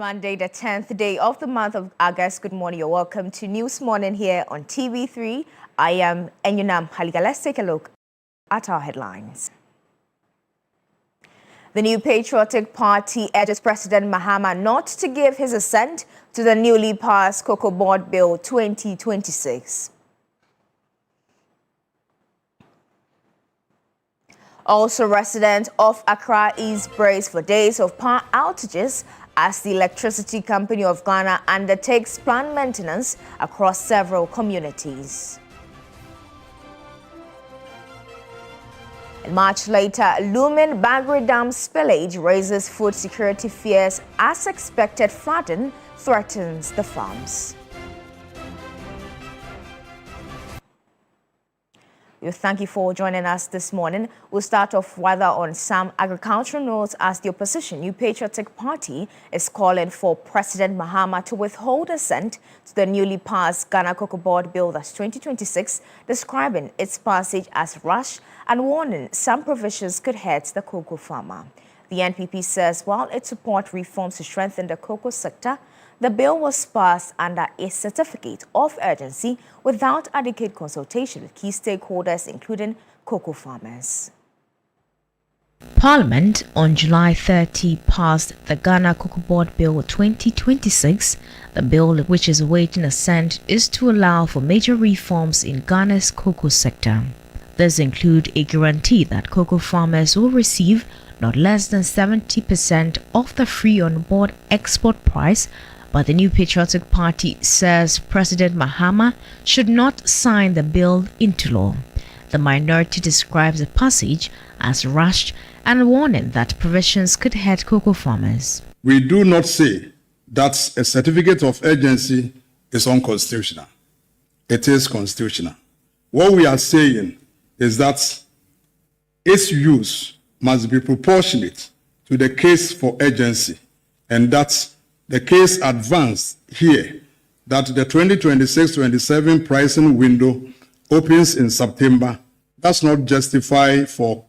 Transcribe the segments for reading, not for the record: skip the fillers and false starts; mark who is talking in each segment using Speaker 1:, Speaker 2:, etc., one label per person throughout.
Speaker 1: Monday, the 10th day of the month of August. Good morning. You're welcome to News Morning here on TV3. I am Enyunam Haliga. Let's take a look at our headlines. The New Patriotic Party urges President Mahama not to give his assent to the newly passed Cocoa Board Bill 2026. Also, residents of Accra East brace for days of power outages as the Electricity Company of Ghana undertakes planned maintenance across several communities. And much later, looming Bagre Dam spillage raises food security fears as expected flooding threatens the farms. We thank you for joining us this morning. We'll start off rather on some agricultural notes as the opposition New Patriotic Party is calling for President Mahama to withhold assent to the newly passed Ghana Cocoa Board Bill that's 2026, describing its passage as rushed and warning some provisions could hurt the cocoa farmer. The NPP says while it supports reforms to strengthen the cocoa sector, the bill was passed under a certificate of urgency without adequate consultation with key stakeholders, including cocoa farmers. Parliament on July 30 passed the Ghana Cocoa Board Bill 2026. The bill, which is awaiting assent, is to allow for major reforms in Ghana's cocoa sector. These include a guarantee that cocoa farmers will receive not less than 70% of the free on-board export price. But the New Patriotic Party says President Mahama should not sign the bill into law. The minority describes the passage as rushed and warning that provisions could hurt cocoa farmers.
Speaker 2: We do not say that a certificate of urgency is unconstitutional. It is constitutional. What we are saying is that its use must be proportionate to the case for urgency, and that the case advanced here that the 2026-27 pricing window opens in September does not justify for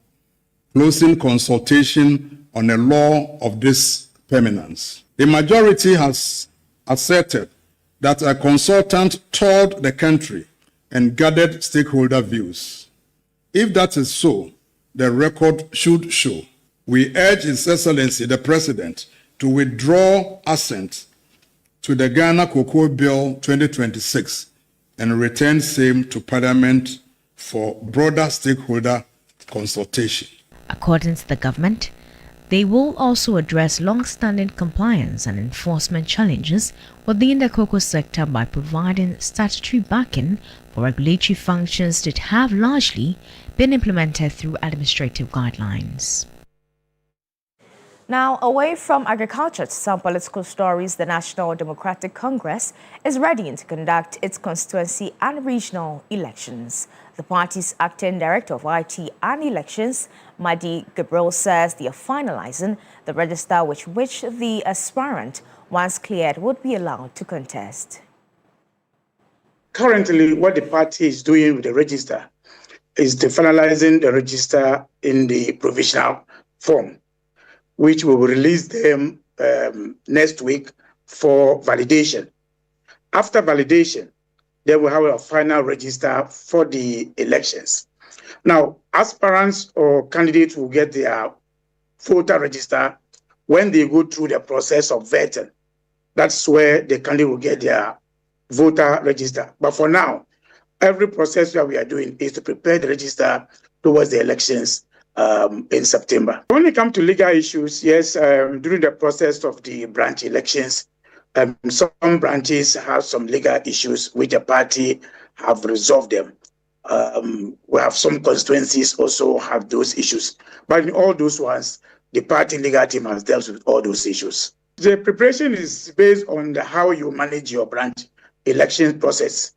Speaker 2: closing consultation on a law of this permanence. The majority has asserted that a consultant toured the country and gathered stakeholder views. If that is so, the record should show. We urge His Excellency the President to withdraw assent to the Ghana Cocoa Bill 2026 and return same to Parliament for broader stakeholder consultation.
Speaker 1: According to the government, they will also address long-standing compliance and enforcement challenges within the cocoa sector by providing statutory backing for regulatory functions that have largely been implemented through administrative guidelines. Now, away from agriculture to some political stories, the National Democratic Congress is ready to conduct its constituency and regional elections. The party's acting director of IT and elections, Madi Gabriel, says they are finalizing the register which the aspirant, once cleared, would be allowed to contest.
Speaker 3: Currently, what the party is doing with the register is finalizing the register in the provisional form, which we will release them next week for validation. After validation, they will have a final register for the elections. Now, aspirants or candidates will get their voter register when they go through the process of vetting. That's where the candidate will get their voter register. But for now, every process that we are doing is to prepare the register towards the elections in September. When it comes to legal issues, yes, during the process of the branch elections, some branches have some legal issues which the party have resolved them. We have some constituencies also have those issues. But in all those ones, the party legal team has dealt with all those issues. The preparation is based on how you manage your branch election process.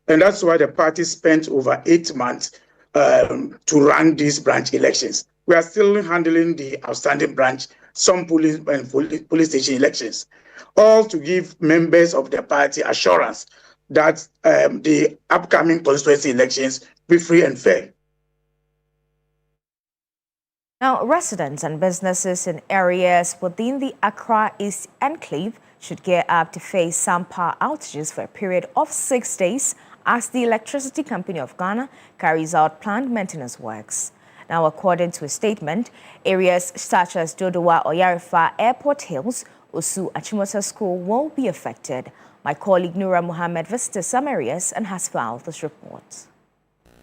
Speaker 3: And that's why the party spent over 8 months to run these branch elections. We are still handling the outstanding branch, some police and police station elections, all to give members of the party assurance that the upcoming constituency elections be free and fair.
Speaker 1: Now, residents and businesses in areas within the Accra East Enclave should gear up to face some power outages for a period of 6 days as the Electricity Company of Ghana carries out planned maintenance works. Now, according to a statement, areas such as Dodowa or Yarifa Airport Hills, Osu Achimota School will be affected. My colleague Nura Mohammed visited some areas and has filed this report.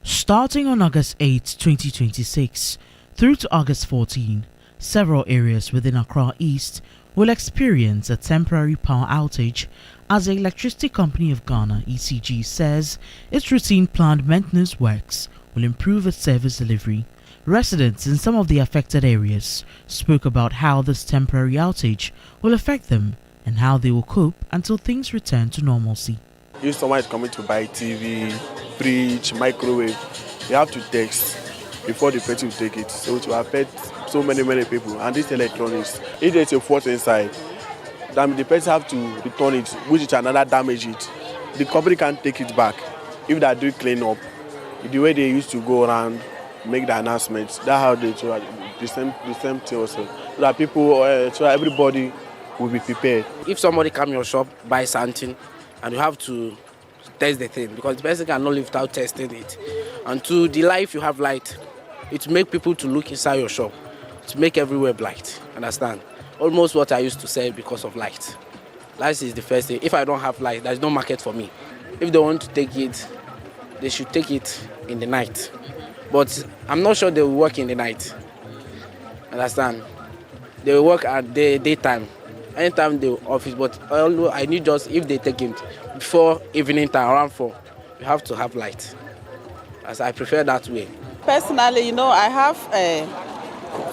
Speaker 4: Starting on August 8, 2026, through to August 14, several areas within Accra East will experience a temporary power outage as the Electricity Company of Ghana, ECG, says its routine planned maintenance works will improve its service delivery. Residents in some of the affected areas spoke about how this temporary outage will affect them and how they will cope until things return to normalcy.
Speaker 5: If someone is coming to buy TV, fridge, microwave, you have to text before the person will take it. So it will affect so many people. And this electronics, if there's a fault inside, then the person have to return it, which is another damage it. The company can't take it back. If they do clean up, the way they used to go around, make the announcements, that's how they do the same thing also. So that people, so everybody will be prepared.
Speaker 6: If somebody come your shop, buy something, and you have to test the thing, because the person cannot live without testing it. And to the life you have light, it make people to look inside your shop, to make everywhere bright. Understand? Almost what I used to say because of light. Light is the first thing. If I don't have light, there's no market for me. If they want to take it, they should take it in the night. But I'm not sure they will work in the night. Understand? They will work at the daytime. Anytime they office, but I need just, if they take it before evening time, around 4, you have to have light. As I prefer that way.
Speaker 7: Personally, I have a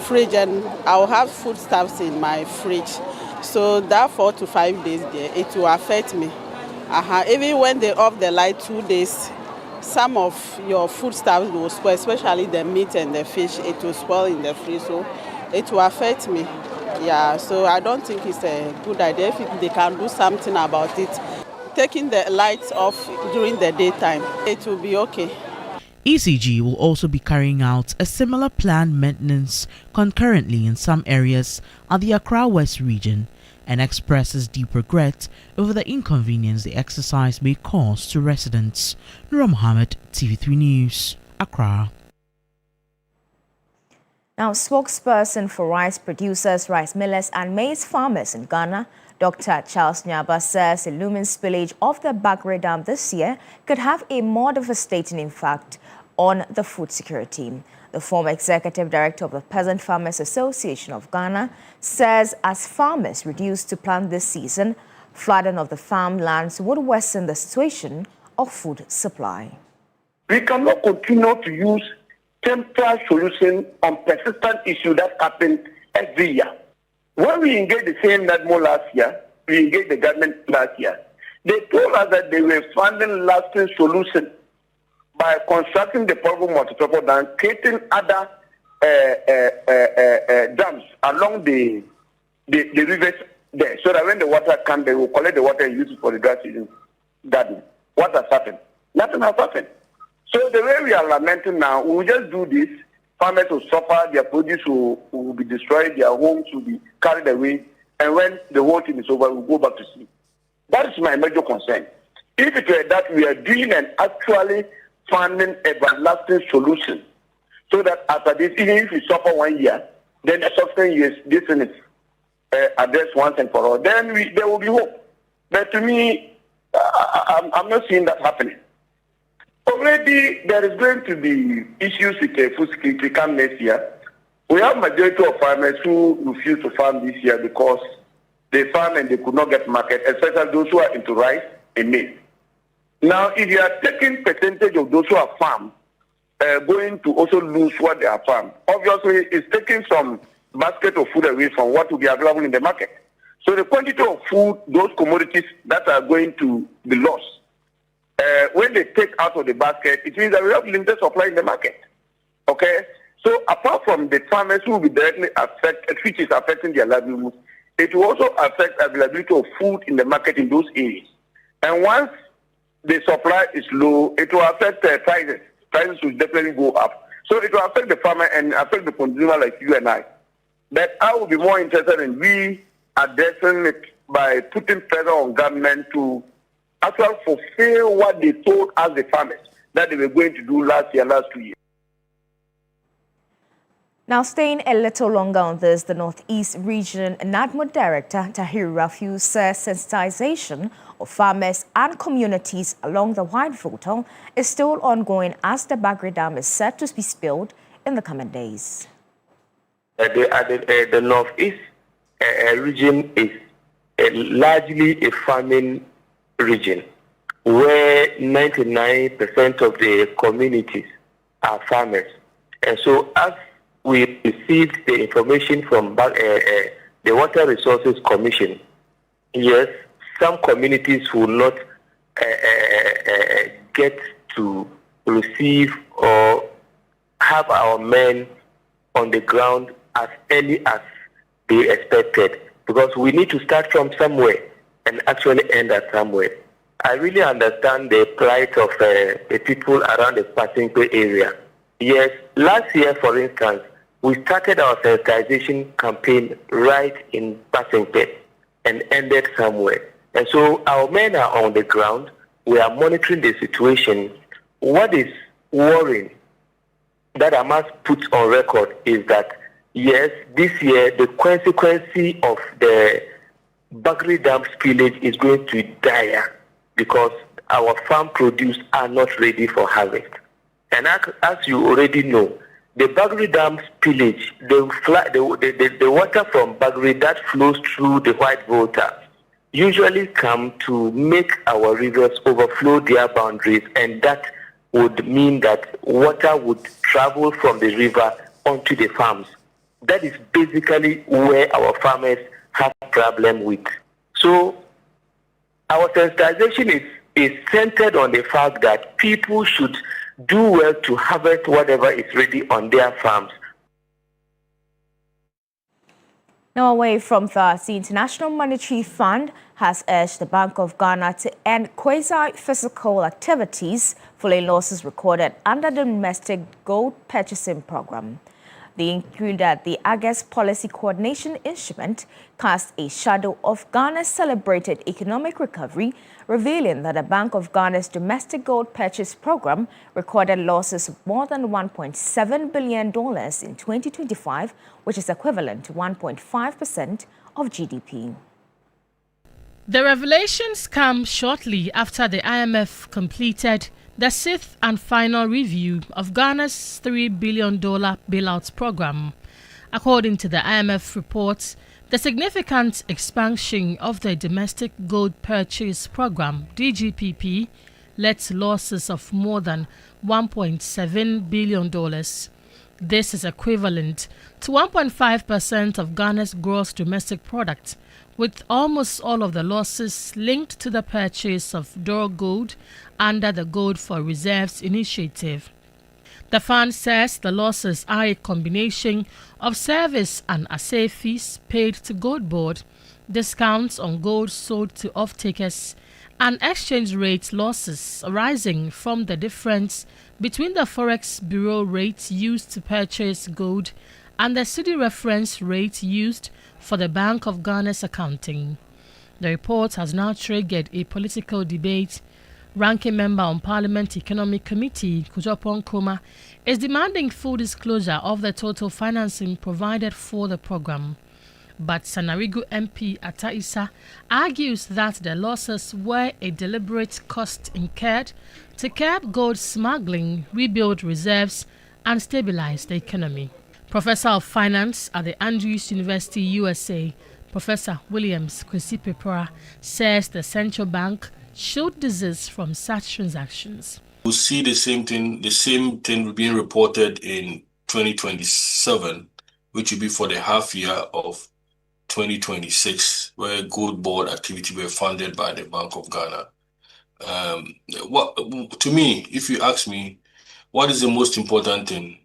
Speaker 7: fridge and I'll have foodstuffs in my fridge. So that 4 to 5 days there, it will affect me. Even when they off the light 2 days, some of your foodstuffs will spoil, especially the meat and the fish, it will spoil in the fridge. So it will affect me. Yeah, so I don't think it's a good idea if they can do something about it. Taking the lights off during the daytime, it will be okay.
Speaker 4: ECG will also be carrying out a similar planned maintenance concurrently in some areas at the Accra West region and expresses deep regret over the inconvenience the exercise may cause to residents. Nura Mohammed, TV3 News, Accra.
Speaker 1: Now, spokesperson for rice producers, rice millers and maize farmers in Ghana, Dr. Charles Nyaba, says the looming spillage of the Bagre Dam this year could have a more devastating impact on the food security. The former executive director of the Peasant Farmers Association of Ghana says as farmers reduce to plant this season, flooding of the farmlands would worsen the situation of food supply.
Speaker 8: We cannot continue to use temporary solution on persistent issue that happened every year. When we engaged the same NADMO last year, we engaged the government last year, they told us that they were finding lasting solution by constructing the portable multipurpose dam, creating other dams along the rivers there, so that when the water comes, they will collect the water and use it for the grass season garden. What has happened? Nothing has happened. So the way we are lamenting now, we will just do this. Farmers will suffer, their produce will be destroyed, their homes will be carried away, and when the whole thing is over, we'll go back to sleep. That is my major concern. If it were that we are doing and actually finding everlasting solution, so that after this, even if we suffer 1 year, then the subsequent years, this thing is addressed once and for all, then there will be hope. But to me, I'm not seeing that happening. Already, there is going to be issues with food security come next year. We have majority of farmers who refuse to farm this year because they farm and they could not get market, especially those who are into rice and maize. Now, if you are taking percentage of those who are farmed, going to also lose what they are farmed, obviously it's taking some basket of food away from what will be available in the market. So the quantity of food, those commodities that are going to be lost, when they take out of the basket, it means that we have limited supply in the market. Okay? So apart from the farmers who will be directly affected, which is affecting their livelihood, it will also affect availability of food in the market in those areas. And once the supply is low, it will affect prices. Prices will definitely go up. So it will affect the farmer and affect the consumer like you and I. But I will be more interested in we addressing it by putting pressure on government to actually fulfill what they told us, the farmers, that they were going to do last 2 years.
Speaker 1: Now, staying a little longer on this, the Northeast Region NADMO Director Tahir Rafiu says sensitization of farmers and communities along the White Volta is still ongoing as the Bagri Dam is set to be spilled in the coming days.
Speaker 9: The Northeast region is largely a farming region where 99% of the communities are farmers. And so as we received the information from the Water Resources Commission, yes, some communities will not get to receive or have our men on the ground as early as they expected, because we need to start from somewhere and actually end at somewhere. I really understand the plight of the people around the Pasingpe area. Yes, last year, for instance, we started our sensitization campaign right in Pasingpe and ended somewhere. And so our men are on the ground. We are monitoring the situation. What is worrying that I must put on record is that, yes, this year the consequence of the Bagri Dam spillage is going to be dire because our farm produce are not ready for harvest. And as you already know, the Bagri Dam spillage, the water from Bagri that flows through the White Volta usually come to make our rivers overflow their boundaries, and that would mean that water would travel from the river onto the farms. That is basically where our farmers have problem with. So our sensitization is centered on the fact that people should do well to harvest whatever is ready on their farms.
Speaker 1: Now, away from that, the International Monetary Fund has urged the Bank of Ghana to end quasi-physical activities following losses recorded under the domestic gold purchasing program. They include that the August Policy Coordination Instrument cast a shadow of Ghana's celebrated economic recovery, revealing that the Bank of Ghana's domestic gold purchase program recorded losses of more than $1.7 billion in 2025, which is equivalent to 1.5% of GDP.
Speaker 10: The revelations come shortly after the IMF completed the sixth and final review of Ghana's $3 billion bailout program. According to the IMF report, the significant expansion of the Domestic Gold Purchase Program, DGPP, led to losses of more than $1.7 billion. This is equivalent to 1.5% of Ghana's gross domestic product, with almost all of the losses linked to the purchase of Doro gold under the Gold for Reserves initiative. The fund says the losses are a combination of service and assay fees paid to Gold Board, discounts on gold sold to off-takers, and exchange rate losses arising from the difference between the Forex Bureau rate used to purchase gold and the city reference rate used for the Bank of Ghana's accounting. The report has now triggered a political debate. Ranking member on Parliament Economic Committee, Kujapon Nkrumah, is demanding full disclosure of the total financing provided for the program. But Sanarigu MP Atta Issa argues that the losses were a deliberate cost incurred to curb gold smuggling, rebuild reserves, and stabilize the economy. Professor of Finance at the Andrews University, USA, Professor Williams Kwesi-Pepora, says the central bank should desist from such transactions.
Speaker 11: We'll see the same thing being reported in 2027, which will be for the half year of 2026, where gold board activity were funded by the Bank of Ghana. To me, if you ask me, what is the most important thing?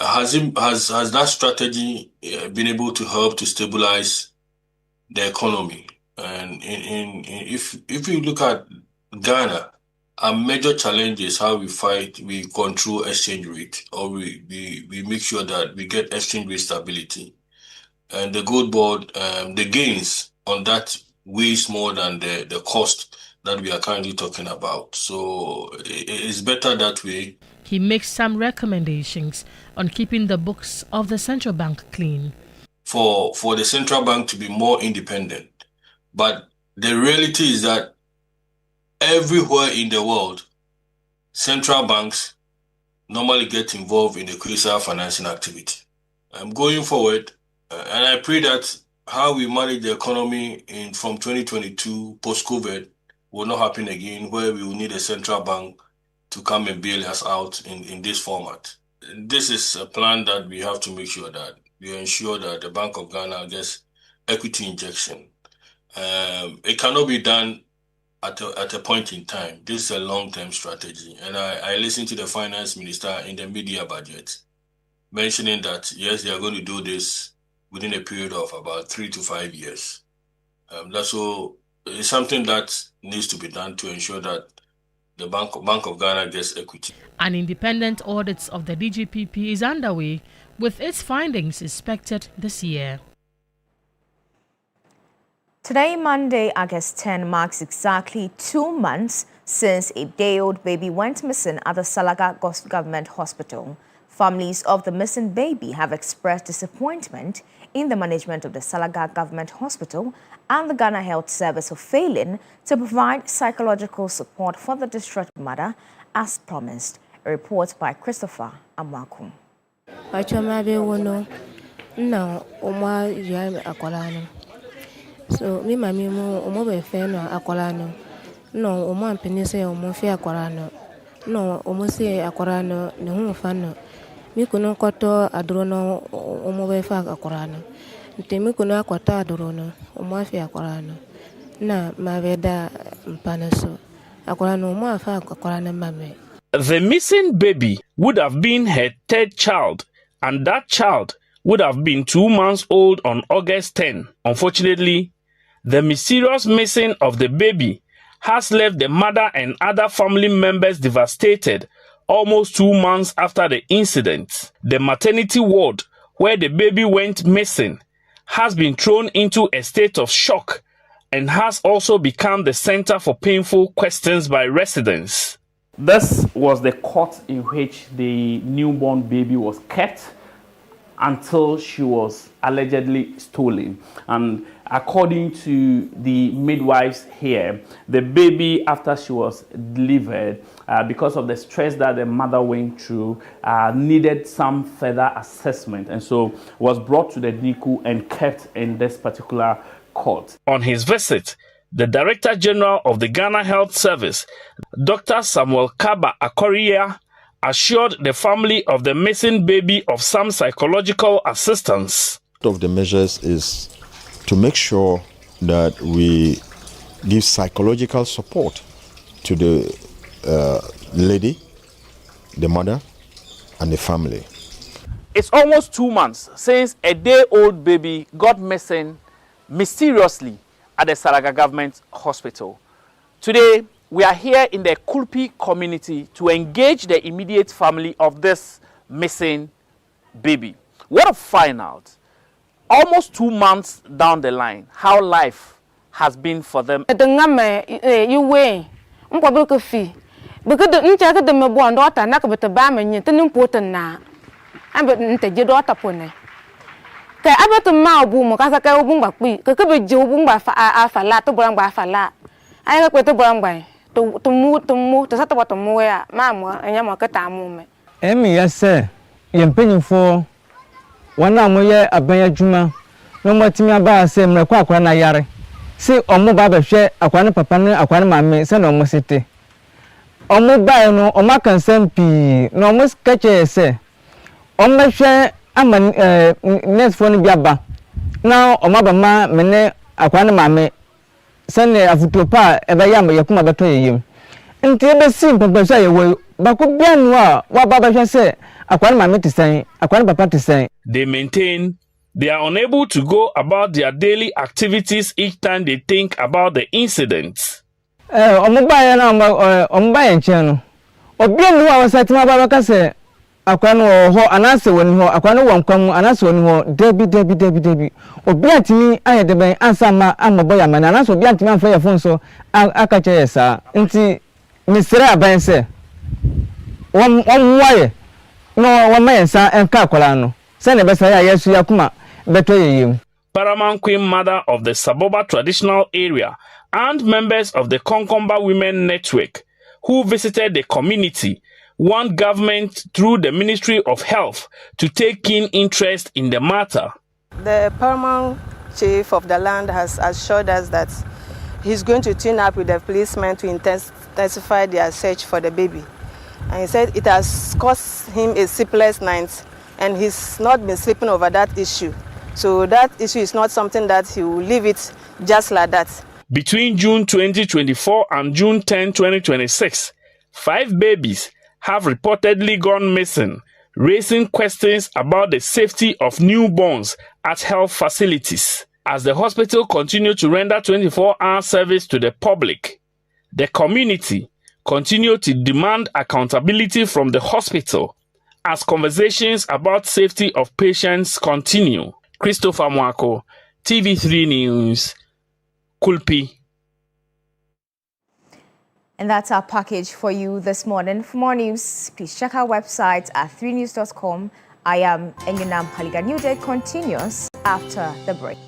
Speaker 11: Has that strategy been able to help to stabilize the economy? And if you look at Ghana, our major challenge is how we control exchange rate, or we make sure that we get exchange rate stability. And the gold board, the gains on that weighs more than the cost that we are currently talking about. So it's better that way.
Speaker 10: He makes some recommendations on keeping the books of the central bank clean.
Speaker 11: For the central bank to be more independent. But the reality is that everywhere in the world, central banks normally get involved in the crucial financing activity. Going forward, and I pray that how we manage the economy from 2022 post-COVID will not happen again, where we will need a central bank to come and bail us out in this format. This is a plan that we have to make sure that we ensure that the Bank of Ghana gets equity injection. It cannot be done at a point in time. This is a long-term strategy. And I listened to the finance minister in the media budget mentioning that, yes, they are going to do this within a period of about 3 to 5 years. That's so it's something that needs to be done to ensure that the Bank of Ghana gets equity.
Speaker 10: An independent audit of the DGPP is underway, with its findings expected this year.
Speaker 1: Today, Monday, August 10, marks exactly 2 months since a day-old baby went missing at the Salaga Government Hospital. Families of the missing baby have expressed disappointment in the management of the Salaga Government Hospital and the Ghana Health Service for failing to provide psychological support for the distraught mother as promised. A report by Christopher Amakum.
Speaker 12: So me mami mo omo be fe no akwara no omo ampeni se omo fe akwara no omo se akwara no ne hu fa no mi kuno koto aduro no omo be fa akwara no nte mi kuno akwata aduro no omo fe akwara no na ma veda mpana so akwara no omo afa akwara na mame.
Speaker 13: The missing baby would have been her third child, and that child would have been 2 months old on August 10. Unfortunately, the mysterious missing of the baby has left the mother and other family members devastated almost 2 months after the incident. The maternity ward where the baby went missing has been thrown into a state of shock and has also become the center for painful questions by residents.
Speaker 14: This was the court in which the newborn baby was kept until she was allegedly stolen. And according to the midwives here, the baby, after she was delivered, because of the stress that the mother went through, needed some further assessment, and so was brought to the NICU and kept in this particular court.
Speaker 13: On his visit, the Director General of the Ghana Health Service, Dr. Samuel Kaba Akoria, assured the family of the missing baby of some psychological assistance.
Speaker 15: One of the measures is to make sure that we give psychological support to the lady, the mother, and the family.
Speaker 14: It's almost 2 months since a day-old baby got missing mysteriously at the Salaga Government Hospital. Today, we are here in the Kulpi community to engage the immediate family of this missing baby. What a find out, almost 2 months down the line, how life has been for them.
Speaker 16: Emi yase yempenyifo wana moye abanya djuma no matimi aba se mrekwa akwa na yare se omo ba behwe akwa ne papa ne akwa ne mame se na omo sete omo ba no omo kan sampi no omo skache se omo hwe ama next phone bi aba na omo ba ma mene akwa ne mame se ne afutopa ebe ya yakuma beto yeyem nti ebe simple pesa yewo bako bianu a wa baba hwe se akwa ne mame tisan akwa ne papa tisan.
Speaker 13: They maintain they are unable to go about their daily activities each time they think about the incident.
Speaker 16: Omubaye na omubaye nche no obianu a wasatima baba ka se akwa no ho anase woni ho akwa no wankwamu anase woni ho debi obi atimi ayede ben ansa ma amabo ya mana anase obi atimi amfa ya phone so akache yesa nti misira aban se waye no wamayensa enka akwala no se ne besa ya yesu yakuma beto yeyem.
Speaker 13: Paramount Queen Mother of the Saboba traditional area and members of the Konkomba Women Network who visited the community want government through the Ministry of Health to take keen interest in the matter.
Speaker 7: The paramount chief of the land has assured us that he's going to team up with the policemen to intensify their search for the baby. And he said it has cost him a sleepless night and he's not been sleeping over that issue. So that issue is not something that he will leave it just like that.
Speaker 13: Between June 2024 and June 10, 2026, 5 babies have reportedly gone missing, raising questions about the safety of newborns at health facilities. As the hospital continues to render 24-hour service to the public, the community continue to demand accountability from the hospital as conversations about safety of patients continue. Christopher Mwako, TV3 News, Kulpi.
Speaker 17: And that's our package for you this morning. For more news, please check our website at 3news.com. I am Enginam Haliga. Newday continues after the break.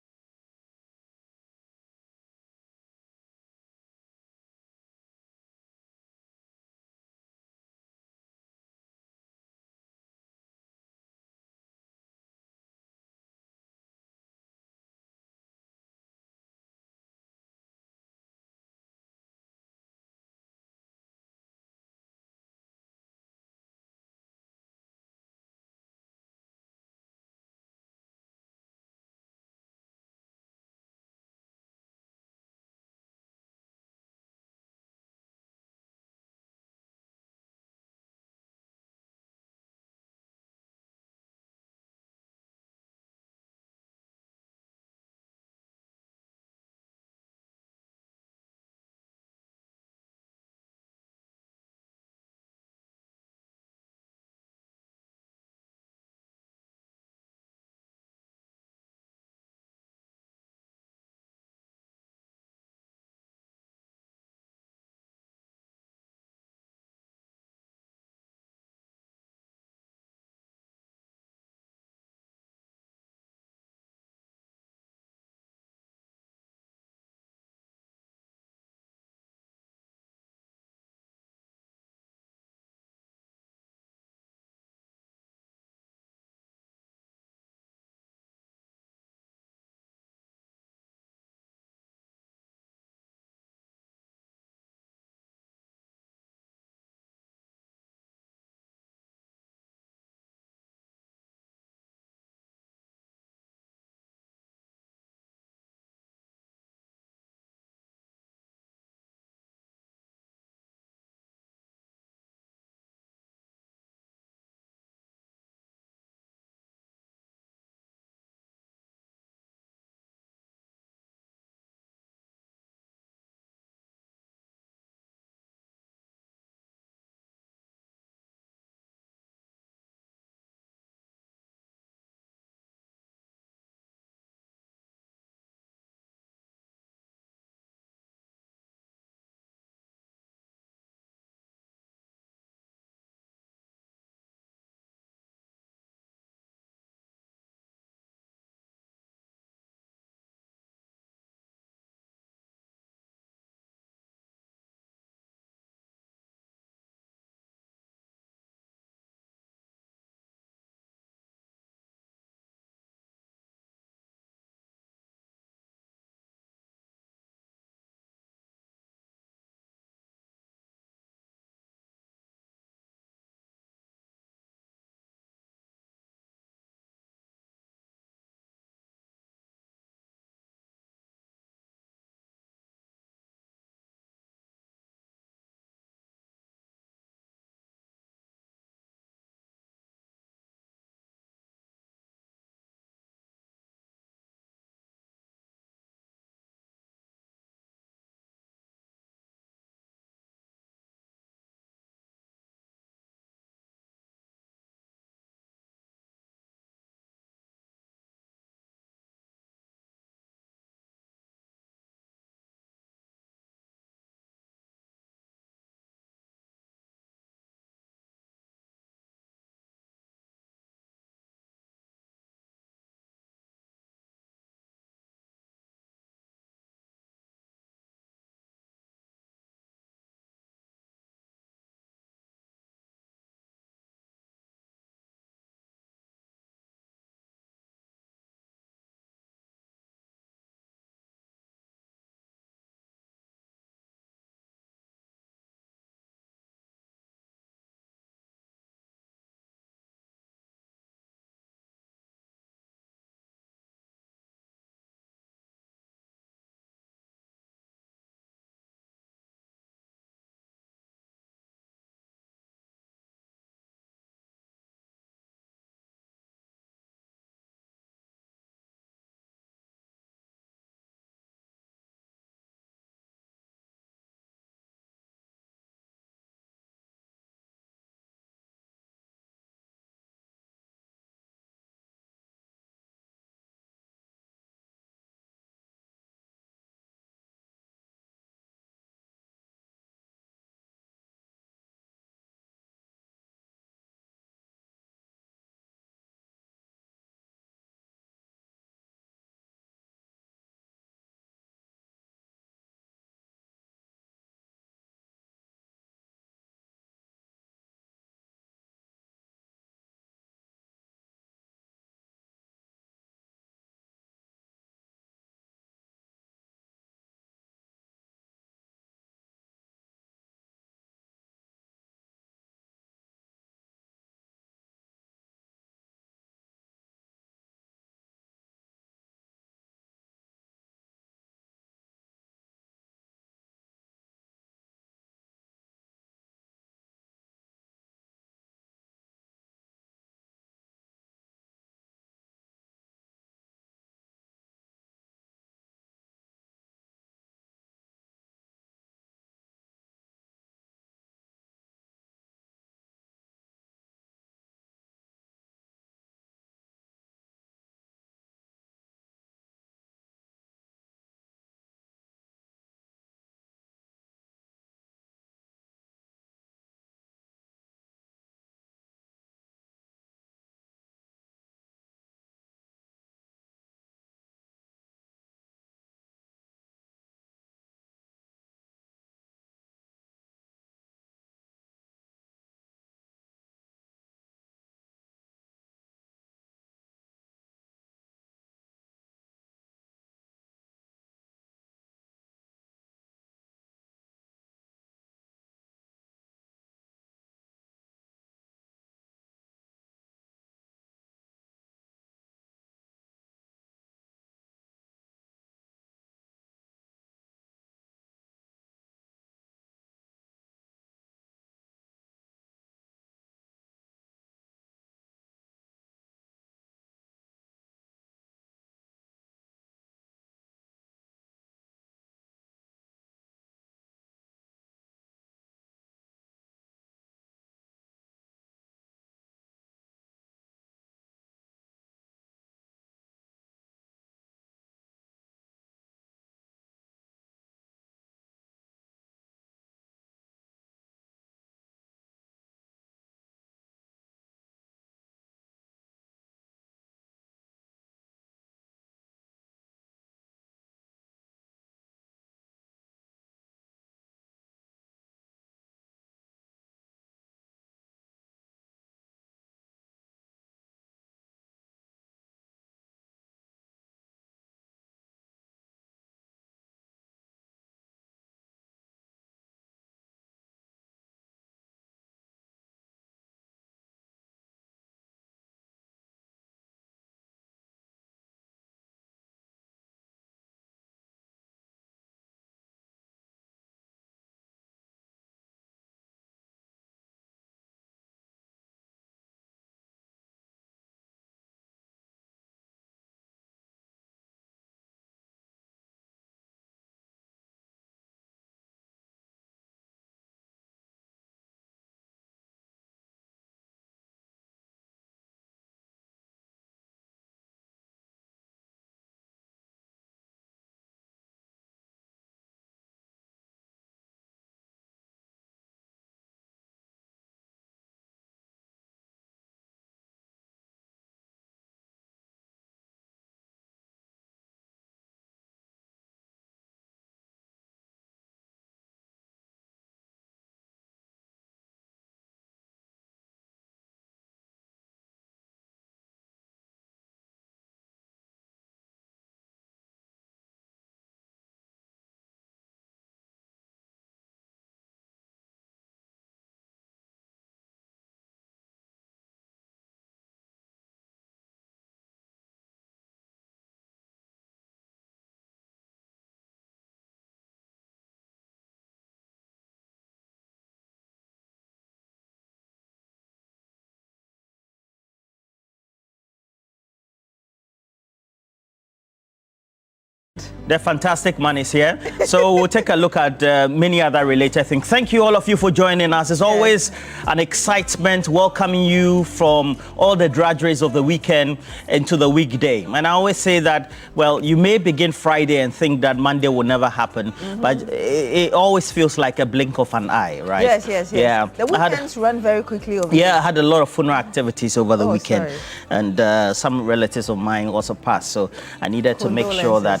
Speaker 18: The fantastic man is here. So we'll take a look at many other related things. Thank you all of you for joining us. It's always an excitement welcoming you from all the drudgeries of the weekend into the weekday. And I always say that, well, you may begin Friday and think that Monday will never happen, but it always feels like a blink of an eye, right?
Speaker 19: Yes.
Speaker 18: Yeah.
Speaker 19: The weekends run very quickly over
Speaker 18: I had a lot of funeral activities over the weekend.
Speaker 19: Sorry.
Speaker 18: And some relatives of mine also passed. So I needed to make sure that,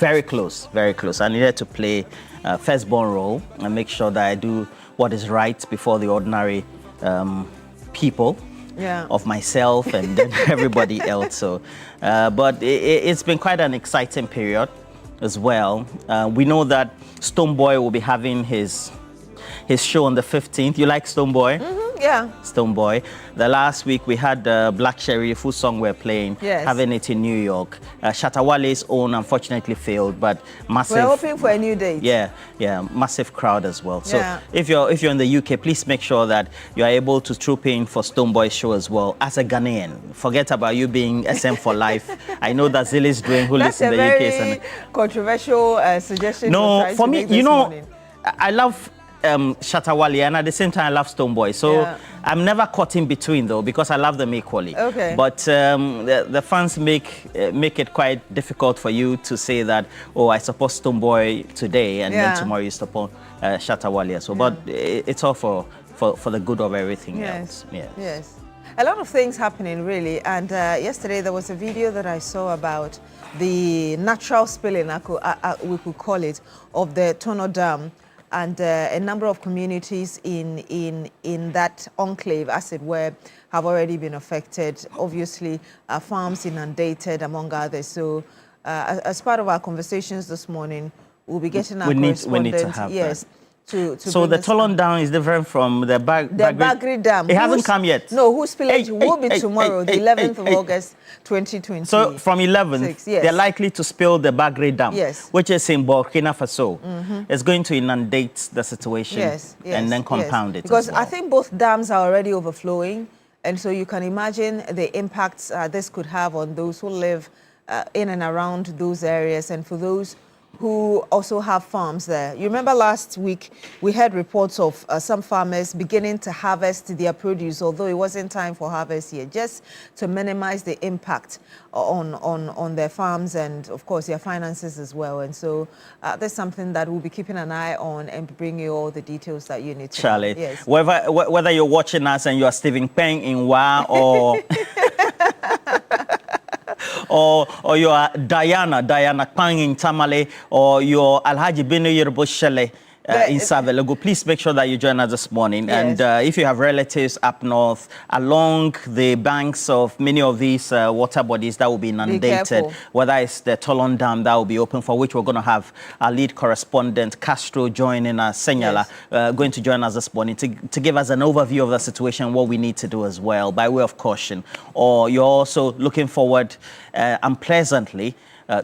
Speaker 18: very close. I needed to play firstborn role and make sure that I do what is right before the ordinary people of myself and then everybody else. So, but it's been quite an exciting period as well. We know that Stonebwoy will be having his show on the 15th. You like Stonebwoy?
Speaker 19: Yeah.
Speaker 18: Stonebwoy. The last week we had Black Sherry, full song we're playing, having it in New York. Shatawale's own unfortunately failed, but massive.
Speaker 19: We're hoping for a new date.
Speaker 18: Yeah, massive crowd as well. So if you're in the UK, please make sure that you are able to troop in for Stonebwoy's show as well as a Ghanaian. Forget about you being SM for life. I know that Zill's doing who lives in the UK.
Speaker 19: That's a very controversial suggestion.
Speaker 18: No, for me, you know, I love Shatawale, and at the same time I love Stonebwoy, so I'm never caught in between though, because I love them equally. But the fans make it quite difficult for you to say that, oh, I support Stonebwoy today and then tomorrow you support Shatawale. So but it's all for the good of everything else.
Speaker 19: Yes, a lot of things happening really. And yesterday there was a video that I saw about the natural spilling, we could call it, of the Tono Dam. And a number of communities in that enclave, as it were, have already been affected. Obviously, farms inundated, among others. So, as part of our conversations this morning, we'll be getting our correspondent.
Speaker 18: We need to have that.
Speaker 19: So
Speaker 18: the Tolon Dam is different from the
Speaker 19: Bagri Dam.
Speaker 18: It hasn't come yet.
Speaker 19: No, whose spillage will be tomorrow, the 11th of August, 2020.
Speaker 18: So from 11th, they're likely to spill the Bagri Dam, which is in Burkina Faso. It's going to inundate the situation and then compound it.
Speaker 19: Because I think both dams are already overflowing, and so you can imagine the impacts this could have on those who live in and around those areas, and for those who also have farms there. You remember last week we had reports of some farmers beginning to harvest their produce, although it wasn't time for harvest yet, just to minimize the impact on their farms and, of course, their finances as well. And so that's something that we'll be keeping an eye on and bring you all the details that you need to
Speaker 18: Charlie,
Speaker 19: know. Yes.
Speaker 18: Whether you're watching us and you are Stephen Peng in Wa or or you are Diana Pang in Tamale, or you're Alhaji Binu Yorubo Shele in Savelogo, please make sure that you join us this morning. And if you have relatives up north, along the banks of many of these water bodies that will be inundated, whether it's the Tolon Dam that will be open, for which we're going to have our lead correspondent, Castro, joining us, Senyala, going to join us this morning to give us an overview of the situation, what we need to do as well, by way of caution. Or you're also looking forward unpleasantly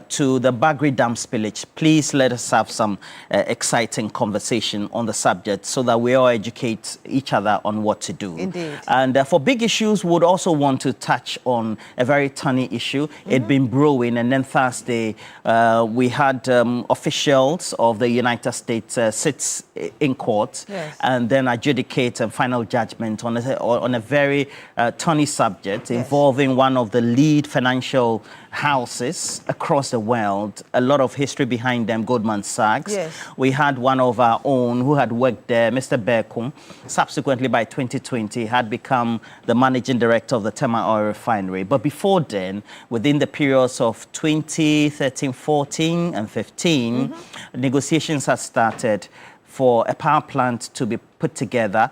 Speaker 18: to the Bagri Dam spillage. Please let us have some exciting conversation on the subject so that we all educate each other on what to do.
Speaker 19: Indeed.
Speaker 18: And for big issues, we would also want to touch on a very tiny issue. It'd been brewing, and then Thursday we had officials of the United States sit in court and then adjudicate a final judgment on a very tiny subject involving one of the lead financial houses across the world. A lot of history behind them, Goldman Sachs. We had one of our own who had worked there, Mr. Bekum. Subsequently, by 2020, had become the managing director of the Tema Oil Refinery. But before then, within the periods of 2013, 14, and 15, negotiations had started for a power plant to be put together,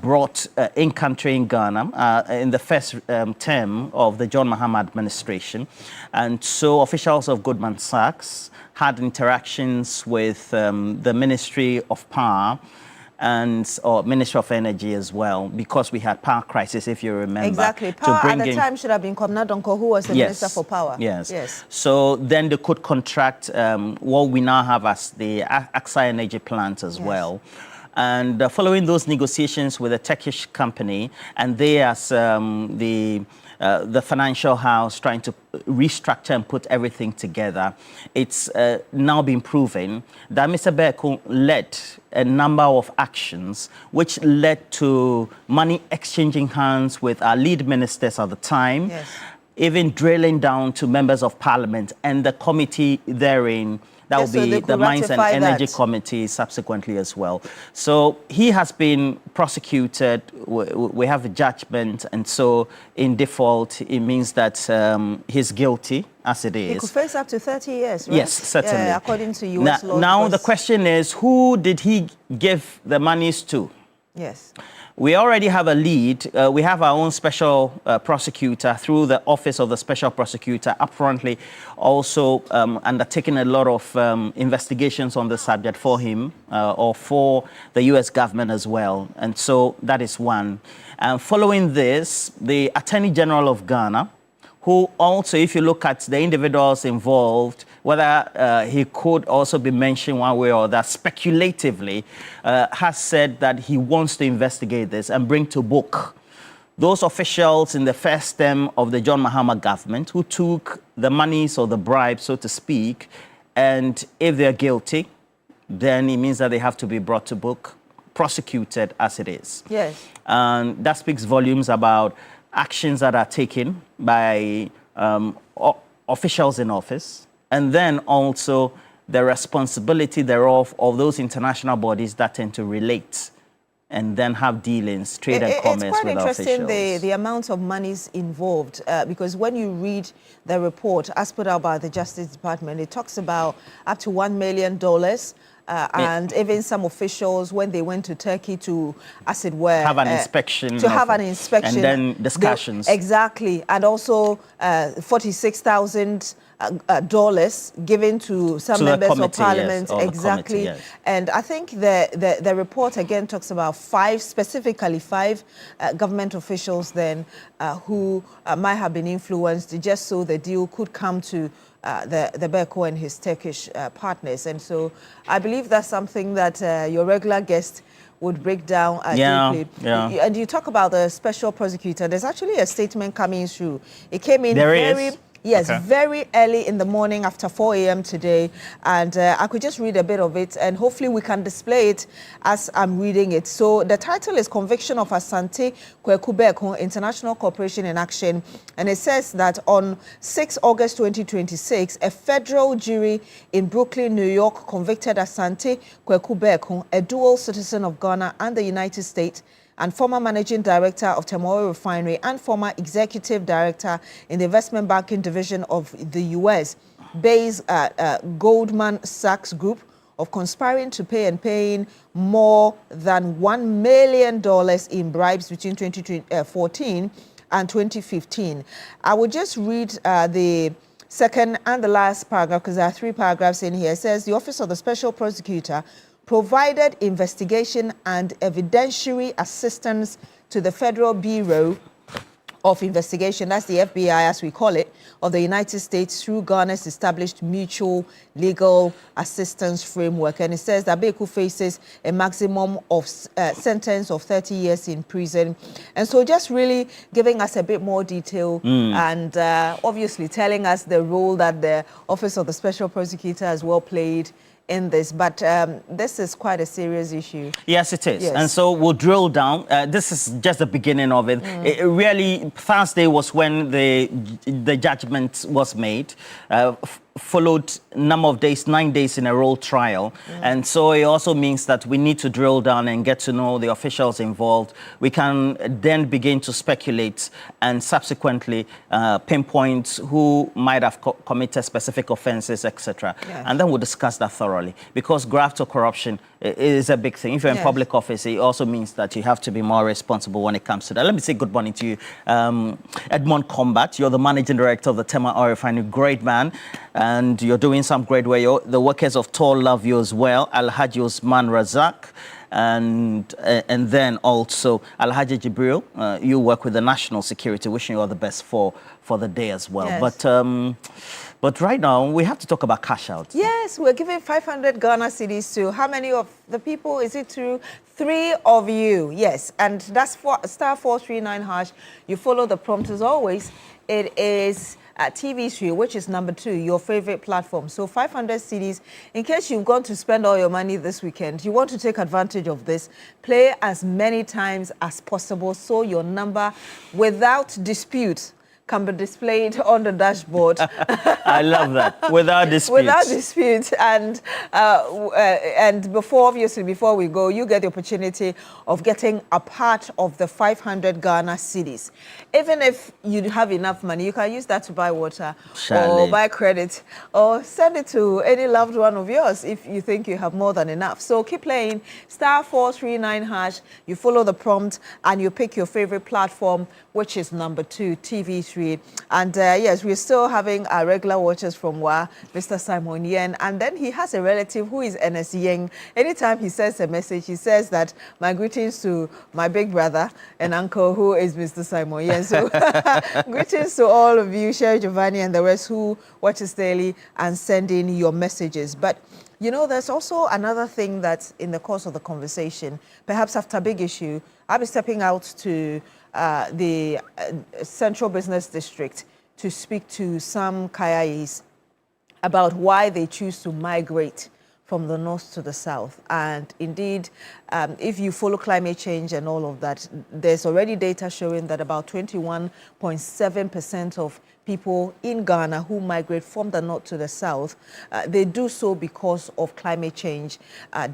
Speaker 18: brought in country in Ghana in the first term of the John Mahama administration. And so officials of Goldman Sachs had interactions with the Ministry of Power or Ministry of Energy as well, because we had power crisis, if you remember.
Speaker 19: Exactly. Power at the time should have been Komna Donko, who was the Minister for Power.
Speaker 18: Yes. So then they could contract what we now have as the AXA Energy plant as well. And following those negotiations with a Turkish company, and they as the the financial house trying to restructure and put everything together, it's now been proven that Mr. Beko led a number of actions which led to money exchanging hands with our lead ministers at the time, even drilling down to members of parliament and the committee therein. That will be the Mines and Energy Committee subsequently as well. So he has been prosecuted. We have a judgment. And so in default, it means that he's guilty, as it is.
Speaker 19: He could face up to 30 years, right?
Speaker 18: Yes, certainly.
Speaker 19: Yeah, according to U.S. law.
Speaker 18: Now the question is, who did he give the monies to?
Speaker 19: Yes.
Speaker 18: We already have a lead. We have our own special prosecutor through the Office of the Special Prosecutor, upfrontly also undertaking a lot of investigations on the subject for him or for the U.S. government as well. And so that is one. Following this, the Attorney General of Ghana, who also, if you look at the individuals involved, whether he could also be mentioned one way or other, speculatively, has said that he wants to investigate this and bring to book those officials in the first term of the John Mahama government who took the monies or the bribes, so to speak, and if they're guilty, then it means that they have to be brought to book, prosecuted as it is.
Speaker 19: Yes.
Speaker 18: And that speaks volumes about actions that are taken by officials in office, and then also the responsibility thereof of those international bodies that tend to relate and then have dealings, trade and commerce with officials.
Speaker 19: It's quite interesting the amount of monies involved because when you read the report as put out by the Justice Department, it talks about up to $1 million. And even some officials, when they went to Turkey to, as it were,
Speaker 18: have an inspection.
Speaker 19: And
Speaker 18: then discussions.
Speaker 19: Exactly. And also $46,000 given to some members of parliament.
Speaker 18: Yes,
Speaker 19: exactly.
Speaker 18: Yes.
Speaker 19: And I think the report again talks about specifically five government officials then who might have been influenced just so the deal could come to the Beko and his Turkish partners. And so I believe that's something that your regular guest would break down deeply.
Speaker 18: Yeah.
Speaker 19: And you talk about the special prosecutor. There's actually a statement coming through. It came in very early in the morning after 4 a.m. today. And I could just read a bit of it and hopefully we can display it as I'm reading it. So the title is Conviction of Asante Kweku Beko, International Cooperation in Action. And it says that on 6 August 2026, a federal jury in Brooklyn, New York convicted Asante Kweku Beko, a dual citizen of Ghana and the United States, and former managing director of Temoro Refinery and former executive director in the investment banking division of the U.S.-based Goldman Sachs Group, of conspiring to pay and paying more than $1 million in bribes between 2014 and 2015. I will just read the second and the last paragraph because there are 3 paragraphs in here. It says, the Office of the Special Prosecutor provided investigation and evidentiary assistance to the Federal Bureau of Investigation, that's the FBI as we call it, of the United States through Ghana's established mutual legal assistance framework. And it says that Beko faces a maximum of sentence of 30 years in prison. And so just really giving us a bit more detail and obviously telling us the role that the Office of the Special Prosecutor as well played in this, but this is quite a serious issue.
Speaker 18: Yes, it is.
Speaker 19: Yes.
Speaker 18: And so we'll drill down. This is just the beginning of it. It really, Thursday was when the judgment was made. Followed number of days, 9 days in a row trial. And so it also means that we need to drill down and get to know the officials involved. We can then begin to speculate and subsequently pinpoint who might have committed specific offenses, etc. And then we'll discuss that thoroughly because graft or corruption is a big thing. If you're in public office, it also means that you have to be more responsible when it comes to that. Let me say good morning to you, Edmond Combat. You're the managing director of the Tema Oil Refinery. Great man. And you're doing some great work. The workers of Tall love you as well. Alhaji Osman Razak. And then also Alhaji Jibril. You work with the National Security. Wishing you all the best for the day as well. Yes. But But right now, we have to talk about cash out.
Speaker 19: Yes, we're giving 500 Ghana cedis to how many of the people? Is it to 3 of you? Yes, and that's for *439#. You follow the prompt as always. It is TV3, which is number 2, your favorite platform. So 500 cedis. In case you've gone to spend all your money this weekend, you want to take advantage of this, play as many times as possible so your number, without dispute, can be displayed on the dashboard.
Speaker 18: I love that. Without dispute.
Speaker 19: Without dispute. And before we go, you get the opportunity of getting a part of the 500 Ghana cedis. Even if you have enough money, you can use that to buy water or buy credit or send it to any loved one of yours if you think you have more than enough. So keep playing *439#. You follow the prompt and you pick your favorite platform, which is number 2, TV3. And yes, we're still having our regular watchers from WA, Mr. Simon Yen. And then he has a relative who is NS Yang. Anytime he sends a message, he says that my greetings to my big brother and uncle, who is Mr. Simon Yen. So greetings to all of you, Sherry Giovanni and the rest who watch us daily and send in your messages. But you know, there's also another thing that in the course of the conversation, perhaps after a big issue, I'll be stepping out to the Central Business District to speak to some Kayais about why they choose to migrate from the north to the south. And indeed, if you follow climate change and all of that, there's already data showing that about 21.7% of people in Ghana who migrate from the north to the south, they do so because of climate change,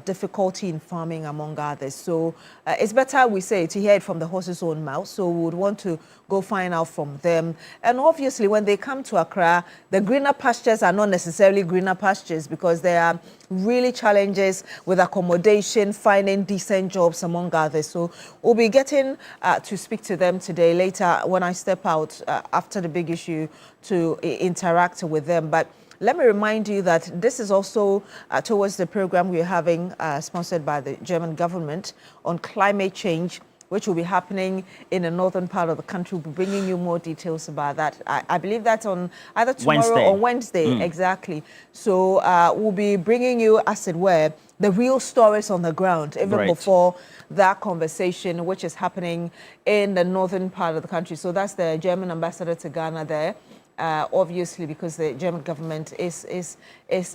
Speaker 19: difficulty in farming, among others. So it's better we say to hear it from the horse's own mouth. So we would want to go find out from them. And obviously, when they come to Accra, the greener pastures are not necessarily greener pastures because there are really challenges with accommodation, finding decent jobs, among others. So we'll be getting to speak to them today, later when I step out after the big issue to interact with them. But let me remind you that this is also towards the program we're having sponsored by the German government on climate change, which will be happening in the northern part of the country. We'll be bringing you more details about that. I believe that's on either tomorrow or Wednesday, exactly. So we'll be bringing you, as it were, the real stories on the ground, even before that conversation, which is happening in the northern part of the country. So that's the German ambassador to Ghana there. Obviously, because the German government is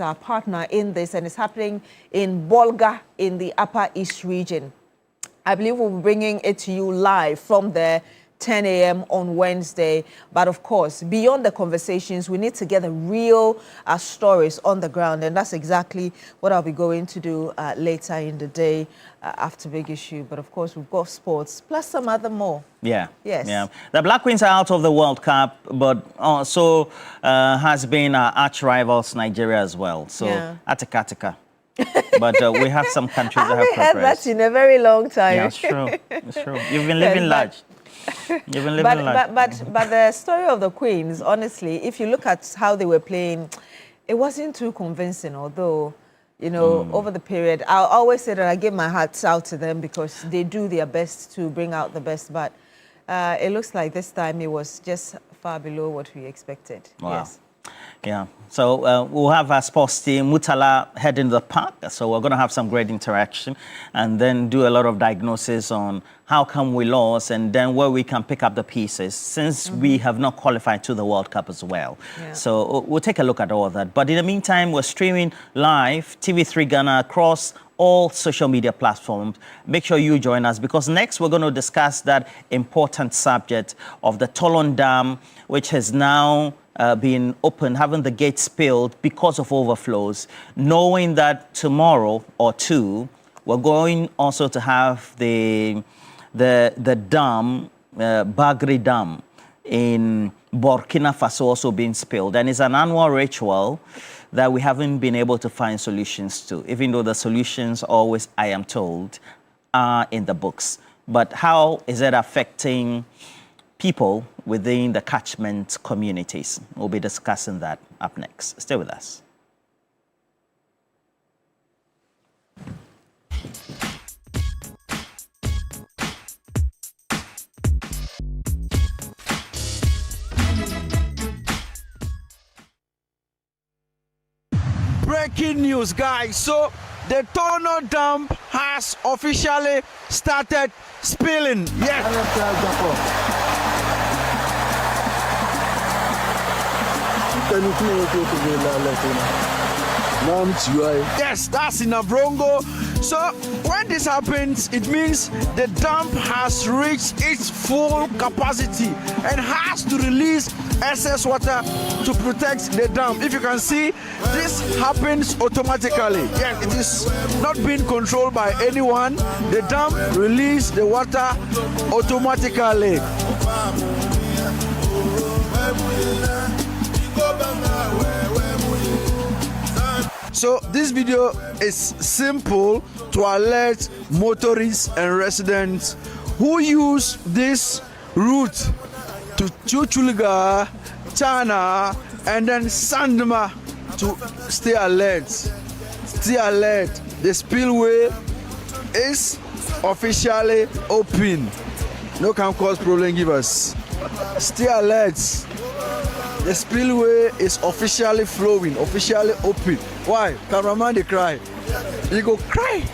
Speaker 19: our partner in this, and it's happening in Bolga in the Upper East region. I believe we'll be bringing it to you live from there, 10 a.m. on Wednesday. But of course, beyond the conversations, we need to get the real stories on the ground. And that's exactly what I'll be going to do later in the day after big issue. But of course, we've got sports, plus some other more.
Speaker 18: Yeah.
Speaker 19: Yes.
Speaker 18: Yeah. The Black Queens are out of the World Cup, but also has been our arch rivals, Nigeria, as well. So, Atikatika. But we have some countries that have progressed. I haven't heard that in
Speaker 19: a very long time.
Speaker 18: Yeah, it's true. It's true. You've been living large. You've been living large.
Speaker 19: But the story of the Queens, honestly, if you look at how they were playing, it wasn't too convincing, although, you know, over the period, I'll always say that I give my heart out to them because they do their best to bring out the best. But it looks like this time it was just far below what we expected.
Speaker 18: Wow.
Speaker 19: Yes.
Speaker 18: Yeah, so we'll have our sports team, Mutala, head into the park. So we're going to have some great interaction and then do a lot of diagnosis on how come we lost and then where we can pick up the pieces since we have not qualified to the World Cup as well. Yeah. So we'll take a look at all of that. But in the meantime, we're streaming live TV3 Ghana across all social media platforms. Make sure you join us because next we're going to discuss that important subject of the Tolon Dam, which has now being open, having the gates spilled because of overflows, knowing that tomorrow or two, we're going also to have the dam, Bagri Dam in Burkina Faso also being spilled. And it's an annual ritual that we haven't been able to find solutions to, even though the solutions always, I am told, are in the books. But how is it affecting people within the catchment communities? We'll be discussing that up next. Stay with us.
Speaker 20: breaking news, guys. So the Tono Dam has officially started spilling. Yes. Yes, that's in Abrongo. So when this happens, it means the dam has reached its full capacity and has to release excess water to protect the dam. If you can see, this happens automatically. Yes, it is not being controlled by anyone. The dam releases the water automatically. So this video is simple to alert motorists and residents who use this route to Chuchulga, Chana, and then Sandma to stay alert. Stay alert. The spillway is officially open. No can cause problem, give us. Stay alert. The spillway is officially flowing, officially open. Why? Cameraman they cry. He go cry.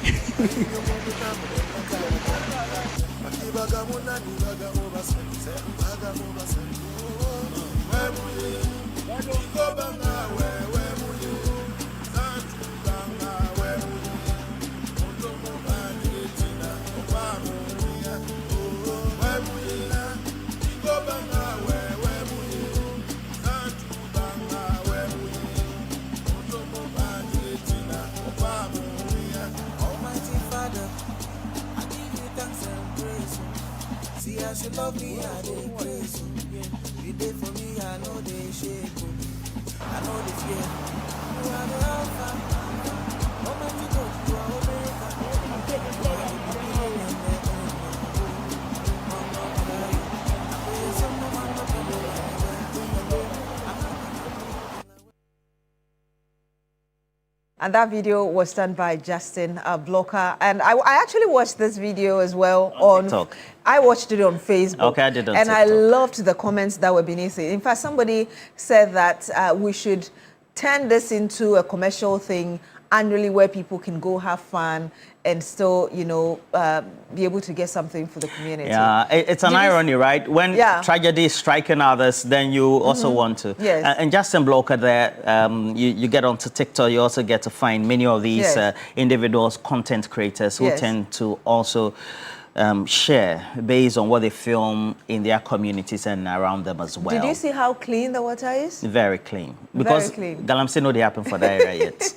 Speaker 21: She love me, I dey praise you. You dey for me, I know they shake you. I know the fear. You are the alpha. Moment you go, you are
Speaker 19: And that video was done by Justin Blocker. And I actually watched this video as well on TikTok. I watched it on Facebook.
Speaker 18: Okay, I did on
Speaker 19: and
Speaker 18: TikTok.
Speaker 19: I loved the comments that were beneath it. In fact, somebody said that we should turn this into a commercial thing annually where people can go have fun and still, you know, be able to get something for the community.
Speaker 18: Yeah, it's an irony, right? When tragedy is striking others, then you also want to.
Speaker 19: Yes.
Speaker 18: And Justin Blocker there, you get onto TikTok, you also get to find many of these individuals, content creators who tend to also share based on what they film in their communities and around them as well.
Speaker 19: Did you see how clean the water is?
Speaker 18: Very clean. Because Galamsey know they happen for that area yet.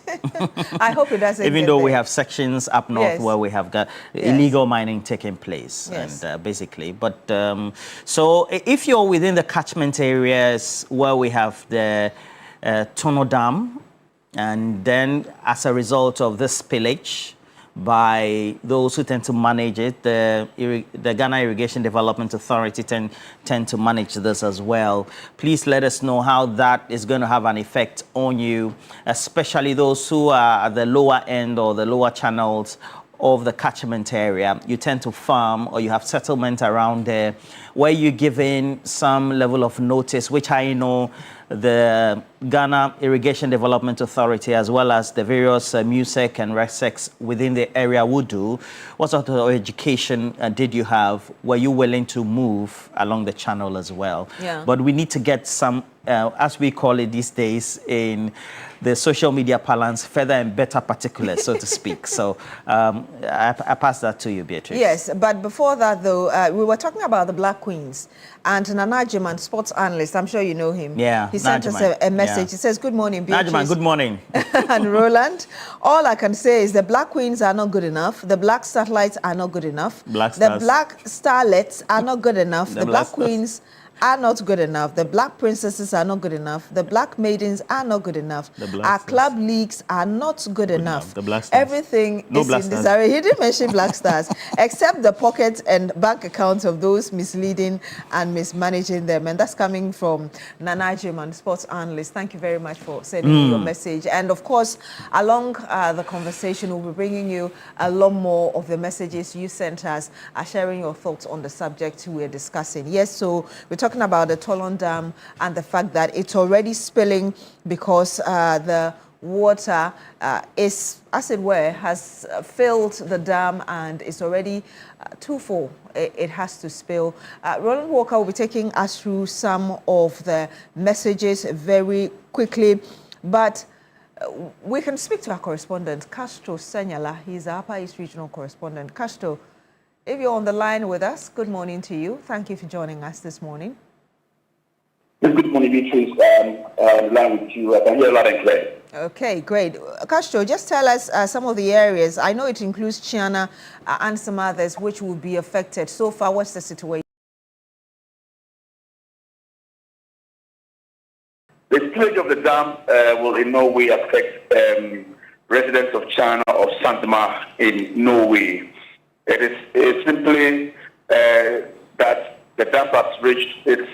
Speaker 19: I hope it doesn't.
Speaker 18: Even though we have sections up north where we have got illegal mining taking place, and basically. But so if you're within the catchment areas where we have the Tono Dam, and then as a result of this spillage, by those who tend to manage it, the Ghana Irrigation Development Authority tend to manage this as well. Please let us know how that is going to have an effect on you, especially those who are at the lower end or the lower channels of the catchment area. You tend to farm or you have settlement around there where you give in some level of notice, which I know the Ghana Irrigation Development Authority, as well as the various MUSEC and RESECs within the area would do. What sort of education did you have? Were you willing to move along the channel as well?
Speaker 19: Yeah.
Speaker 18: But we need to get some, as we call it these days in the social media parlance, further and better particulars, so to speak. So I pass that to you, Beatrice.
Speaker 19: Yes, but before that, though, we were talking about the Black Queens. And Nana Jiman, sports analyst, I'm sure you know him.
Speaker 18: Yeah,
Speaker 19: he sent us a message.
Speaker 18: Yeah.
Speaker 19: He says, good morning, Beatrice.
Speaker 18: Najiman, good morning.
Speaker 19: And Roland. All I can say is the Black Queens are not good enough. The Black Satellites are not good enough. The Black Starlets are not good enough. The Black Queens are not good enough. The Black Princesses are not good enough. The Black Maidens are not good enough. Our club leagues are not good enough.
Speaker 18: The Black Stars.
Speaker 19: Everything is in disarray. He didn't mention Black Stars, except the pockets and bank accounts of those misleading and mismanaging them. And that's coming from Nana Jiman, sports analyst. Thank you very much for sending your message. And of course, along the conversation, we'll be bringing you a lot more of the messages you sent us, sharing your thoughts on the subject we're discussing. Yes, so we're talking about the Tono Dam and the fact that it's already spilling because the water is, as it were, has filled the dam and is already too full. It has to spill. Roland Walker will be taking us through some of the messages very quickly, but we can speak to our correspondent, Castro Senyala. He's our Upper East Regional correspondent. Castro, if you're on the line with us, good morning to you. Thank you for joining us this morning.
Speaker 2: Good morning, Beatrice. Line with you. I can hear loud and clear.
Speaker 19: Okay, great. Castro, just tell us some of the areas. I know it includes Chiana and some others which will be affected. So far, what's the situation?
Speaker 2: The spillage of the dam will in no way affect residents of China or Sandma in no way. It is simply that the dam has reached its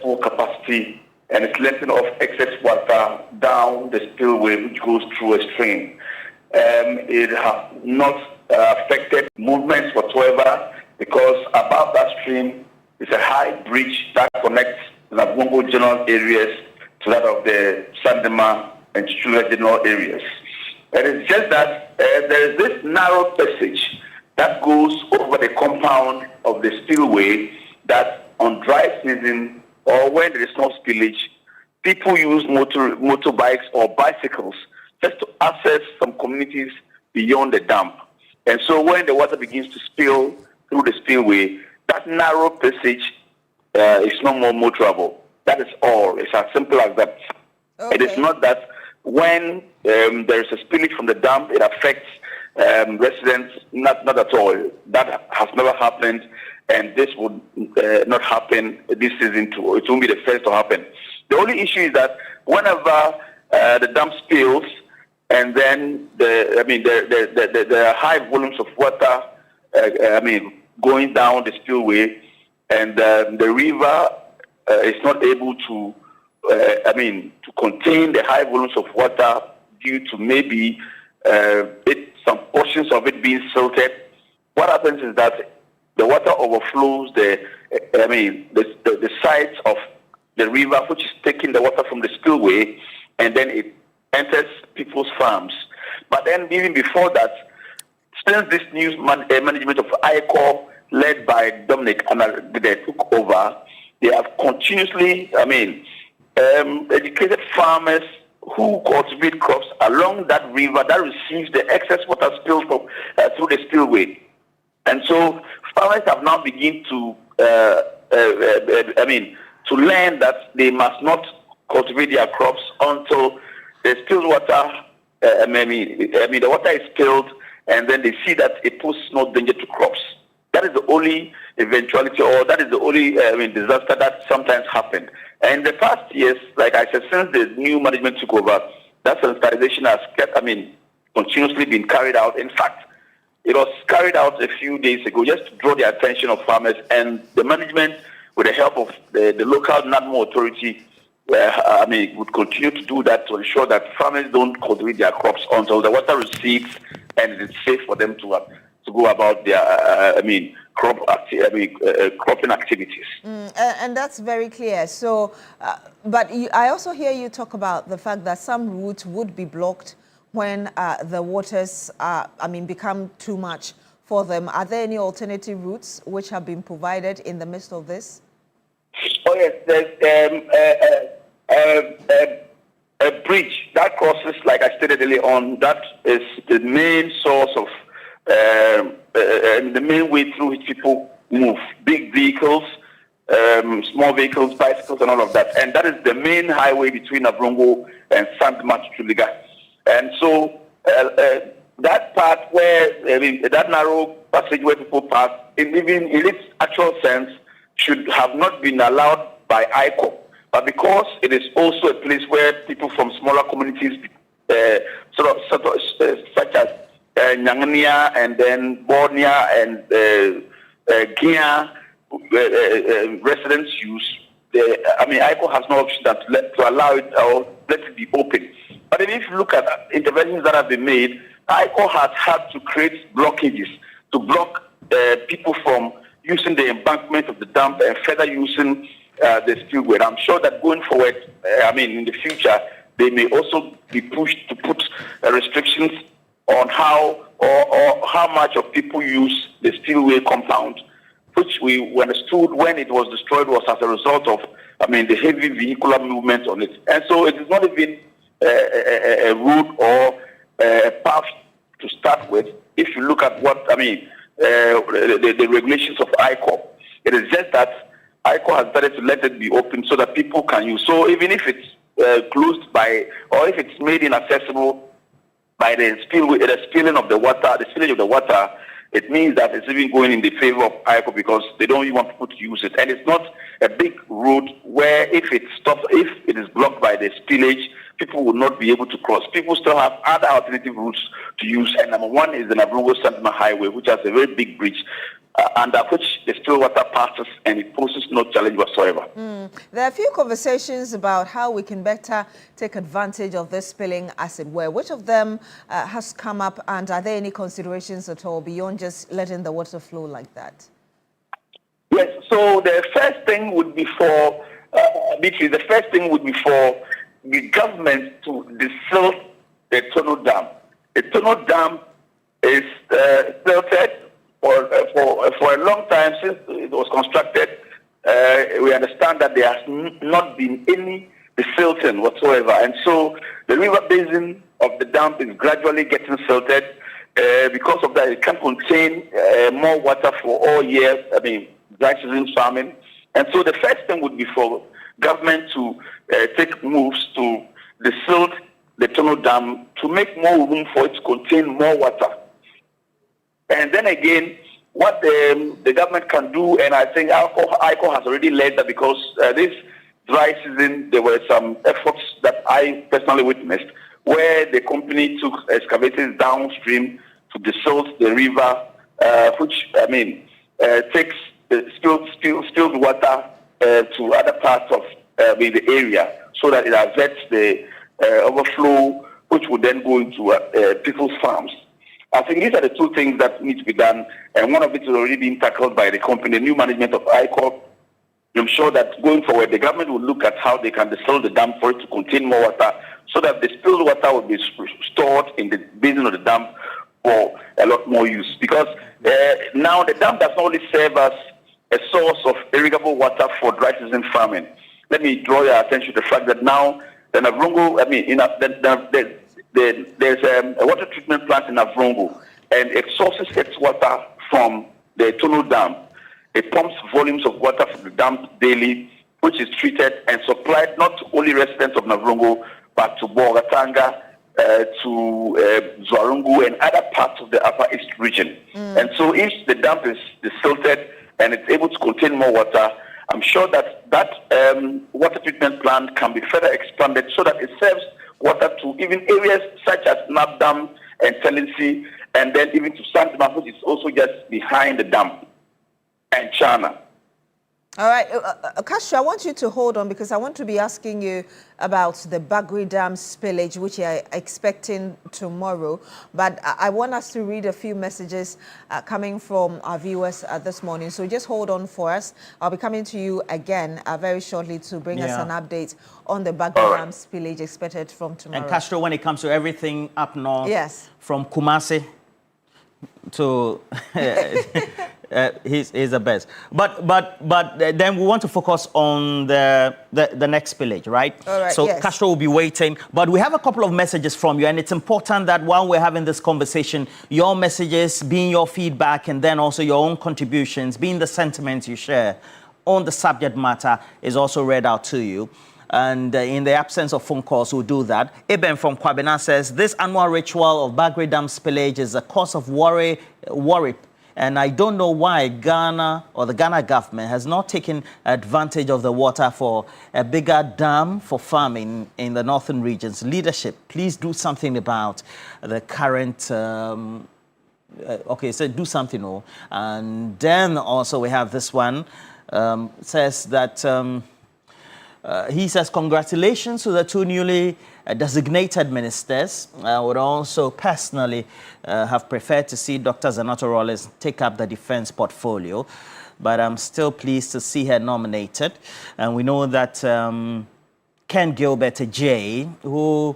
Speaker 2: full capacity and it's letting off excess water down the spillway which goes through a stream. It has not affected movements whatsoever because above that stream is a high bridge that connects the Nabongo general areas to that of the Sandema and Chichula general areas. It is just that there is this narrow passage that goes over the compound of the spillway that on dry season or when there is no spillage, people use motorbikes or bicycles just to access some communities beyond the dam. And so when the water begins to spill through the spillway, that narrow passage is no more motorable. That is all. It's as simple as that. Okay. It is not that when there is a spillage from the dam, it affects residents. Not at all. That has never happened. And this would not happen this season too. It won't be the first to happen. The only issue is that whenever the dam spills, and then there are high volumes of water, going down the spillway, and the river is not able to, to contain the high volumes of water due to maybe some portions of it being silted. What happens is that the water overflows the sides of the river, which is taking the water from the spillway, and then it enters people's farms. But then even before that, since this new management of ICOR, led by Dominic Anadide, took over, they have continuously, educated farmers who cultivate crops along that river that receives the excess water spilled from through the spillway. And so farmers have now begun to learn that they must not cultivate their crops until the spilled water, the water is spilled, and then they see that it poses no danger to crops. That is the only eventuality, or that is the only disaster that sometimes happened. And in the past years, like I said, since the new management took over, that sensitization has continuously been carried out. In fact, it was carried out a few days ago just to draw the attention of farmers, and the management, with the help of the local NADMO authority, would continue to do that to ensure that farmers don't cultivate their crops until the water recedes and it is safe for them to go about their cropping activities.
Speaker 19: And that's very clear. So, but I also hear you talk about the fact that some routes would be blocked when the waters become too much for them. Are there any alternative routes which have been provided in the midst of this?
Speaker 2: Oh yes, there's a bridge that crosses, like I stated earlier on, that is the main source of the main way through which people move. Big vehicles, small vehicles, bicycles, and all of that. And that is the main highway between Nabrongo and Sandma-Chuliga. And so that part where, that narrow passage where people pass, in its actual sense, should have not been allowed by ICO. But because it is also a place where people from smaller communities, such as Nyangania and then Bornea and Guinea residents use, ICO has no option to allow it or let it be open. But if you look at interventions that have been made, ICO has had to create blockages to block people from using the embankment of the dam and further using the spillway. I'm sure that going forward, in the future, they may also be pushed to put restrictions on how or how much of people use the spillway compound, which we understood when it was destroyed was as a result of, the heavy vehicular movement on it. And so it is not even a route or a path to start with. If you look at what, the regulations of ICOP, it is just that ICOP has started to let it be open so that people can use. So even if it's closed by, or if it's made inaccessible by the spilling of the water, the spillage of the water, it means that it's even going in the favor of ICOP because they don't even want people to use it. And it's not a big road where if it is blocked by the spillage, people will not be able to cross. People still have other alternative routes to use. And number one is the Navrongo-Sandma Highway, which has a very big bridge under which the still water passes, and it poses no challenge whatsoever.
Speaker 19: There are a few conversations about how we can better take advantage of this spilling, as it were. Which of them has come up, and are there any considerations at all beyond just letting the water flow like that?
Speaker 2: Yes, so the first thing would be for, the government to desilt the Tono Dam. The Tono Dam is silted for a long time since it was constructed. We understand that there has not been any desilting whatsoever. And so the river basin of the dam is gradually getting silted. Because of that, it can contain more water for all year, dry season farming. And so the first thing would be for government to take moves to desilt the Tono Dam to make more room for it to contain more water. And then again, what the government can do, and I think ICO has already led that, because this dry season, there were some efforts that I personally witnessed where the company took excavators downstream to desilt the river, which, takes spilled water to other parts of the area so that it averts the overflow, which would then go into people's farms. I think these are the two things that need to be done, and one of it is already being tackled by the company, the new management of ICOP. I'm sure that going forward, the government will look at how they can desilt the dam for it to contain more water, so that the spilled water will be stored in the basin of the dam for a lot more use. Because now the dam does not only serve as a source of irrigable water for dry season farming. Let me draw your attention to the fact that now the Navrongo, there's a water treatment plant in Navrongo, and it sources its water from the Tono Dam. It pumps volumes of water from the dam daily, which is treated and supplied not to only residents of Navrongo, but to Bogatanga, to Zwarungu, and other parts of the Upper East region. And so if the dam is desilted and it's able to contain more water, I'm sure that water treatment plant can be further expanded so that it serves water to even areas such as Nab Dam and Telensi, and then even to Sandma, which is also just behind the dam, and China.
Speaker 19: All right, Castro, I want you to hold on, because I want to be asking you about the Bagri Dam spillage, which you are expecting tomorrow. But I want us to read a few messages coming from our viewers this morning. So just hold on for us. I'll be coming to you again very shortly to bring us an update on the Bagri Dam spillage expected from tomorrow.
Speaker 18: And Castro, when it comes to everything up north,
Speaker 19: yes,
Speaker 18: from Kumasi to he's the best. But then we want to focus on the next spillage, right?
Speaker 19: All right,
Speaker 18: so
Speaker 19: yes.
Speaker 18: Castro will be waiting. But we have a couple of messages from you, and it's important that while we're having this conversation, your messages being your feedback, and then also your own contributions, being the sentiments you share on the subject matter, is also read out to you. And in the absence of phone calls, we'll do that. Eben from Kwabena says, this annual ritual of Bagri Dam spillage is a cause of worry. And I don't know why Ghana or the Ghana government has not taken advantage of the water for a bigger dam for farming in the northern regions. Leadership, please do something about the current... okay, so do something. And then also we have this one. Says that... he says, congratulations to the two newly designated ministers. I would also personally have preferred to see Dr. Zanato Rollins take up the defense portfolio, but I'm still pleased to see her nominated. And we know that Ken Gilbert J, who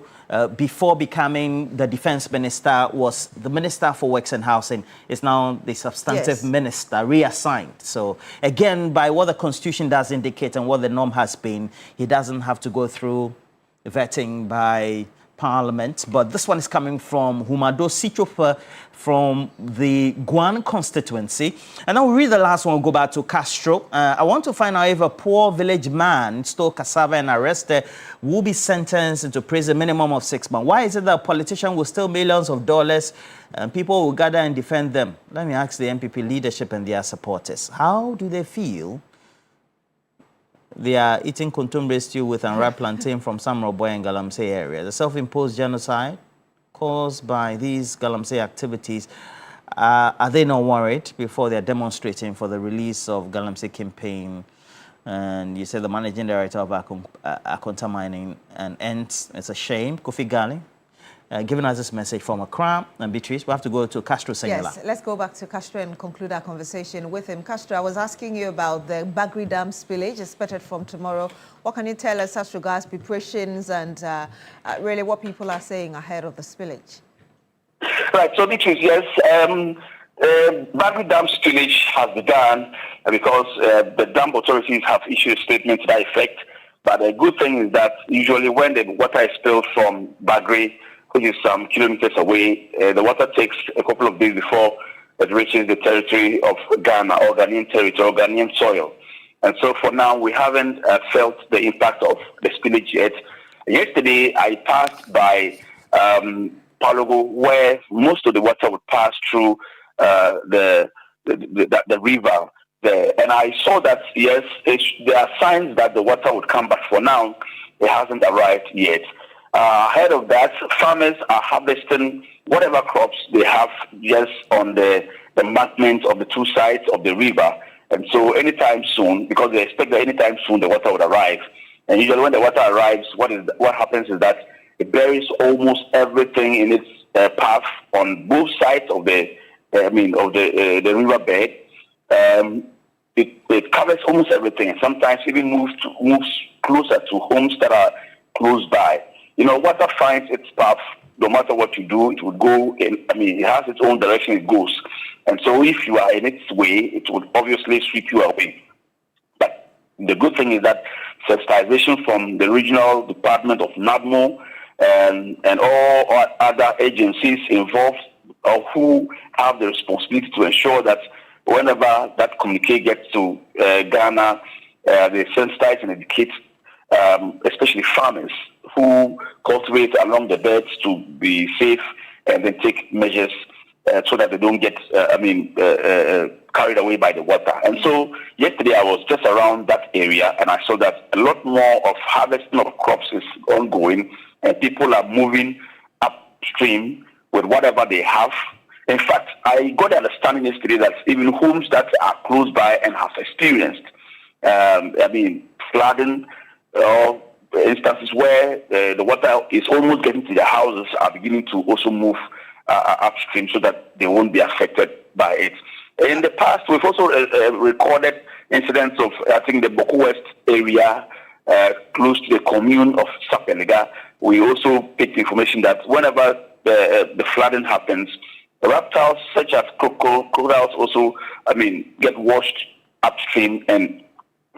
Speaker 18: before becoming the defense minister was the minister for works and housing, is now the substantive minister, reassigned. So again, by what the constitution does indicate and what the norm has been, he doesn't have to go through vetting by Parliament. But this one is coming from Humado Sichopa from the Guan constituency. And now we read the last one, we'll go back to Castro. I want to find out if a poor village man stole cassava and arrested will be sentenced into prison minimum of 6 months. Why is it that a politician will steal millions of dollars and people will gather and defend them? Let me ask the MPP leadership and their supporters. How do they feel? They are eating contumbre stew with unripe plantain from Samroboy and Galamsey area. The self-imposed genocide caused by these Galamsey activities, are they not worried before they're demonstrating for the release of Galamsey campaign? And you said the managing director of Akonta Mining and Ents, it's a shame, Kofi Gali, giving us this message from Accra. And Beatrice, we have to go to Castro Senyola.
Speaker 19: Yes, let's go back to Castro and conclude our conversation with him. Castro, I was asking you about the Bagri Dam spillage expected from tomorrow. What can you tell us as regards preparations and really what people are saying ahead of the spillage?
Speaker 2: Right, so Beatrice, yes, Bagri Dam spillage has begun because the dam authorities have issued statements to that effect. But the good thing is that usually when the water is spilled from Bagri, which is some kilometers away, the water takes a couple of days before it reaches the territory of Ghana or Ghanaian territory or Ghanaian soil. And so for now, we haven't felt the impact of the spillage yet. Yesterday, I passed by Palogo, where most of the water would pass through the river there. And I saw that, yes, there are signs that the water would come, but for now, it hasn't arrived yet. Ahead of that, farmers are harvesting whatever crops they have just on the embankment of the two sides of the river. And so anytime soon, because they expect that anytime soon the water would arrive. And usually when the water arrives, what happens is that it buries almost everything in its path on both sides of the riverbed. It covers almost everything, and sometimes even moves closer to homes that are close by. You know, water finds its path. No matter what you do, it would go in. I mean, it has its own direction it goes. And so if you are in its way, it would obviously sweep you away. But the good thing is that sensitization from the regional department of NADMO and all other agencies involved or who have the responsibility to ensure that whenever that communique gets to Ghana, they sensitize and educate, especially farmers who cultivate along the beds to be safe and then take measures so that they don't get, carried away by the water. And so yesterday I was just around that area and I saw that a lot more of harvesting of crops is ongoing and people are moving upstream with whatever they have. In fact, I got the understanding yesterday that even homes that are close by and have experienced, flooding or instances where the water is almost getting to their houses are beginning to also move upstream so that they won't be affected by it. In the past, we've also recorded incidents of, I think, the Boko West area close to the commune of Sapeliga. We also picked information that whenever the flooding happens, reptiles such as crocodiles also, get washed upstream, and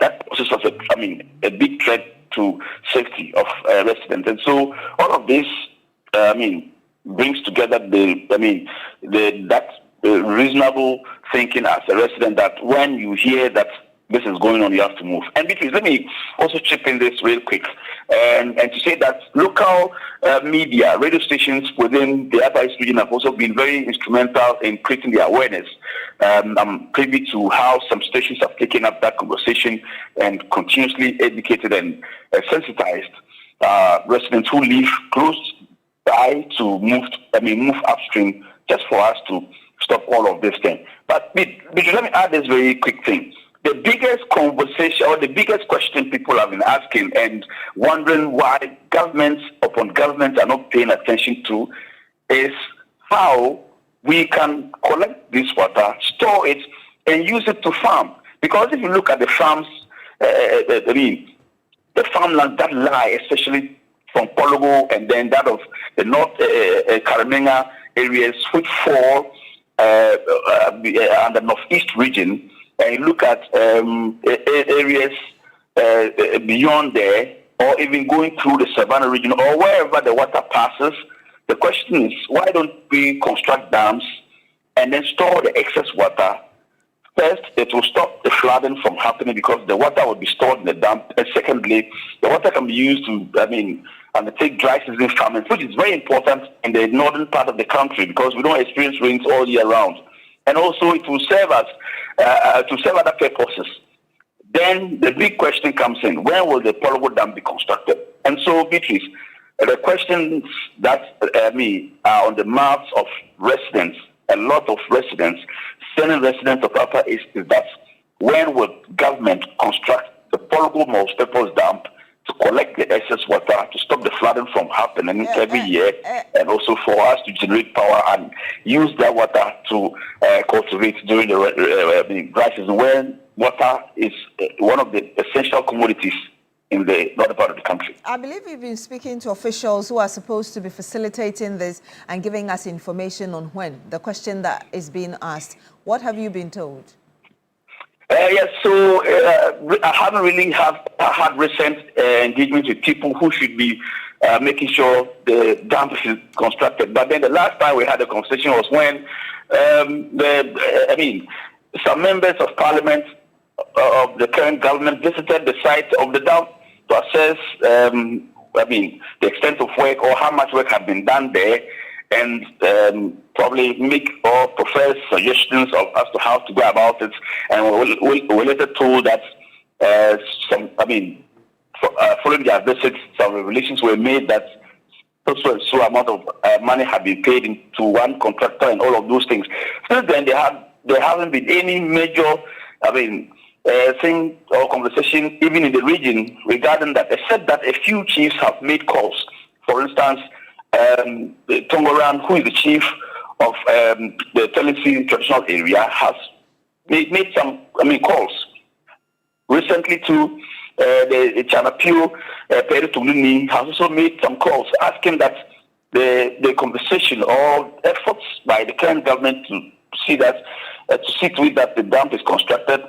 Speaker 2: that poses a big threat to safety of residents. And so all of this, brings together that reasonable thinking as a resident that when you hear that this is going on, you have to move. And because let me also chip in this real quick and to say that local media, radio stations within the Upper East region have also been very instrumental in creating the awareness. I'm privy to how some stations have taken up that conversation and continuously educated and sensitized residents who live close by to move upstream just for us to stop all of this thing. But let me add this very quick thing. The biggest conversation or the biggest question people have been asking and wondering why governments upon governments are not paying attention to is how we can collect this water, store it, and use it to farm. Because if you look at the farms, the farmlands that lie, especially from Pologo and then that of the North Karamenga areas, which fall and the Northeast region, and you look at areas beyond there, or even going through the Savannah region, or wherever the water passes, the question is, why don't we construct dams and then store the excess water? First, it will stop the flooding from happening because the water will be stored in the dam. And secondly, the water can be used to, undertake dry season farming, which is very important in the northern part of the country because we don't experience rains all year round. And also, it will serve us to serve other purposes. Then the big question comes in: when will the Pologo Dam be constructed? And so, Beatrice, the questions that are on the mouths of residents, a lot of residents, Senate residents of Upper East, is that when will government construct the Pologo multi-purpose dam to collect the excess water, to stop the flooding from happening every year, and also for us to generate power and use that water to cultivate during the dry season, when water is one of the essential commodities in the northern part of the country.
Speaker 19: I believe you've been speaking to officials who are supposed to be facilitating this and giving us information on when. The question that is being asked, what have you been told?
Speaker 2: Yes, so I haven't really had recent engagement with people who should be making sure the dam is constructed. But then the last time we had a conversation was when some members of parliament of the current government visited the site of the dam to assess the extent of work or how much work had been done there, and probably make or profess suggestions as to how to go about it. And we later told that following their visits, some revelations were made that so amount of money had been paid into one contractor and all of those things. Since then, there haven't been any major, thing or conversation even in the region regarding that, except that a few chiefs have made calls. For instance, Tongoran, who is the chief of the Tennessee traditional area, has made some calls. Recently, too, the Chanapio Peri Tumuni has also made some calls asking that the conversation or efforts by the current government to see that to see to it that the dam is constructed,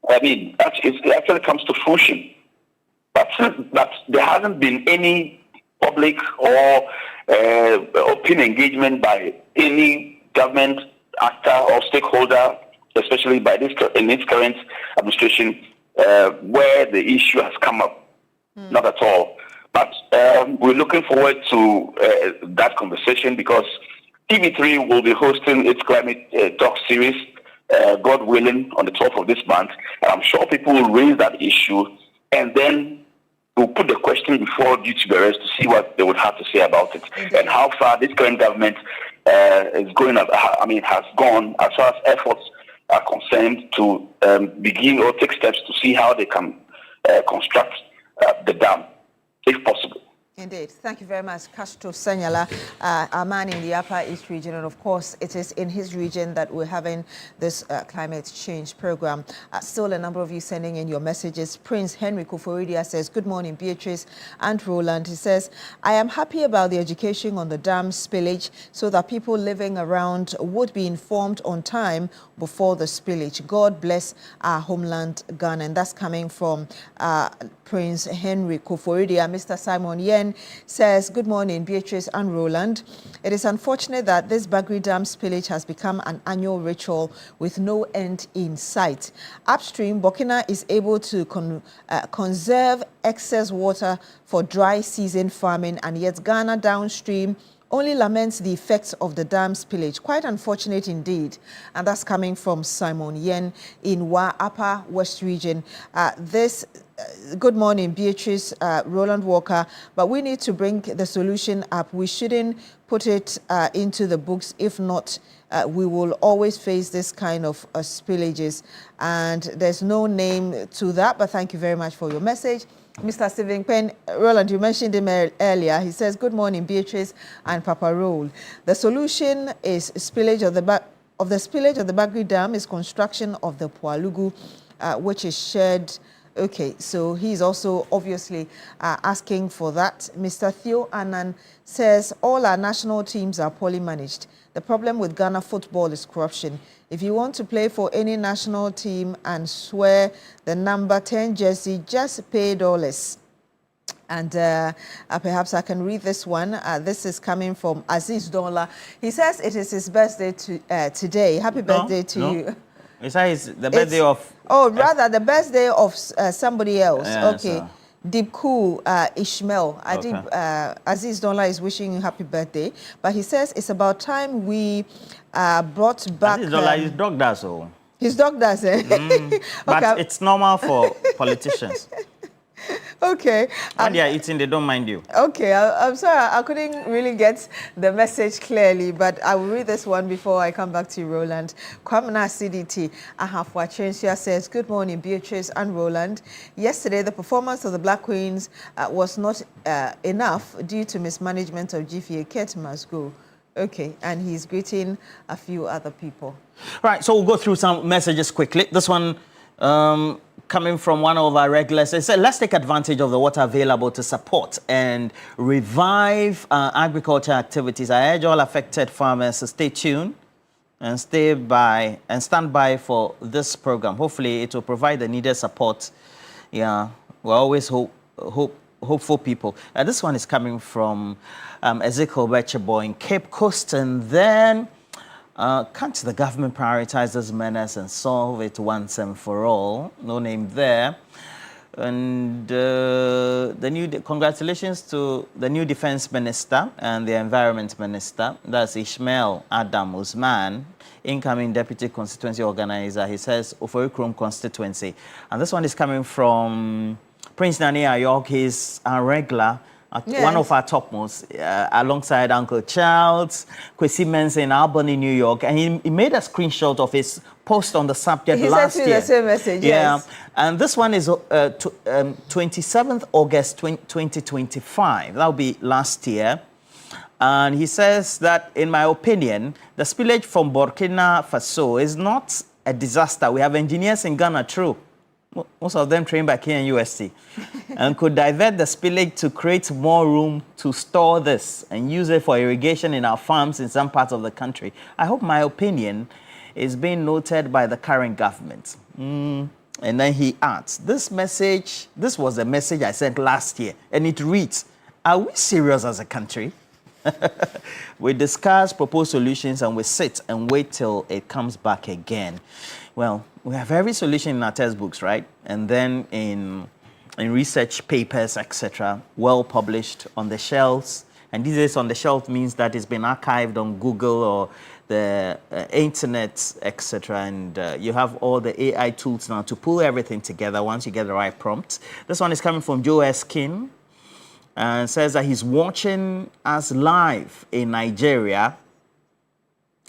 Speaker 2: it actually comes to fruition. But there hasn't been any public or open engagement by any government actor or stakeholder, especially by in its current administration, where the issue has come up. Not at all. But we're looking forward to that conversation because TV3 will be hosting its climate talk series, God willing, on the 12th of this month. And I'm sure people will raise that issue, and then we'll put the question before duty bearers to see what they would have to say about it and how far this current government has gone as far as efforts are concerned to begin or take steps to see how they can construct the dam, if possible.
Speaker 19: Indeed. Thank you very much, Castro Sanyala, our man in the Upper East region. And of course, it is in his region that we're having this climate change program. Still a number of you sending in your messages. Prince Henry Kuforidia says, good morning, Beatrice and Roland. He says, I am happy about the education on the dam spillage so that people living around would be informed on time before the spillage. God bless our homeland, Ghana. And that's coming from Prince Henry Kuforidia. Mr. Simon Yen says, good morning, Beatrice and Roland. It is unfortunate that this Bagri Dam spillage has become an annual ritual with no end in sight. Upstream, Burkina is able to conserve excess water for dry season farming, and yet Ghana downstream only laments the effects of the dam spillage. Quite unfortunate indeed. And that's coming from Simon Yen in Wa Upper West region. Good morning, Beatrice, Roland Walker, but we need to bring the solution up. We shouldn't put it into the books. If not, we will always face this kind of spillages. And there's no name to that, but thank you very much for your message. Mr. Stephen Penn, Roland, you mentioned him earlier. He says, good morning, Beatrice and Papa Roll. The solution is spillage of the spillage of the Bagri Dam is construction of the Pualugu, which is shared Okay, so he's also obviously asking for that. Mr. Theo Annan says all our national teams are poorly managed. The problem with Ghana football is corruption. If you want to play for any national team and swear the number 10 jersey, just pay dollars. And perhaps I can read this one. This is coming from Aziz Donla. He says it is his birthday today. Happy birthday to you.
Speaker 18: It's the birthday of...
Speaker 19: Oh, rather the birthday of somebody else.
Speaker 18: Yeah,
Speaker 19: okay.
Speaker 18: so.
Speaker 19: Dibku Ishmael.
Speaker 18: Okay.
Speaker 19: Aziz Donla is wishing you happy birthday. But he says it's about time we brought back...
Speaker 18: Aziz Donla, his dog does so.
Speaker 19: His dog does, eh?
Speaker 18: But
Speaker 19: Okay.
Speaker 18: it's normal for politicians.
Speaker 19: Okay.
Speaker 18: When they are eating, they don't mind you.
Speaker 19: Okay, I'm sorry, I couldn't really get the message clearly, but I will read this one before I come back to you, Roland. Kwamna CDT Ahafwachensia says, good morning, Beatrice and Roland. Yesterday, the performance of the Black Queens was not enough due to mismanagement of GFA. Kate must go. Okay, and he's greeting a few other people.
Speaker 18: Right, so we'll go through some messages quickly. This one coming from one of our regulars. It said, let's take advantage of the water available to support and revive agriculture activities. I urge all affected farmers to stay tuned and stand by for this program. Hopefully, it will provide the needed support. Yeah, we're always hopeful people. This one is coming from Ezekiel Bechebo in Cape Coast, and then can't the government prioritize this menace and solve it once and for all? No name there. And congratulations to the new defense minister and the environment minister. That's Ishmael Adam Usman, incoming deputy constituency organizer. He says Oforikrom constituency. And this one is coming from Prince Nani Ayok. He's a regular. Yes. One of our topmost, alongside Uncle Charles, Kwesi Mensah in Albany, New York. And he made a screenshot of his post on the subject last year.
Speaker 19: He sent me the same message,
Speaker 18: yeah.
Speaker 19: Yes.
Speaker 18: And this one is 27th August 2025. That will be last year. And he says that, in my opinion, the spillage from Burkina Faso is not a disaster. We have engineers in Ghana, true. Most of them trained by KNUST, and could divert the spillage to create more room to store this and use it for irrigation in our farms in some parts of the country. I hope my opinion is being noted by the current government. And then he adds, this was a message I sent last year, and it reads, are we serious as a country? We discuss, propose solutions, and we sit and wait till it comes back again. Well, we have every solution in our textbooks, right? And then in research papers, etc., well published on the shelves. And these days on the shelf means that it's been archived on Google or the internet, etc. And you have all the AI tools now to pull everything together once you get the right prompt. This one is coming from Joe Eskin, and says that he's watching us live in Nigeria,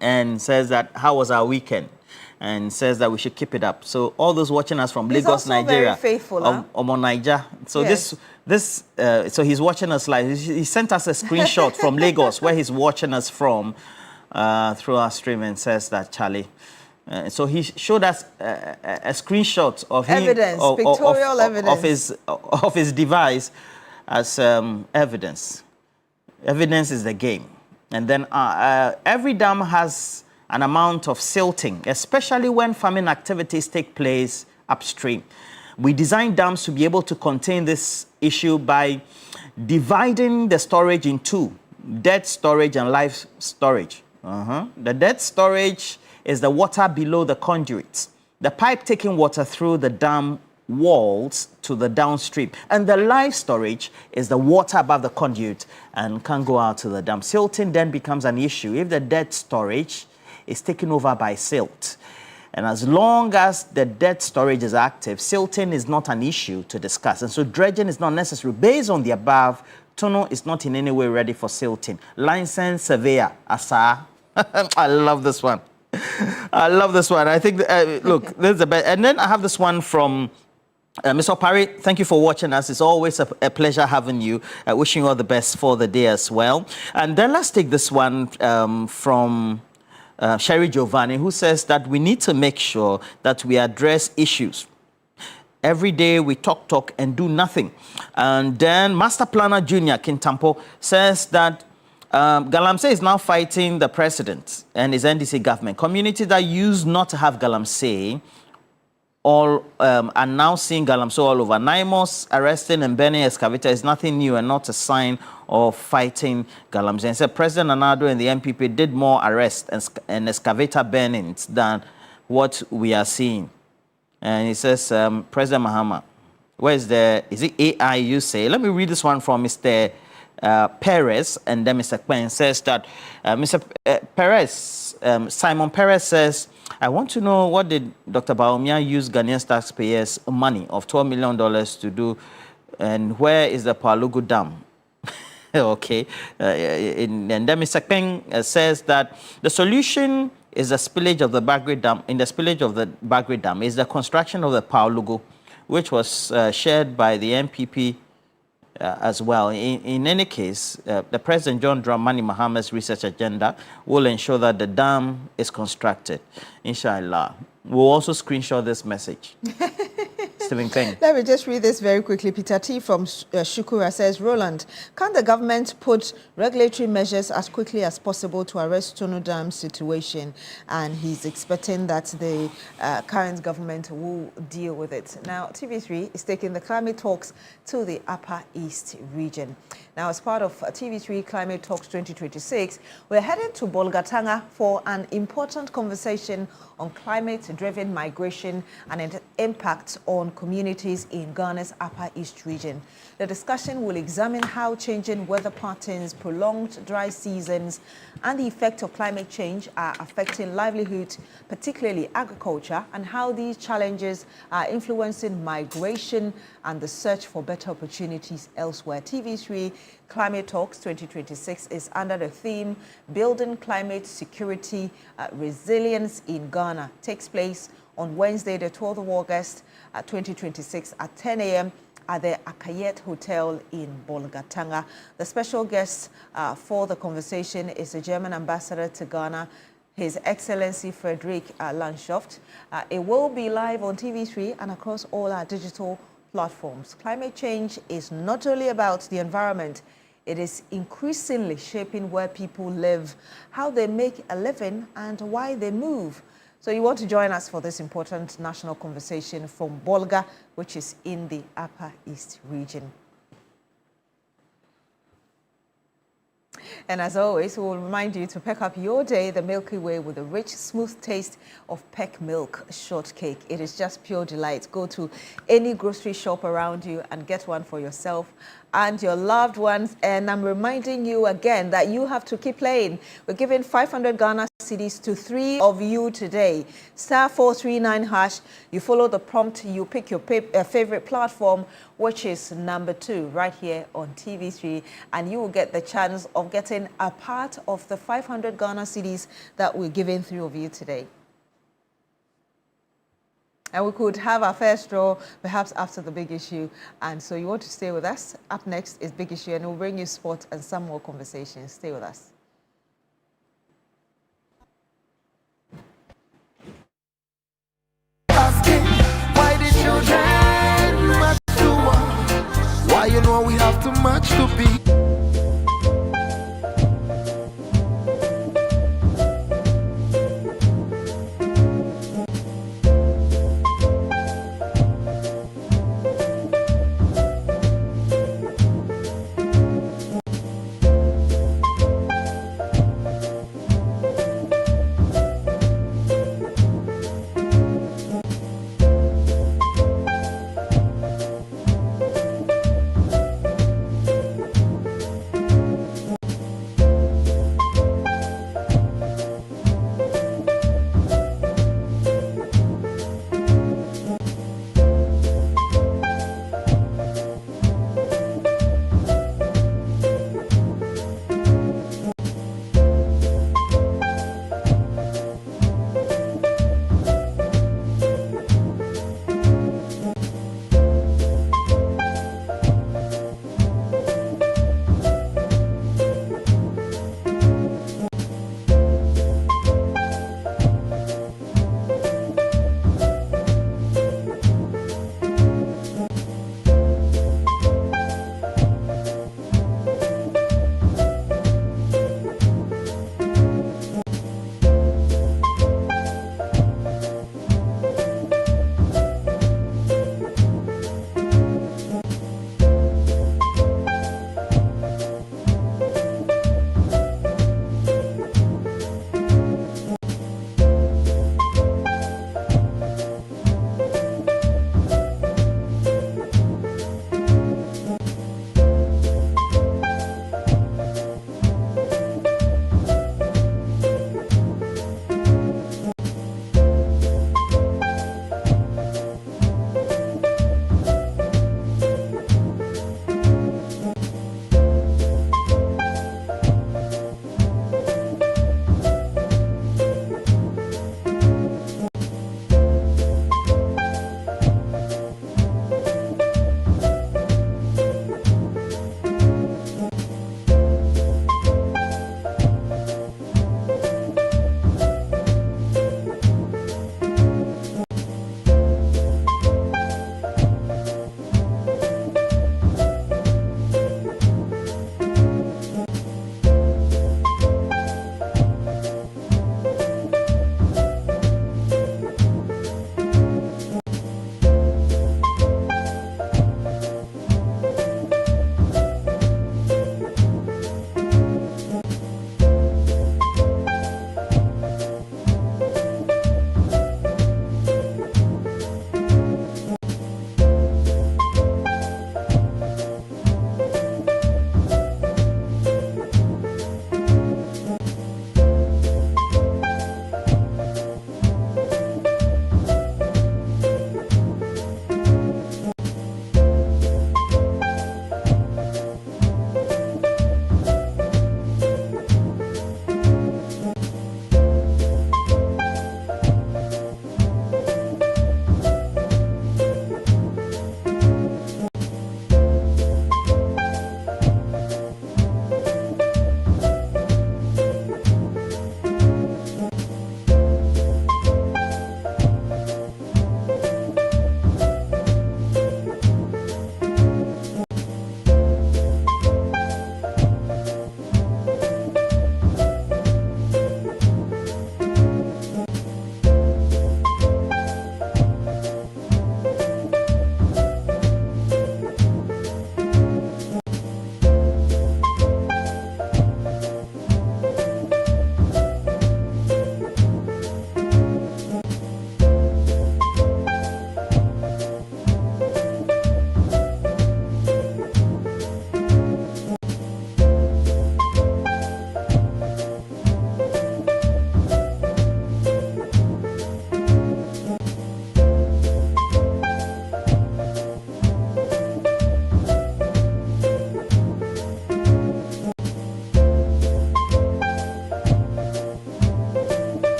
Speaker 18: and says that, how was our weekend? And says that we should keep it up. So all those watching us from Lagos, Nigeria,
Speaker 19: very faithful,
Speaker 18: Omo Niger. So
Speaker 19: yes.
Speaker 18: So he's watching us live. He sent us a screenshot from Lagos where he's watching us from through our stream, and says that, Charlie. So he showed us a screenshot of
Speaker 19: evidence,
Speaker 18: him,
Speaker 19: pictorial evidence
Speaker 18: of his device as evidence. Evidence is the game. And then every dam has an amount of silting, especially when farming activities take place upstream. We design dams to be able to contain this issue by dividing the storage in two, dead storage and live storage. The dead storage is the water below the conduits, the pipe taking water through the dam walls to the downstream. And the live storage is the water above the conduit and can go out to the dam. Silting then becomes an issue if the dead storage is taken over by silt. And as long as the dead storage is active, silting is not an issue to discuss. And so dredging is not necessary. Based on the above, Tono is not in any way ready for silting. Licensed surveyor, Asa. I love this one. I love this one. I think, look, this is the best. And then I have this one from Mr. Opari. Thank you for watching us. It's always a pleasure having you. Wishing you all the best for the day as well. And then let's take this one from Sherry Giovanni, who says that we need to make sure that we address issues Every day we talk and do nothing. And then Master Planner Junior Kintampo says that Galamsey is now fighting the president and his NDC government. Communities that used not to have Galamsey all are now seeing Galamsey all over. Naimos arresting and burning excavator is nothing new and not a sign of fighting Galamsey. And said President Anado and the MPP did more arrests and excavator burnings than what we are seeing. And he says, President Mahama, is it AI you say? Let me read this one from Mr. Perez, and then Mr. Quinn says that Mr. Perez, Simon Perez says, I want to know what did Dr. Baumia use Ghanaian taxpayers' money of $12 million to do, and where is the Palugu Dam? Okay. And then Mr. Quinn says that the solution is the spillage of the Bagre Dam. In the spillage of the Bagre Dam is the construction of the Palugu, which was shared by the MPP as well. In any case, the President John Dramani Mahama's research agenda will ensure that the dam is constructed. Inshallah. We'll also screenshot this message. Stephen King.
Speaker 19: Let me just read this very quickly. Peter T. from Shukura says, Roland, can the government put regulatory measures as quickly as possible to arrest Tonu Dam situation? And he's expecting that the current government will deal with it. Now, TV3 is taking the climate talks to the Upper East region. Now, as part of TV3 Climate Talks 2026, we're heading to Bolgatanga for an important conversation on climate-driven migration and its impact on communities in Ghana's Upper East region. The discussion will examine how changing weather patterns, prolonged dry seasons, and the effect of climate change are affecting livelihood, particularly agriculture, and how these challenges are influencing migration and the search for better opportunities elsewhere. TV3 Climate Talks 2026 is under the theme Building Climate Security Resilience in Ghana. Takes place on Wednesday, the 12th of August 2026 at 10 a.m. at the Akayet Hotel in Bolgatanga. The special guest for the conversation is the German ambassador to Ghana, His Excellency Frederick Landshoft. It will be live on TV3 and across all our digital platforms. Climate change is not only about the environment, it is increasingly shaping where people live, how they make a living, and why they move. So you want to join us for this important national conversation from Bolga, which is in the Upper East region. And as always, we will remind you to pick up your day the Milky Way with the rich, smooth taste of peck milk shortcake. It is just pure delight. Go to any grocery shop around you and get one for yourself and your loved ones. And I'm reminding you again that you have to keep playing. We're giving 500 Ghana cedis to 3 of you today. *439#. You follow the prompt, you pick your favorite platform, which is number 2 right here on TV3, and you will get the chance of getting a part of the 500 Ghana cedis that we're giving 3 of you today. And we could have our first draw perhaps after the big issue. And so you want to stay with us. Up next is Big Issue, and we'll bring you sport and some more conversations. Stay with us.
Speaker 21: Asking why the children march to war? Why you know we have to march to be?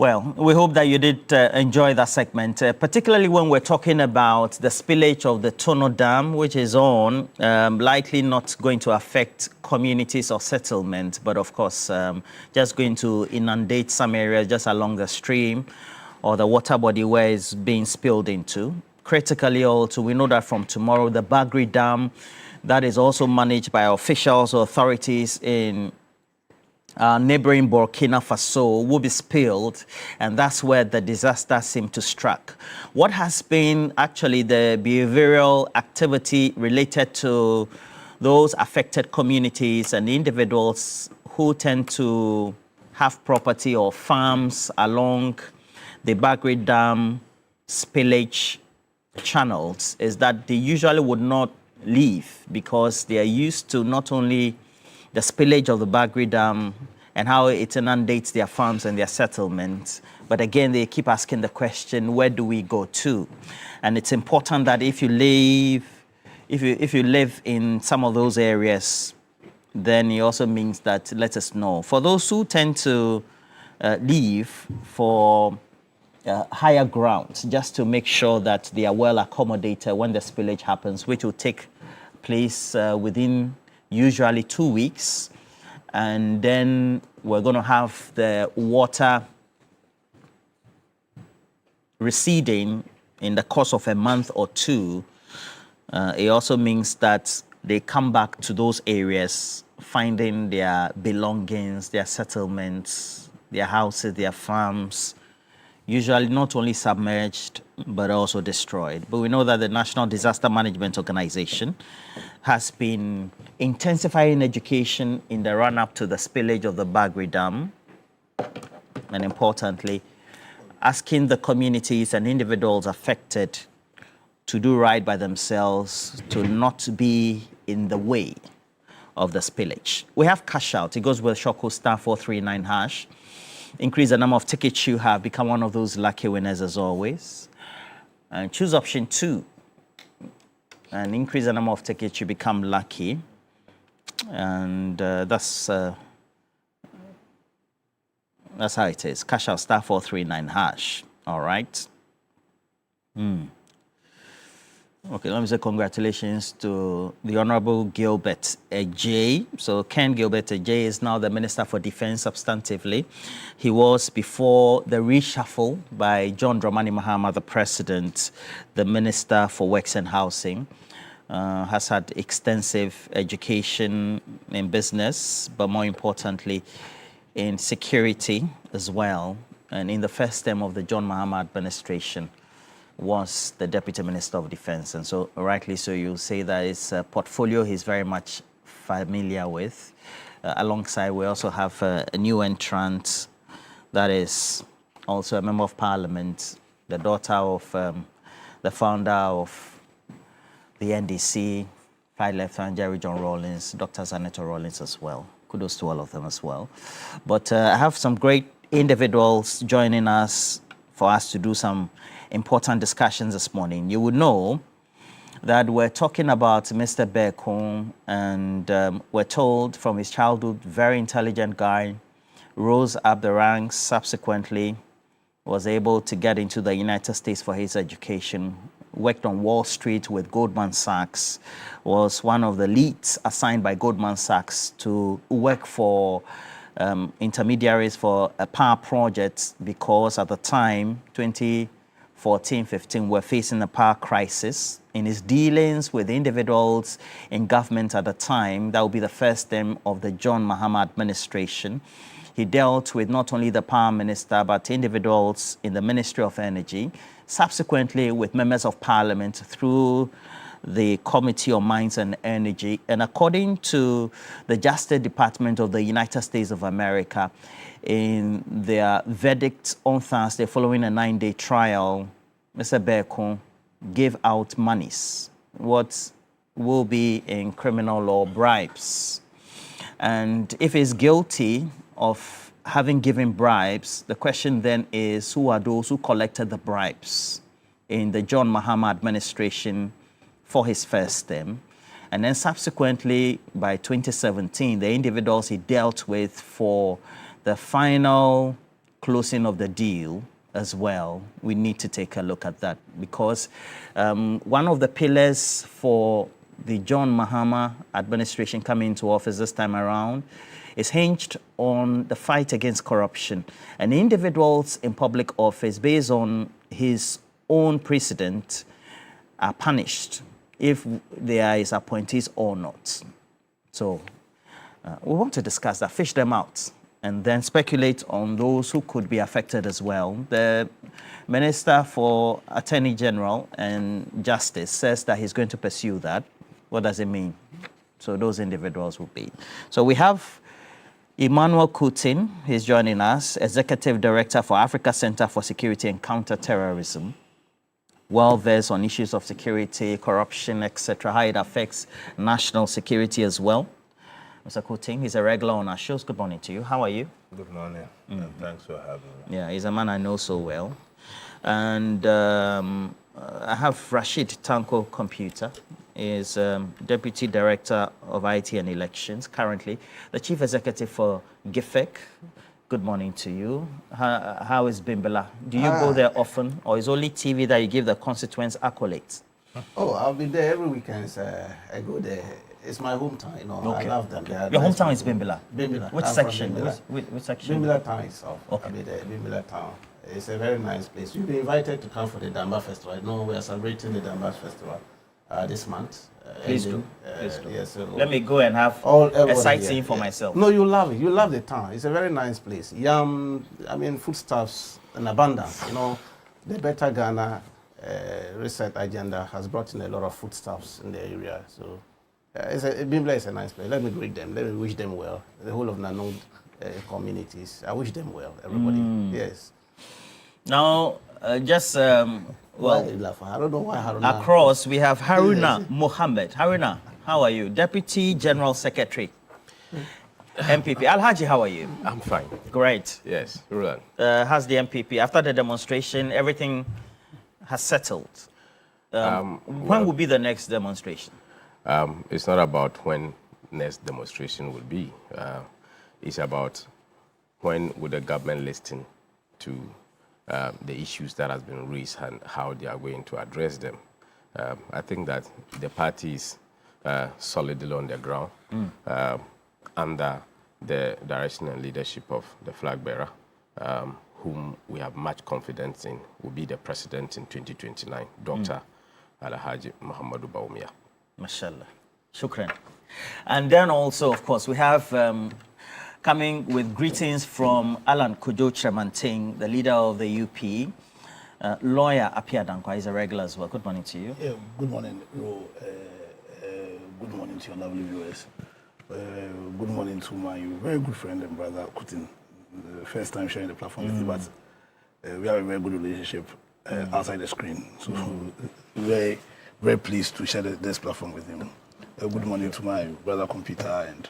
Speaker 18: Well, we hope that you did enjoy that segment, particularly when we're talking about the spillage of the Tono Dam, which is likely not going to affect communities or settlements, but of course, just going to inundate some areas just along the stream or the water body where it's being spilled into. Critically also, we know that from tomorrow, the Bagri Dam, that is also managed by officials or authorities in neighboring Burkina Faso, will be spilled, and that's where the disaster seemed to strike. What has been actually the behavioral activity related to those affected communities and individuals who tend to have property or farms along the Bagri Dam spillage channels is that they usually would not leave because they are used to not only the spillage of the Bagri Dam and how it inundates their farms and their settlements. But again, they keep asking the question, where do we go to? And it's important that if you live in some of those areas, then it also means that let us know. For those who tend to leave for higher ground, just to make sure that they are well accommodated when the spillage happens, which will take place within usually 2 weeks. And then we're going to have the water receding in the course of a month or two. It also means that they come back to those areas, finding their belongings, their settlements, their houses, their farms, usually not only submerged, but also destroyed. But we know that the National Disaster Management Organization has been intensifying education in the run-up to the spillage of the Bagri Dam, and importantly, asking the communities and individuals affected to do right by themselves, to not be in the way of the spillage. We have cash out. It goes with Shoko *439#. Increase the number of tickets you have, become one of those lucky winners as always. And choose option 2. And increase the number of tickets, you become lucky. And that's how it is. Cash out *439#. All right. Okay, let me say congratulations to the Honorable Gilbert J. So Ken Gilbert J is now the Minister for Defense substantively. He was, before the reshuffle by John Dramani Mahama, the President, the Minister for Works and Housing. Has had extensive education in business, but more importantly, in security as well. And in the first term of the John Mahama administration, was the Deputy Minister of Defense. And so, rightly so, you'll say that it's a portfolio he's very much familiar with. Alongside, we also have a new entrant that is also a Member of Parliament, the daughter of the founder of the NDC, Fight Lieutenant Jerry John Rawlings, Dr. Zaneto Rawlings as well. Kudos to all of them as well. But I have some great individuals joining us for us to do some important discussions this morning. You would know that we're talking about Mr. Bekun, and we're told from his childhood, very intelligent guy, rose up the ranks subsequently, was able to get into the United States for his education, worked on Wall Street with Goldman Sachs, was one of the leads assigned by Goldman Sachs to work for intermediaries for a power project, because at the time, 2014-15, we're facing a power crisis. In his dealings with individuals in government at the time, that would be the first term of the John Mahama administration. He dealt with not only the power minister, but individuals in the Ministry of Energy, subsequently with members of parliament through the Committee on Mines and Energy. And according to the Justice Department of the United States of America, in their verdict on Thursday following a 9-day trial, Mr. Bekun gave out monies, what will be in criminal law bribes. And if he's guilty of having given bribes, the question then is, who are those who collected the bribes in the John Mahama administration for his first term? And then subsequently, by 2017, the individuals he dealt with for the final closing of the deal as well, we need to take a look at that, because one of the pillars for the John Mahama administration coming into office this time around is hinged on the fight against corruption. And individuals in public office, based on his own precedent, are punished if they are his appointees or not. So we want to discuss that, fish them out, and then speculate on those who could be affected as well. The Minister for Attorney General and Justice says that he's going to pursue that. What does it mean? So those individuals will be. So we have Emmanuel Coutin, he's joining us, Executive Director for Africa Center for Security and Counter-Terrorism. Well-versed on issues of security, corruption, etc., how it affects national security as well. Mr. Coutin, he's a regular on our shows. Good morning to you. How are you?
Speaker 3: Good morning, and thanks for having me.
Speaker 18: Yeah, he's a man I know so well. And I have Rashid Tanko Computer. Is Deputy Director of IT and Elections, currently the Chief Executive for GIFEC. Good morning to you. How is Bimbala? Do you go there often, or is only TV that you give the constituents accolades?
Speaker 22: Oh, I'll be there every weekend. I go there. It's my hometown, you know.
Speaker 18: Okay.
Speaker 22: I love them.
Speaker 18: Your hometown is Bimbala?
Speaker 22: Bimbala.
Speaker 18: Which
Speaker 22: I'm
Speaker 18: section?
Speaker 22: from Bimbala.
Speaker 18: Which section?
Speaker 22: Bimbala town itself.
Speaker 18: Okay.
Speaker 22: I'll be there, Bimbala town. It's a very nice place. You've been invited to come for the Damba Festival. I know we are celebrating the Damba Festival this month.
Speaker 18: Please do.
Speaker 22: Yes, so
Speaker 18: let me go and have a sightseeing for myself.
Speaker 22: No, you love it. You love the town. It's a very nice place. Yam, foodstuffs in abundance. You know, the Better Ghana research agenda has brought in a lot of foodstuffs in the area. So, Bimbla is a nice place. Let me greet them. Let me wish them well. The whole of Nanong communities. I wish them well, everybody. Yes.
Speaker 18: Now, well,
Speaker 22: I don't know why Haruna.
Speaker 18: Across, we have Haruna Mohammed. Haruna, how are you? Deputy General Secretary, MPP. Alhaji, how are you?
Speaker 3: I'm fine.
Speaker 18: Great.
Speaker 3: Yes, Rulan.
Speaker 18: How's the MPP? After the demonstration, everything has settled. When will be the next demonstration?
Speaker 3: It's not about when next demonstration will be. It's about when will the government listen to the issues that has been raised and how they are going to address them. I think that the party is solidly on the ground under the direction and leadership of the flag bearer, whom we have much confidence in will be the president in 2029, Dr. Alhaji Muhammadu Bawumia.
Speaker 18: Mashallah. Shukran. And then also, of course, we have coming with greetings from Alan Kujo Tremanting, the leader of the UP, lawyer Apia Dankwa is a regular as well. Good morning to you.
Speaker 23: Yeah, good morning, good morning to your lovely viewers. Good morning to my very good friend and brother Coutin. The first time sharing the platform with you, but we have a very good relationship outside the screen. So very, very pleased to share this platform with him. Good morning to my brother Computer and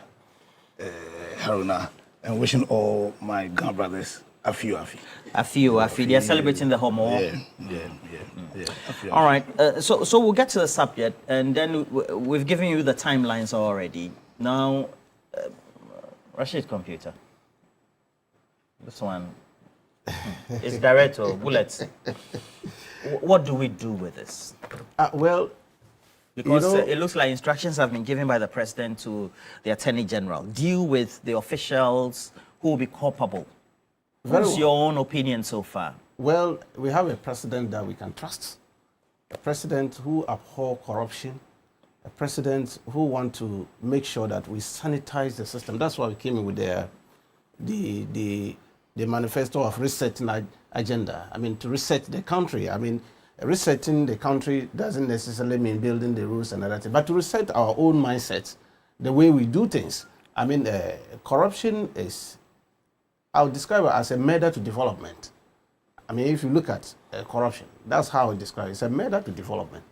Speaker 23: Haruna, and wishing all my Ghana brothers Afi.
Speaker 18: They are celebrating the Homo.
Speaker 23: Yeah.
Speaker 18: All right. So we'll get to the subject, and then we've given you the timelines already. Now, Rashid Computer. This one is direct or bullets. What do we do with this?
Speaker 22: Well,
Speaker 18: because it looks like instructions have been given by the president to the attorney general. Deal with the officials who will be culpable. What's your own opinion so far?
Speaker 22: Well, we have a president that we can trust. A president who abhors corruption. A president who wants to make sure that we sanitize the system. That's why we came in with the manifesto of resetting agenda. I mean, to reset the country. I mean, resetting the country doesn't necessarily mean building the rules and other things, but to reset our own mindsets, the way we do things. I mean, corruption is, I would describe it as a murder to development. I mean, if you look at corruption, that's how I describe it. It's a murder to development.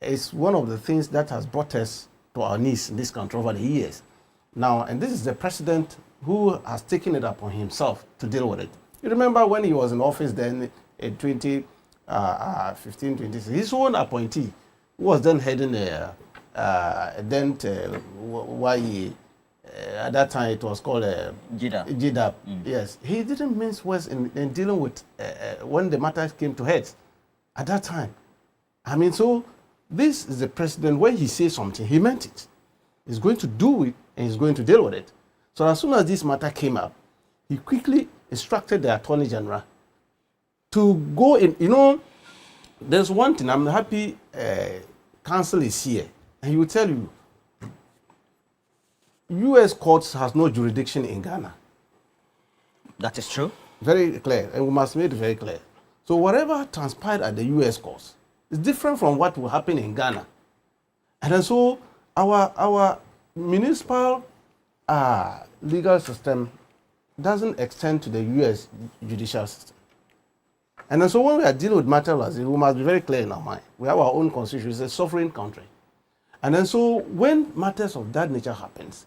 Speaker 22: It's one of the things that has brought us to our knees in this country over the years. Now, and this is the president who has taken it upon himself to deal with it. You remember when he was in office then in 2015, 26, his own appointee, who was then heading at that time it was called GDAP. Yes, he didn't mince words in dealing with when the matter came to heads at that time. I mean, so this is the president, when he says something, he meant it. He's going to do it and he's going to deal with it. So as soon as this matter came up, he quickly instructed the Attorney General to go in. You know, there's one thing, I'm happy counsel is here, and he will tell you, U.S. courts has no jurisdiction in Ghana.
Speaker 18: That is true.
Speaker 22: Very clear, and we must make it very clear. So whatever transpired at the U.S. courts is different from what will happen in Ghana. And then so our municipal legal system doesn't extend to the U.S. judicial system. And then so when we are dealing with matters like this, we must be very clear in our mind. We have our own constitution, it's a sovereign country. And then so when matters of that nature happens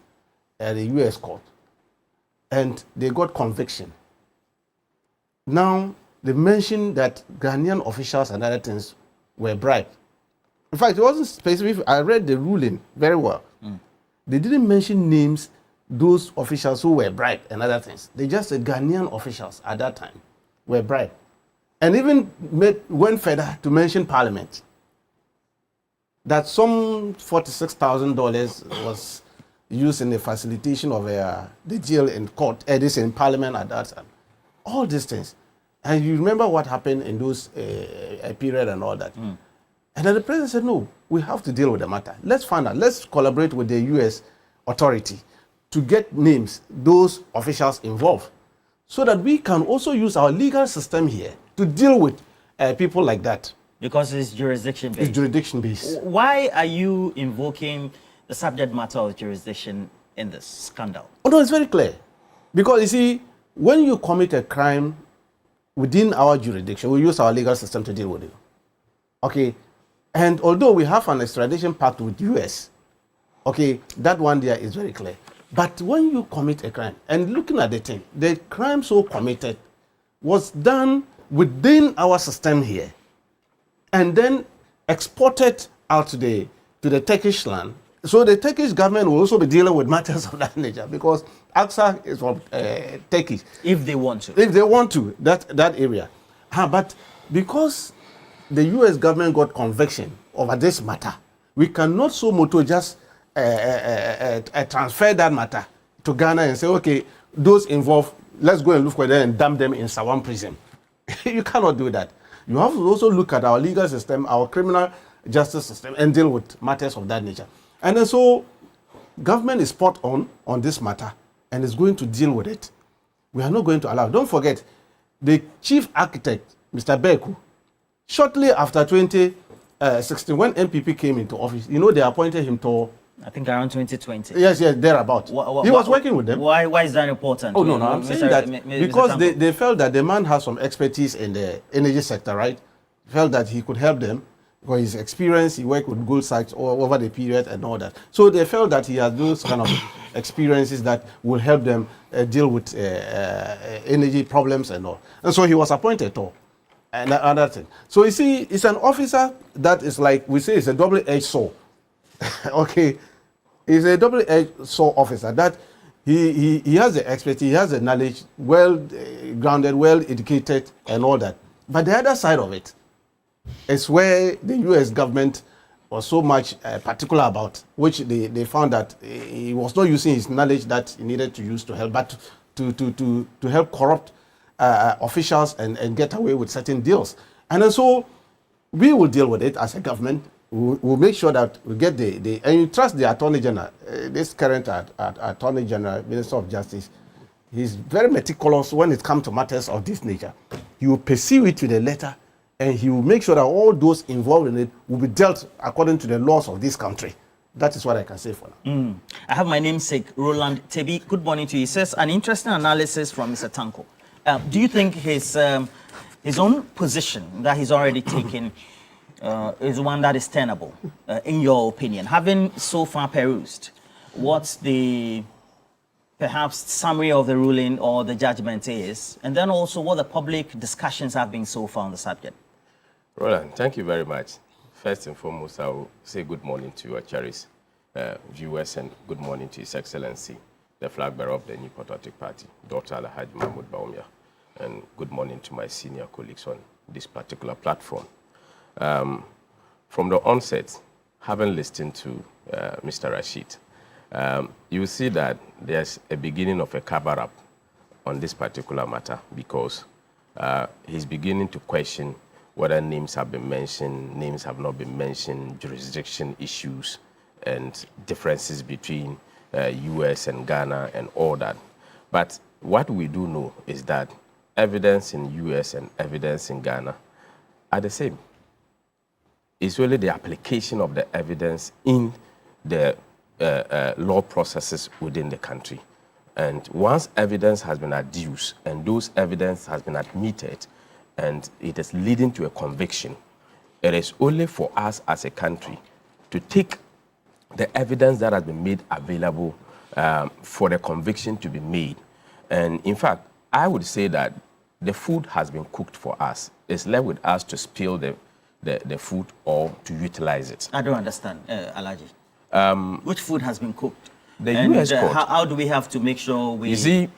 Speaker 22: at the U.S. court, and they got conviction, now they mentioned that Ghanaian officials and other things were bribed. In fact, it wasn't specific. I read the ruling very well. They didn't mention names, those officials who were bribed and other things. They just said Ghanaian officials at that time were bribed. And even went further to mention Parliament. That some $46,000 was used in the facilitation of the deal in court, this in Parliament at that time. All these things. And you remember what happened in those period and all that. And then the president said, no, we have to deal with the matter. Let's find out. Let's collaborate with the U.S. authority to get names, those officials involved, so that we can also use our legal system here to deal with people like that.
Speaker 18: Because it's jurisdiction-based.
Speaker 22: It's jurisdiction-based.
Speaker 18: Why are you invoking the subject matter of jurisdiction in this scandal?
Speaker 22: Oh, no, it's very clear. Because, you see, when you commit a crime within our jurisdiction, we use our legal system to deal with it. Okay? And although we have an extradition pact with the U.S., okay, that one there is very clear. But when you commit a crime, and looking at the thing, the crime so committed was done within our system here, and then exported out to the Turkish land. So the Turkish government will also be dealing with matters of that nature, because AXA is from Turkey.
Speaker 18: If they want to.
Speaker 22: If they want to, that area. But because the U.S. government got conviction over this matter, we cannot so moto just transfer that matter to Ghana and say, okay, those involved, let's go and look for them and dump them in Sawan prison. You cannot do that. You have to also look at our legal system, our criminal justice system, and deal with matters of that nature. And then so, government is spot on this matter and is going to deal with it. We are not going to allow. Don't forget, the chief architect, Mr. Beku, shortly after 2016, when MPP came into office, you know, they appointed him to...
Speaker 18: I think around 2020.
Speaker 22: Yes, thereabout. He was working with them.
Speaker 18: Why is that important?
Speaker 22: Oh, no, I'm saying that because they felt that the man has some expertise in the energy sector, right? Felt that he could help them because his experience, he worked with gold sites over the period and all that. So they felt that he has those kind of experiences that will help them deal with energy problems and all. And so he was appointed to. And another thing. So you see, it's an officer that is like, we say it's a double-edged sword. Okay. He's a double-edged sword officer that he has the expertise, he has the knowledge, well grounded, well educated and all that. But the other side of it is where the U.S. government was so much particular about, which they found that he was not using his knowledge that he needed to use to help, but to help corrupt officials and get away with certain deals. And then so we will deal with it as a government. We'll make sure that we get and you trust the Attorney General, this current Attorney General, Minister of Justice. He's very meticulous when it comes to matters of this nature. He will pursue it to the letter, and he will make sure that all those involved in it will be dealt according to the laws of this country. That is what I can say for now.
Speaker 18: I have my namesake, Roland Tebi. Good morning to you. He says, an interesting analysis from Mr. Tanko. Do you think his own position that he's already taken is one that is tenable, in your opinion? Having so far perused, what's the perhaps summary of the ruling or the judgment is, and then also what the public discussions have been so far on the subject?
Speaker 3: Roland, thank you very much. First and foremost, I will say good morning to your cherished viewers and good morning to His Excellency, the flag bearer of the New Patriotic Party, Dr. Alhaji Mahmoud Baumia, and good morning to my senior colleagues on this particular platform. From the onset, having listened to Mr. Rashid, you will see that there's a beginning of a cover-up on this particular matter, because he's beginning to question whether names have been mentioned, names have not been mentioned, jurisdiction issues, and differences between US and Ghana and all that. But what we do know is that evidence in US and evidence in Ghana are the same. It's really the application of the evidence in the law processes within the country. And once evidence has been adduced and those evidence has been admitted and it is leading to a conviction, it is only for us as a country to take the evidence that has been made available for the conviction to be made. And in fact, I would say that the food has been cooked for us. It's left with us to spill the food or to utilize it.
Speaker 18: I don't understand, Alhaji. Which food has been cooked?
Speaker 3: The US court.
Speaker 18: How do we have to make sure we...
Speaker 3: You see,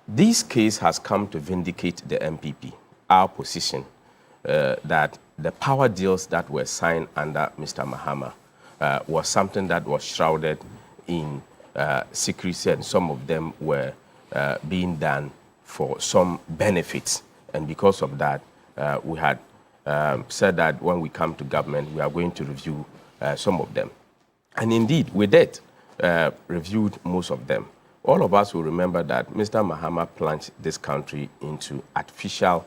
Speaker 3: this case has come to vindicate the MPP, our position, that the power deals that were signed under Mr. Mahama was something that was shrouded in secrecy, and some of them were being done for some benefits. And because of that, we had said that when we come to government, we are going to review some of them. And indeed, we did. Reviewed most of them. All of us will remember that Mr. Mahama plunged this country into artificial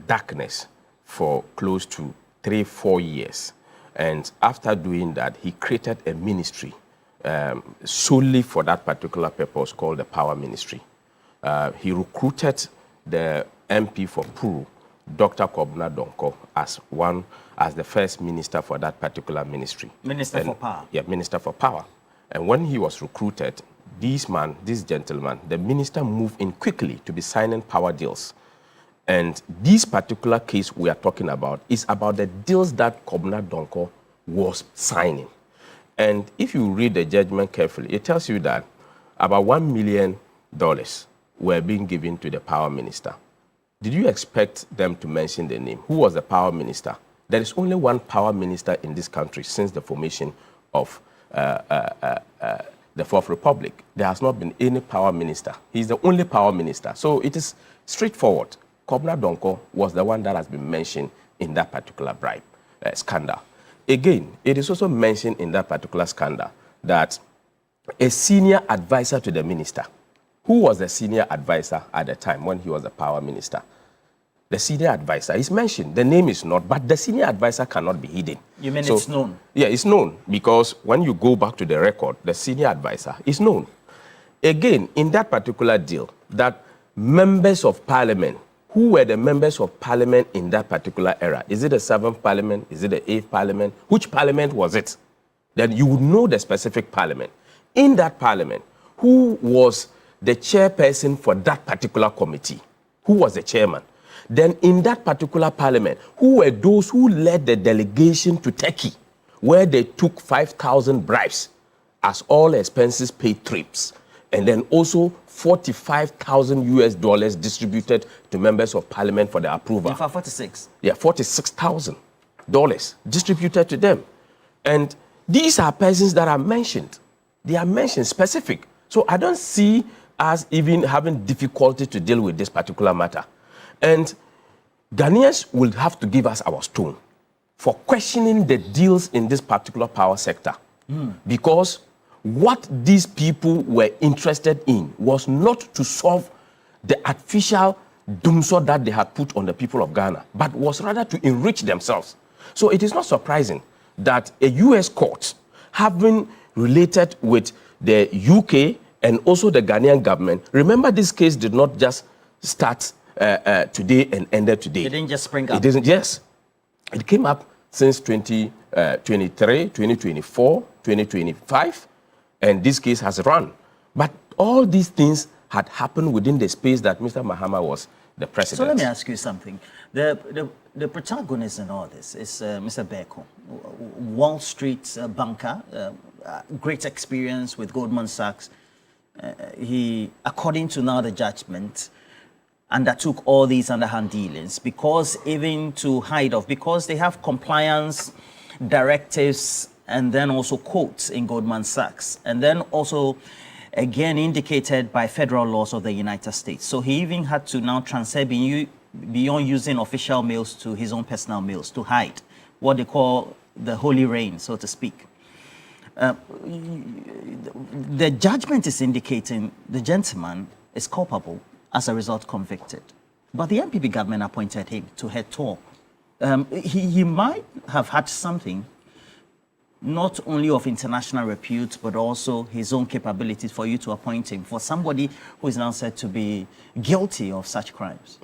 Speaker 3: darkness for close to 3-4 years. And after doing that, he created a ministry solely for that particular purpose called the Power Ministry. He recruited the MP for Puru, Dr. Kobna Donko, as the first minister for that particular ministry.
Speaker 18: Minister for Power?
Speaker 3: Yeah, Minister for Power. And when he was recruited, this gentleman, the minister moved in quickly to be signing power deals. And this particular case we are talking about is about the deals that Kobna Donko was signing. And if you read the judgment carefully, it tells you that about $1 million were being given to the power minister. Did you expect them to mention the name? Who was the power minister? There is only one power minister in this country since the formation of the Fourth Republic. There has not been any power minister. He's the only power minister. So it is straightforward. Kobna Donko was the one that has been mentioned in that particular bribe scandal. Again, it is also mentioned in that particular scandal that a senior advisor to the minister, who was the senior advisor at the time when he was the power minister? The senior advisor is mentioned. The name is not, but the senior advisor cannot be hidden.
Speaker 18: You mean it's known?
Speaker 3: Yeah, it's known because when you go back to the record, the senior advisor is known. Again, in that particular deal, that members of parliament, who were the members of parliament in that particular era? Is it the 7th parliament? Is it the 8th parliament? Which parliament was it? Then you would know the specific parliament. In that parliament, who was the chairperson for that particular committee? Who was the chairman? Then in that particular parliament, who were those who led the delegation to Turkey, where they took 5,000 bribes as all expenses paid trips, and then also $45,000 distributed to members of parliament for the approval.
Speaker 18: In fact, 46.
Speaker 3: Yeah, $46,000 distributed to them. And these are persons that are mentioned. They are mentioned specific. So I don't see us even having difficulty to deal with this particular matter. And Ghanaians will have to give us our stone for questioning the deals in this particular power sector. Because what these people were interested in was not to solve the artificial doomsday that they had put on the people of Ghana, but was rather to enrich themselves. So it is not surprising that a US court, having related with the UK and also the Ghanaian government, remember this case did not just start today and ended today.
Speaker 18: It didn't just spring up.
Speaker 3: It isn't, yes. It came up since 2023, 2024, 2025, and this case has run. But all these things had happened within the space that Mr. Mahama was the president.
Speaker 18: So let me ask you something. The protagonist in all this is Mr. Beko, Wall Street banker, great experience with Goldman Sachs. he, according to now the judgment, undertook all these underhand dealings because even to hide off, because they have compliance directives and then also quotes in Goldman Sachs, and then also again indicated by federal laws of the United States. So he even had to now transfer beyond using official mails to his own personal mails to hide what they call the holy rain, so to speak. The judgment is indicating the gentleman is culpable, as a result convicted. But the MPP government appointed him to head tour. He might have had something, not only of international repute, but also his own capabilities for you to appoint him for somebody who is now said to be guilty of such crimes.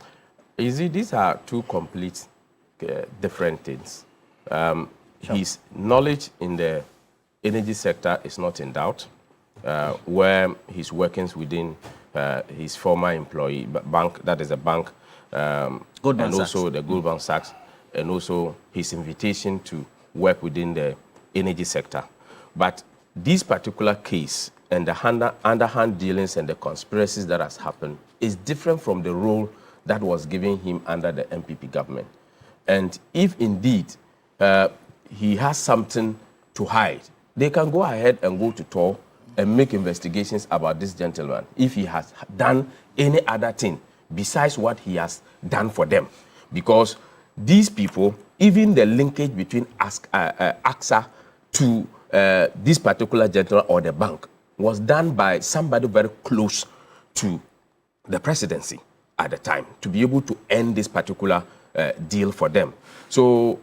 Speaker 3: You see, these are two complete different things. Sure. His knowledge in the energy sector is not in doubt, where his workings within his former employee bank, that is a bank, and also the Goldman Sachs, and also his invitation to work within the energy sector. But this particular case and the underhand dealings and the conspiracies that has happened is different from the role that was given him under the MPP government. And if indeed he has something to hide, they can go ahead and go to tour and make investigations about this gentleman if he has done any other thing besides what he has done for them. Because these people, even the linkage between AXA to this particular gentleman or the bank was done by somebody very close to the presidency at the time to be able to end this particular deal for them. So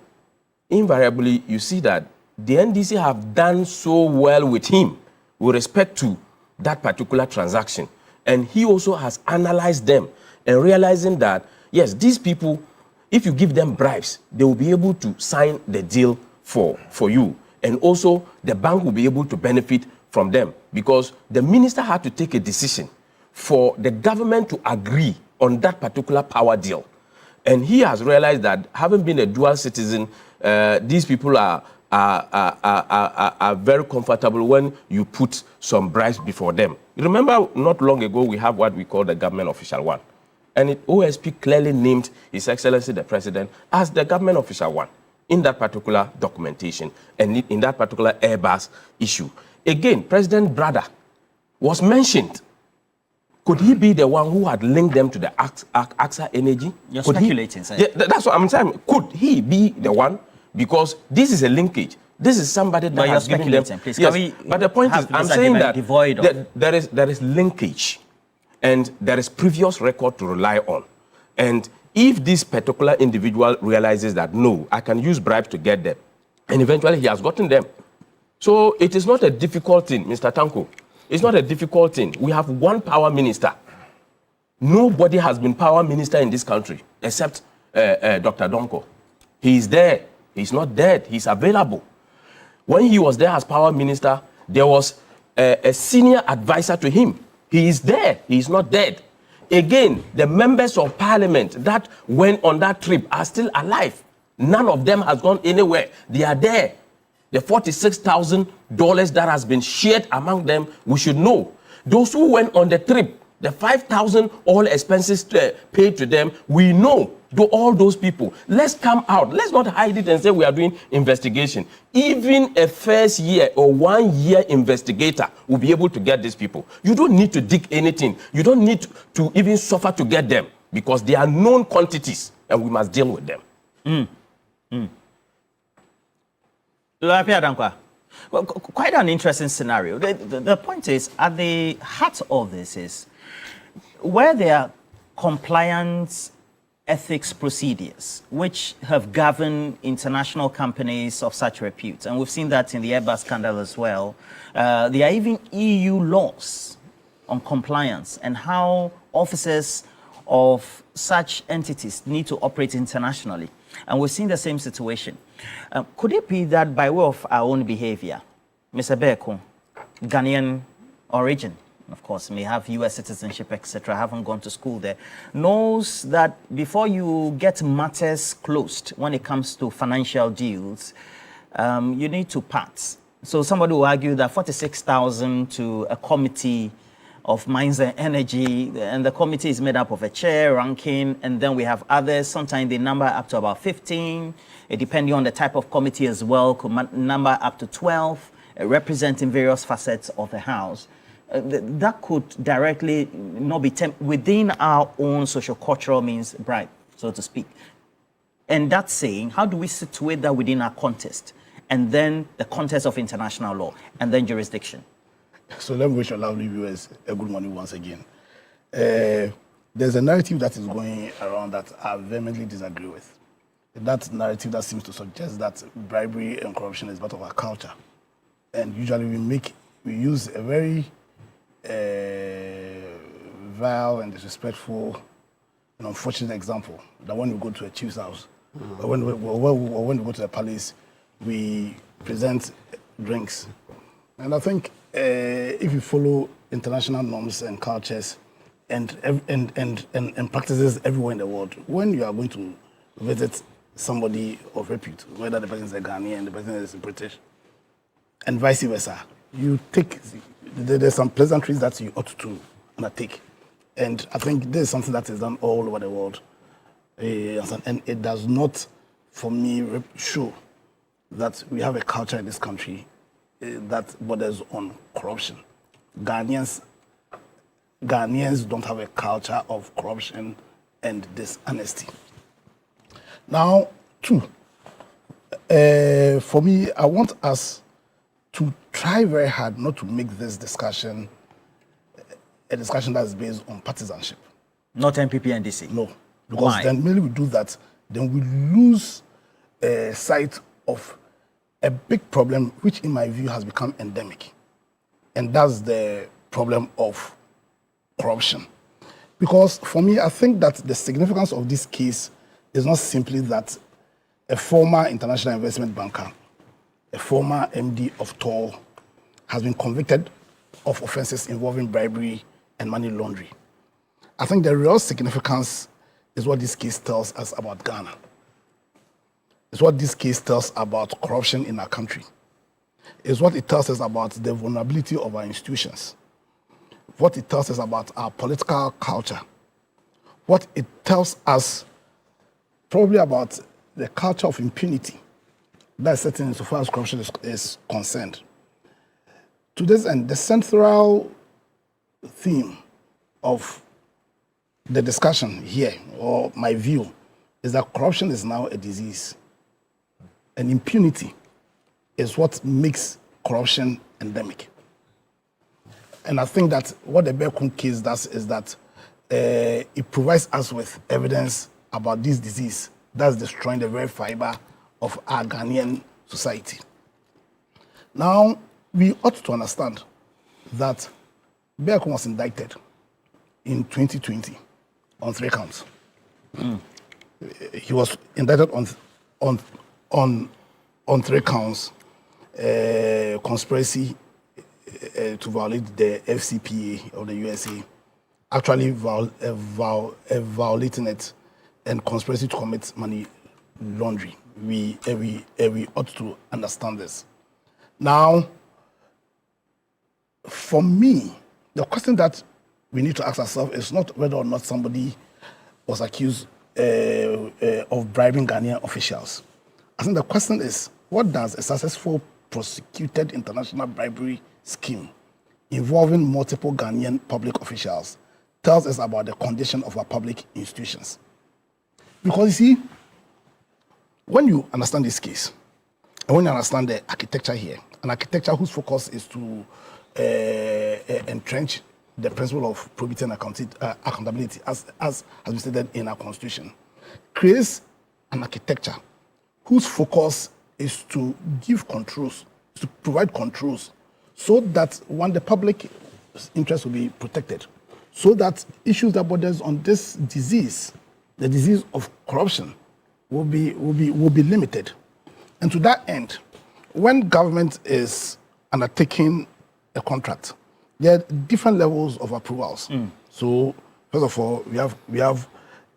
Speaker 3: invariably, you see that the NDC have done so well with him with respect to that particular transaction. And he also has analyzed them and realizing that, yes, these people, if you give them bribes, they will be able to sign the deal for you. And also, the bank will be able to benefit from them because the minister had to take a decision for the government to agree on that particular power deal. And he has realized that having been a dual citizen, these people are very comfortable when you put some bribes before them. Remember, not long ago, we have what we call the government official one. And OSP clearly named His Excellency the President as the government official one in that particular documentation and in that particular Airbus issue. Again, President Brother was mentioned. Could he be the one who had linked them to the AXA Energy?
Speaker 18: You're speculating, sir.
Speaker 3: That's what I'm saying. Could he be the one? Because this is a linkage. This is somebody that has given them.
Speaker 18: Please,
Speaker 3: yes, but the point is, I'm saying that there is linkage, and there is previous record to rely on. And if this particular individual realizes that no, I can use bribes to get them, and eventually he has gotten them, so it is not a difficult thing, Mr. Tanko. It's not a difficult thing. We have one power minister. Nobody has been power minister in this country except Dr. Donko. He is there. He's not dead. He's available. When he was there as power minister, there was a senior advisor to him. He is there. He is not dead. Again, the members of parliament that went on that trip are still alive. None of them has gone anywhere. They are there. The $46,000 that has been shared among them, we should know. Those who went on the trip, the $5,000 all expenses paid to them, we know. All those people, let's come out. Let's not hide it and say we are doing investigation. Even a first year or 1 year investigator will be able to get these people. You don't need to dig anything. You don't need to even suffer to get them because they are known quantities and we must deal with them.
Speaker 18: Well, quite an interesting scenario. The point is, at the heart of this is where there are compliance ethics procedures which have governed international companies of such repute. And we've seen that in the Airbus scandal as well. There are even EU laws on compliance and how officers of such entities need to operate internationally. And we've seen the same situation. Could it be that by way of our own behavior, Mr. Beko, Ghanaian origin, of course, may have US citizenship, etc., haven't gone to school there, knows that before you get matters closed when it comes to financial deals, you need to part. So somebody will argue that $46,000 to a committee of Mines and Energy, and the committee is made up of a chair, ranking, and then we have others. Sometimes they number up to about 15, depending on the type of committee as well, could number up to 12, representing various facets of the House. That could directly not be within our own socio-cultural means, right, so to speak. And that's saying, how do we situate that within our context? And then the context of international law, and then jurisdiction.
Speaker 23: So let me wish your lovely viewers a good morning once again. There's a narrative that is going around that I vehemently disagree with. That narrative that seems to suggest that bribery and corruption is part of our culture. And usually we use a very vile and disrespectful and unfortunate example that when we go to a chief's house, or when we go to the palace, we present drinks. And I think if you follow international norms and cultures and practices everywhere in the world, when you are going to visit somebody of repute, whether the person is a Ghanaian and the person is British, and vice versa, there's some pleasantries that you ought to undertake. And I think this is something that is done all over the world. And it does not, for me, show that we have a culture in this country that borders on corruption. Ghanaians don't have a culture of corruption and dishonesty. Now, two, for me, I want us to try very hard not to make this discussion a discussion that is based on partisanship.
Speaker 18: Not NPP and DC?
Speaker 23: No. Because
Speaker 18: Why?
Speaker 23: then when we do that, then we lose sight of a big problem, which in my view has become endemic. And that's the problem of corruption. Because for me, I think that the significance of this case is not simply that a former international investment banker, a former MD of TOR, has been convicted of offenses involving bribery and money laundering. I think the real significance is what this case tells us about Ghana. It's what this case tells about corruption in our country. It's what it tells us about the vulnerability of our institutions. What it tells us about our political culture. What it tells us probably about the culture of impunity that's certain insofar as corruption is concerned. To this end, the central theme of the discussion here, or my view, is that corruption is now a disease. And impunity is what makes corruption endemic. And I think that what the Bekun case does is that it provides us with evidence about this disease that's destroying the very fiber of our Ghanaian society. Now, we ought to understand that Bekun was indicted in 2020 on 3 counts. He was indicted on 3 counts, conspiracy to violate the FCPA of the USA, actually violating it, and conspiracy to commit money laundering. We ought to understand this. Now, for me, the question that we need to ask ourselves is not whether or not somebody was accused of bribing Ghanaian officials. I think the question is, what does a successful prosecuted international bribery scheme involving multiple Ghanaian public officials tells us about the condition of our public institutions? Because you see, when you understand this case, and when you understand the architecture here, an architecture whose focus is to entrench the principle of probity and accountability, as has been stated in our constitution, creates an architecture whose focus is to give controls, to provide controls, so that when the public interest will be protected, so that issues that borders on this disease, the disease of corruption, will be limited. And to that end, when government is undertaking a contract, there are different levels of approvals. So, first of all, we have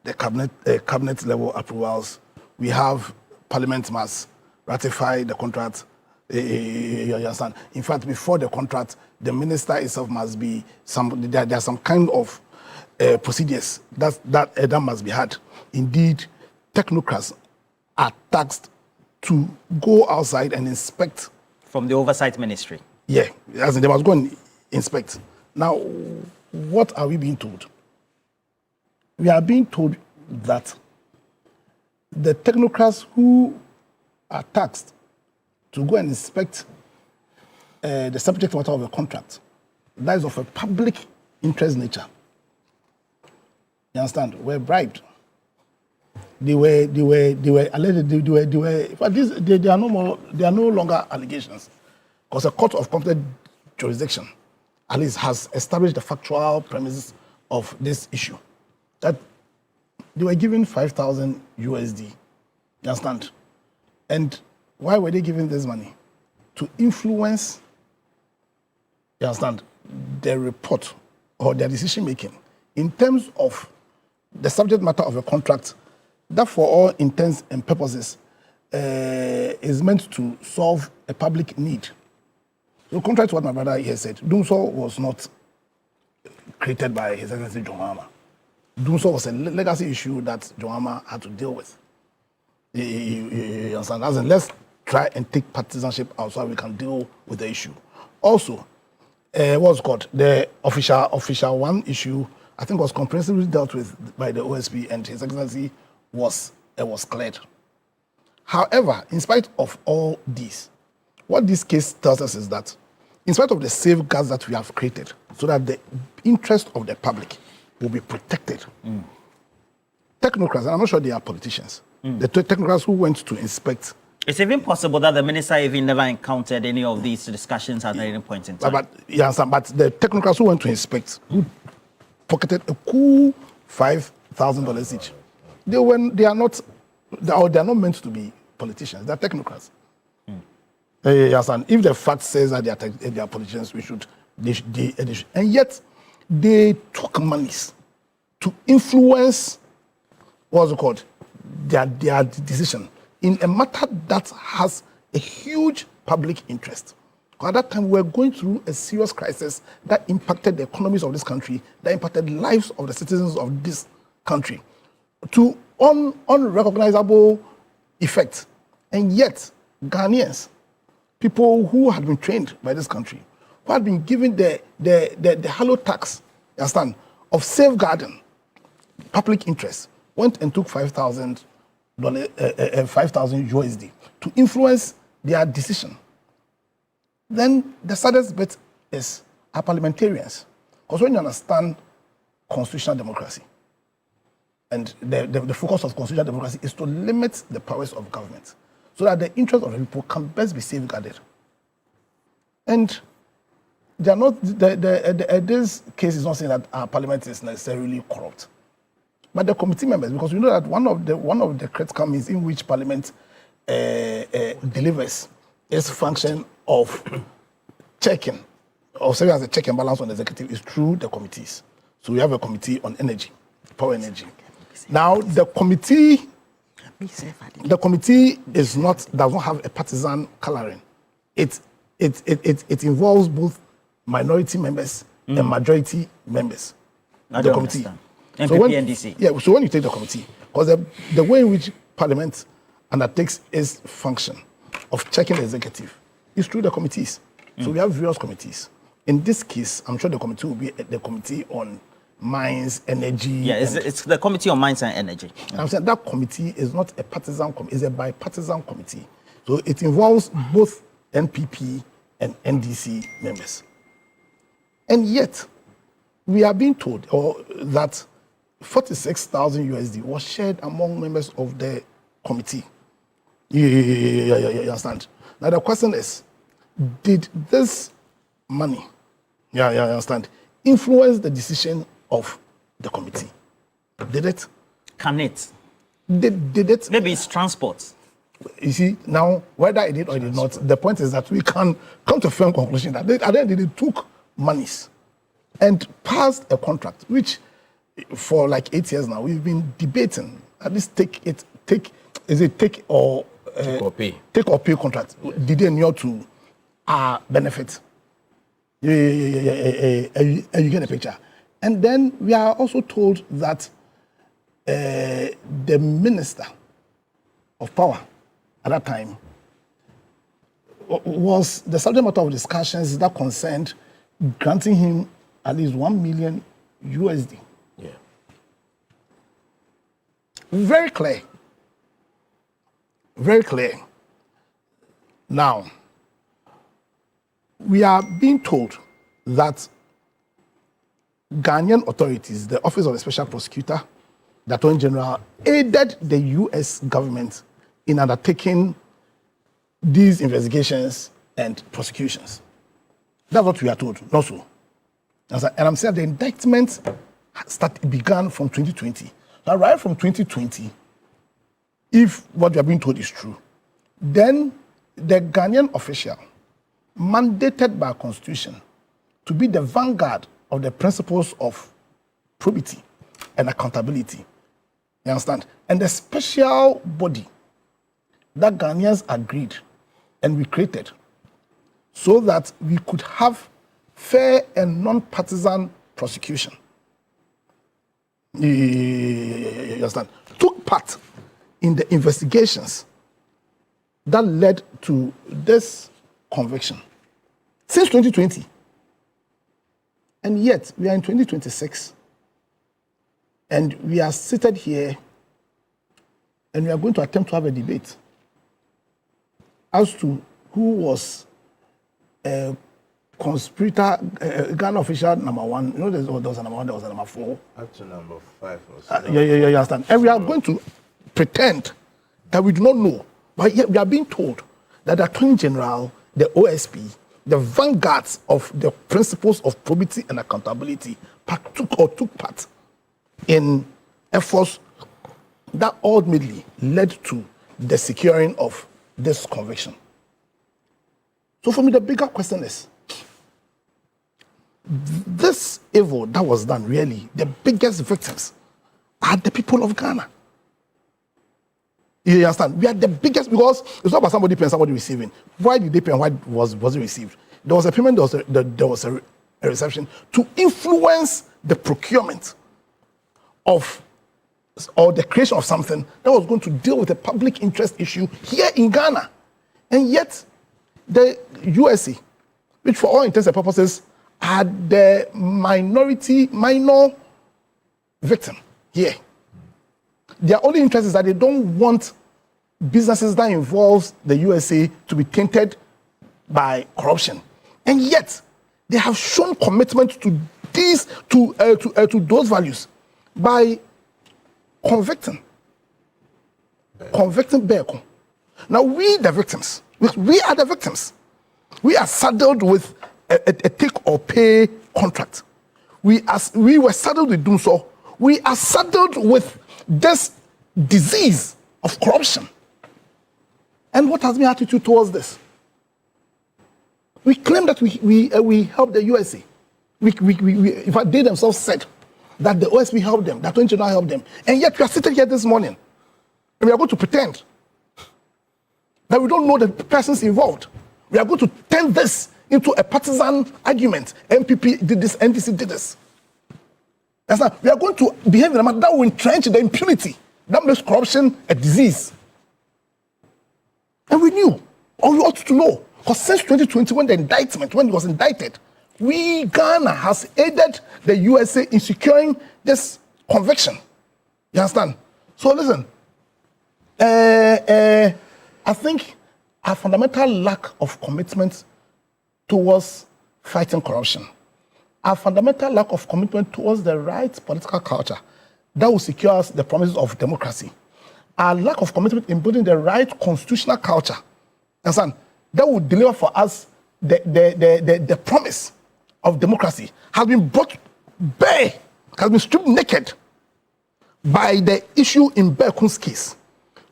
Speaker 23: the cabinet level approvals. We have Parliament must ratify the contract. You understand? In fact, before the contract, the minister itself must be there are some kind of procedures that must be had. Indeed, technocrats are tasked to go outside and inspect.
Speaker 18: From the oversight ministry?
Speaker 23: Yeah, as in they must go and inspect. Now, what are we being told? We are being told that the technocrats who are tasked to go and inspect the subject matter of a contract that is of a public interest nature, you understand, were bribed. They were alleged. But they are no more. They are no longer allegations, because a court of competent jurisdiction, at least, has established the factual premises of this issue. That they were given 5,000 USD. You understand? And why were they given this money? To influence, you understand, their report or their decision making in terms of the subject matter of a contract that, for all intents and purposes, is meant to solve a public need. So, contrary to what my brother here said, doing so was not created by His Excellency John Mahama. Doing so was a legacy issue that John Mahama had to deal with. You understand? As in, let's try and take partisanship out so we can deal with the issue. Also, what's called the official one issue, I think, was comprehensively dealt with by the OSP, and His Excellency was cleared. However, in spite of all this, what this case tells us is that, in spite of the safeguards that we have created, so that the interest of the public will be protected, technocrats, and I'm not sure they are politicians, the technocrats who went to inspect.
Speaker 18: It's even possible that the minister even never encountered any of these discussions at any point in time. But
Speaker 23: the technocrats who went to inspect, who pocketed a cool $5,000 each, they are not meant to be politicians. They are technocrats. Yes, and if the fact says that they are politicians, they should. And yet, they took monies to influence what's it called their decision in a matter that has a huge public interest. At that time, we were going through a serious crisis that impacted the economies of this country, that impacted lives of the citizens of this country to unrecognizable effect. And yet, Ghanaians, people who had been trained by this country, who had been given the hallowed tax, you understand, of safeguarding public interest, went and took $5,000 USD to influence their decision. Then the saddest bit is our parliamentarians. Because when you understand constitutional democracy, and the focus of constitutional democracy is to limit the powers of government so that the interests of the people can best be safeguarded. And they are not, this case is not saying that our parliament is necessarily corrupt. But the committee members, because we know that one of the critical means in which parliament delivers its function of checking, or serving as a check and balance on the executive, is through the committees. So we have a committee on energy, power energy. Now the committee does not have a partisan coloring. It involves both minority members and majority members. The committee. NDC. So when you take the committee, because the way in which Parliament undertakes its function of checking the executive is through the committees. So we have various committees. In this case, I'm sure the committee will be the committee on mines, energy.
Speaker 18: Yeah, it's the committee on mines and energy.
Speaker 23: And I'm saying that committee is not a partisan committee; it's a bipartisan committee. So it involves both NPP and NDC members. And yet, we are being told that 46,000 USD was shared among members of the committee. You understand? Now the question is, did this money, you understand, influence the decision of the committee? Did it?
Speaker 18: Can it?
Speaker 23: Did it?
Speaker 18: Maybe it's transport.
Speaker 23: You see, now, whether it did or it did not, the point is that we can come to a firm conclusion that at the end they took monies and passed a contract, which for like 8 years now, we've been debating, at least take or take or pay contract. Did they know to our benefit? You get the picture. And then we are also told that the minister of power at that time was the subject matter of discussions that concerned granting him at least 1 million USD.
Speaker 3: Yeah.
Speaker 23: Very clear. Very clear. Now, we are being told that Ghanaian authorities, the Office of the Special Prosecutor, the Attorney General, aided the U.S. government in undertaking these investigations and prosecutions. That's what we are told, not so. And I'm saying the indictment began from 2020. Now, right from 2020, if what we are being told is true, then the Ghanaian official, mandated by Constitution to be the vanguard of the principles of probity and accountability. You understand? And the special body that Ghanaians agreed and we created so that we could have fair and non-partisan prosecution. You understand? Took part in the investigations that led to this conviction since 2020. And yet, we are in 2026, and we are seated here, and we are going to attempt to have a debate as to who was a conspirator, Ghana official number 1. You know, there was a number 1, there was a number 4.
Speaker 3: Up to number 5 or so.
Speaker 23: You understand? And we are going to pretend that we do not know, but yet we are being told that the Attorney General, the OSP, the vanguards of the principles of probity and accountability took part in efforts that ultimately led to the securing of this conviction. So for me, the bigger question is, this evil that was done, really, the biggest victims are the people of Ghana. You understand? We are the biggest, because it's not about somebody paying, somebody receiving. Why did they pay and why was it received? There was a payment, there was a reception to influence the procurement of, or the creation of something that was going to deal with a public interest issue here in Ghana. And yet, the USA, which for all intents and purposes are the minor victim here. Their only interest is that they don't want businesses that involves the USA to be tainted by corruption. And yet, they have shown commitment to these, to those values by convicting Beko. Now, we the victims, we are the victims. We are saddled with a take or pay contract. We were saddled with doing so. We are saddled with this disease of corruption. And what has been our attitude towards this? We claim that we help the USA. In fact, they themselves said that the OSP helped them, that Attorney General helped them. And yet we are sitting here this morning and we are going to pretend that we don't know the persons involved. We are going to turn this into a partisan argument. MPP did this, NDC did this. That's not, we are going to behave in a manner that will entrench the impunity that makes corruption a disease. And we knew, or we ought to know, because since 2020, when it was indicted, Ghana has aided the USA in securing this conviction. You understand? So listen, I think our fundamental lack of commitment towards fighting corruption, our fundamental lack of commitment towards the right political culture that will secure us the promises of democracy, our lack of commitment in building the right constitutional culture, understand, that will deliver for us the promise of democracy, has been brought bare, has been stripped naked by the issue in Bekun's case.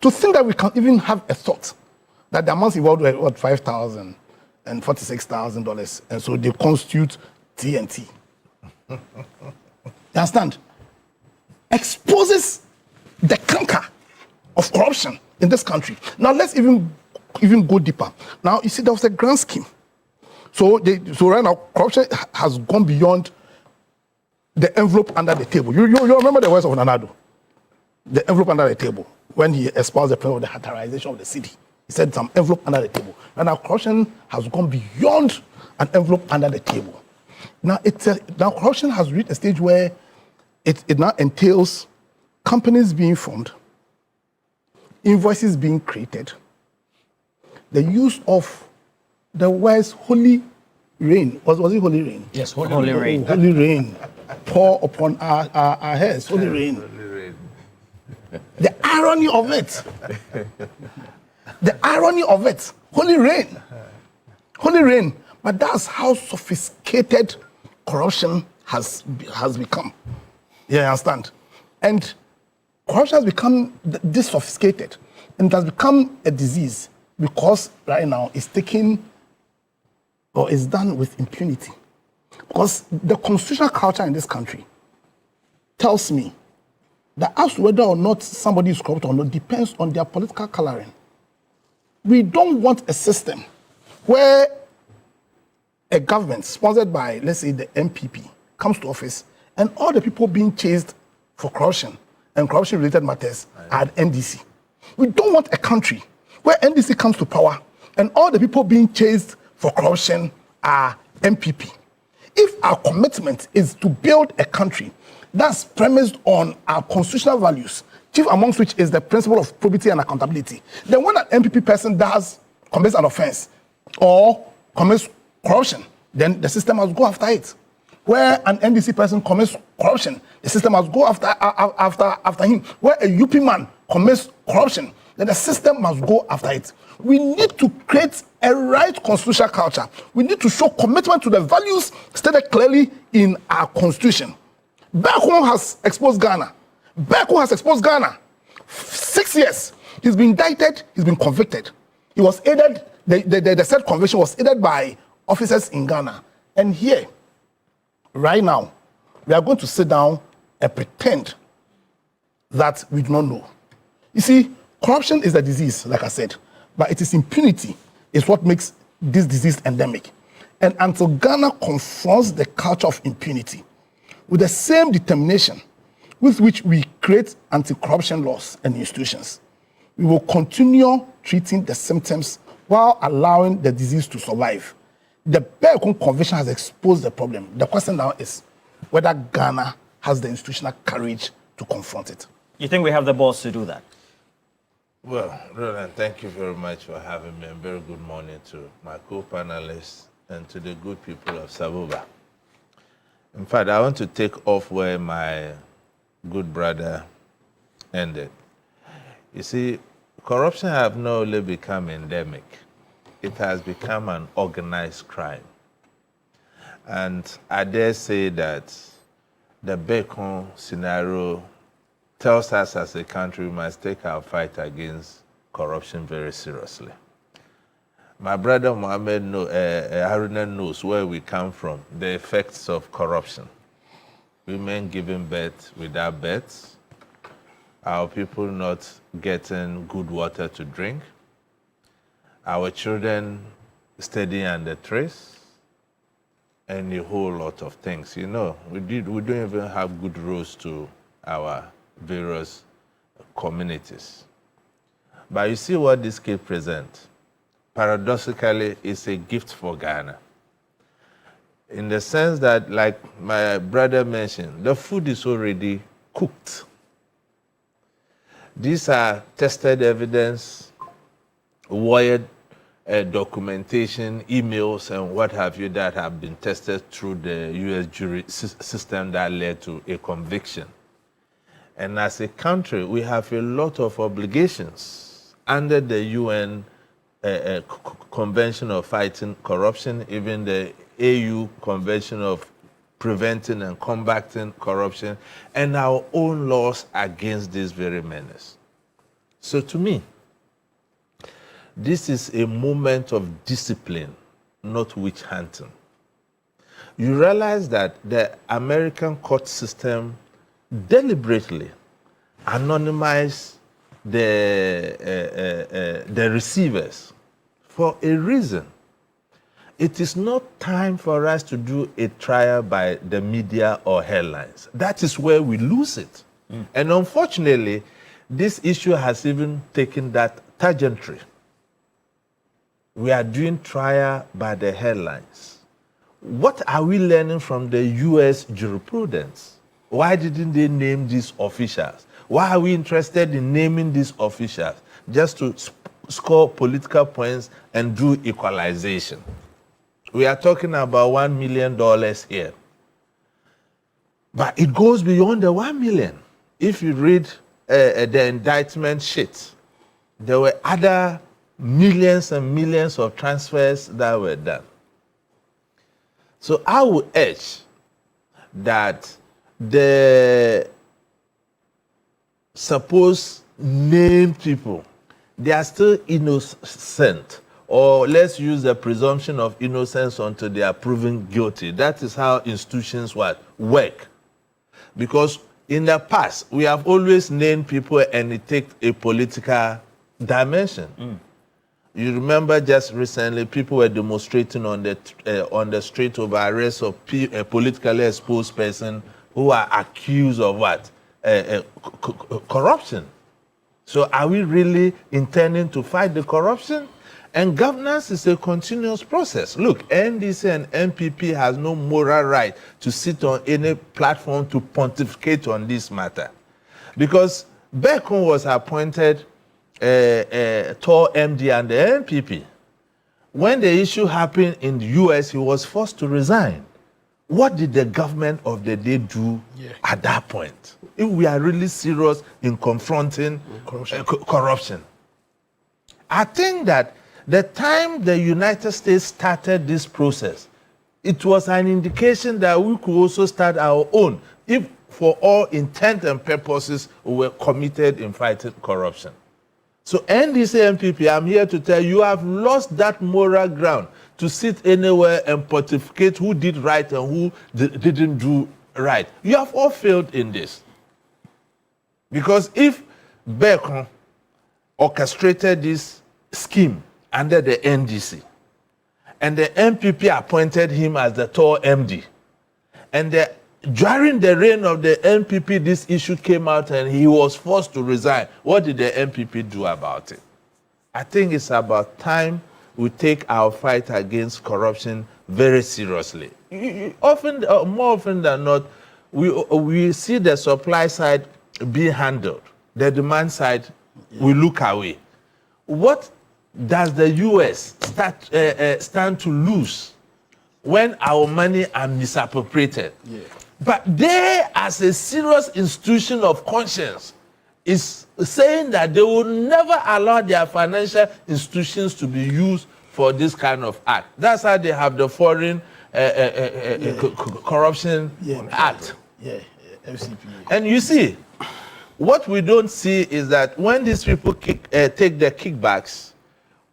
Speaker 23: To think that we can even have a thought that the amounts involved were what, $5,000 and $46,000, and so they constitute TNT. You understand? Exposes the canker of corruption in this country. Now let's even go deeper. Now you see there was a grand scheme. So right now corruption has gone beyond the envelope under the table. You remember the words of Nanado? The envelope under the table when he espoused the principle of the Hattarization of the city. He said some envelope under the table. And now corruption has gone beyond an envelope under the table. Now corruption has reached a stage where it now entails companies being formed, invoices being created, the use of the words holy rain. Was it holy rain?
Speaker 18: Yes, holy rain.
Speaker 23: Holy rain. Pour upon our heads. Holy rain. The irony of it. The irony of it. Holy rain. Holy rain. But that's how sophisticated corruption has become. You understand? And corruption has become this sophisticated. And it has become a disease because right now it's taken or is done with impunity. Because the constitutional culture in this country tells me that as to whether or not somebody is corrupt or not depends on their political coloring. We don't want a system where a government sponsored by, let's say, the MPP comes to office and all the people being chased for corruption and corruption-related matters are NDC. We don't want a country where NDC comes to power and all the people being chased for corruption are MPP. If our commitment is to build a country that's premised on our constitutional values, chief amongst which is the principle of probity and accountability, then when an MPP person commits an offense or commits corruption, then the system must go after it. Where an NDC person commits corruption, the system must go after him. Where a UP man commits corruption, then the system must go after it. We need to create a right constitutional culture. We need to show commitment to the values stated clearly in our constitution. Bekum has exposed Ghana. 6 years. He's been indicted, he's been convicted. He was aided, the said conviction was aided by officers in Ghana. And here, right now, we are going to sit down and pretend that we do not know. You see, corruption is a disease, like I said, but it is impunity is what makes this disease endemic. And until Ghana confronts the culture of impunity with the same determination with which we create anti-corruption laws and institutions, we will continue treating the symptoms while allowing the disease to survive. The Bekum Convention has exposed the problem. The question now is whether Ghana has the institutional courage to confront it.
Speaker 18: You think we have the balls to do that?
Speaker 4: Well, Roland, thank you very much for having me, and very good morning to my co-panelists and to the good people of Sabuba. In fact, I want to take off where my good brother ended. You see, corruption has not only become endemic, it has become an organized crime. And I dare say that the Bekum scenario tells us as a country we must take our fight against corruption very seriously. My brother Mohammed Haruna knows where we come from, the effects of corruption. Women giving birth without births, our people not getting good water to drink, our children studying under trace, and a whole lot of things. You know, we don't even have good roads to our various communities. But you see what this case presents. Paradoxically, it's a gift for Ghana. In the sense that, like my brother mentioned, the food is already cooked. These are tested evidence, wired documentation, emails, and what have you that have been tested through the U.S. jury system that led to a conviction. And as a country, we have a lot of obligations under the UN Convention of Fighting Corruption, even the AU Convention of Preventing and Combating Corruption, and our own laws against this very menace. So to me, this is a moment of discipline, not witch hunting. You realize that the American court system deliberately anonymize the receivers for a reason. It is not time for us to do a trial by the media or headlines. That is where we lose it. And unfortunately, this issue has even taken that tangentry. We are doing trial by the headlines. What are we learning from the US jurisprudence? Why didn't they name these officials? Why are we interested in naming these officials? Just to score political points and do equalization. We are talking about $1 million here. But it goes beyond the 1 million. If you read the indictment sheet, there were other millions and millions of transfers that were done. So I would urge that the supposed named people, they are still innocent. Or let's use the presumption of innocence until they are proven guilty. That is how institutions work. Because in the past, we have always named people and it takes a political dimension. You remember just recently, people were demonstrating on the street over arrest of a politically exposed person who are accused of what? Corruption. So are we really intending to fight the corruption? And governance is a continuous process. Look, NDC and NPP has no moral right to sit on any platform to pontificate on this matter. Because Beckham was appointed tall MD and the NPP. When the issue happened in the US, he was forced to resign. What did the government of the day do at that point? If we are really serious in confronting corruption. I think that the time the United States started this process, it was an indication that we could also start our own, if for all intent and purposes we were committed in fighting corruption. So NDC MPP, I'm here to tell you, you have lost that moral ground to sit anywhere and pontificate who did right and who didn't do right. You have all failed in this. Because if Beckham orchestrated this scheme under the NDC, and the MPP appointed him as the tall MD, and during the reign of the MPP, this issue came out and he was forced to resign. What did the MPP do about it? I think it's about time we take our fight against corruption very seriously. More often than not, we see the supply side being handled. The demand side, we look away. What does the US stand to lose when our money are misappropriated? But they, as a serious institution of conscience, is saying that they will never allow their financial institutions to be used for this kind of act. That's how they have the Foreign Corruption Act.
Speaker 23: FCP.
Speaker 4: And you see, what we don't see is that when these people take the kickbacks,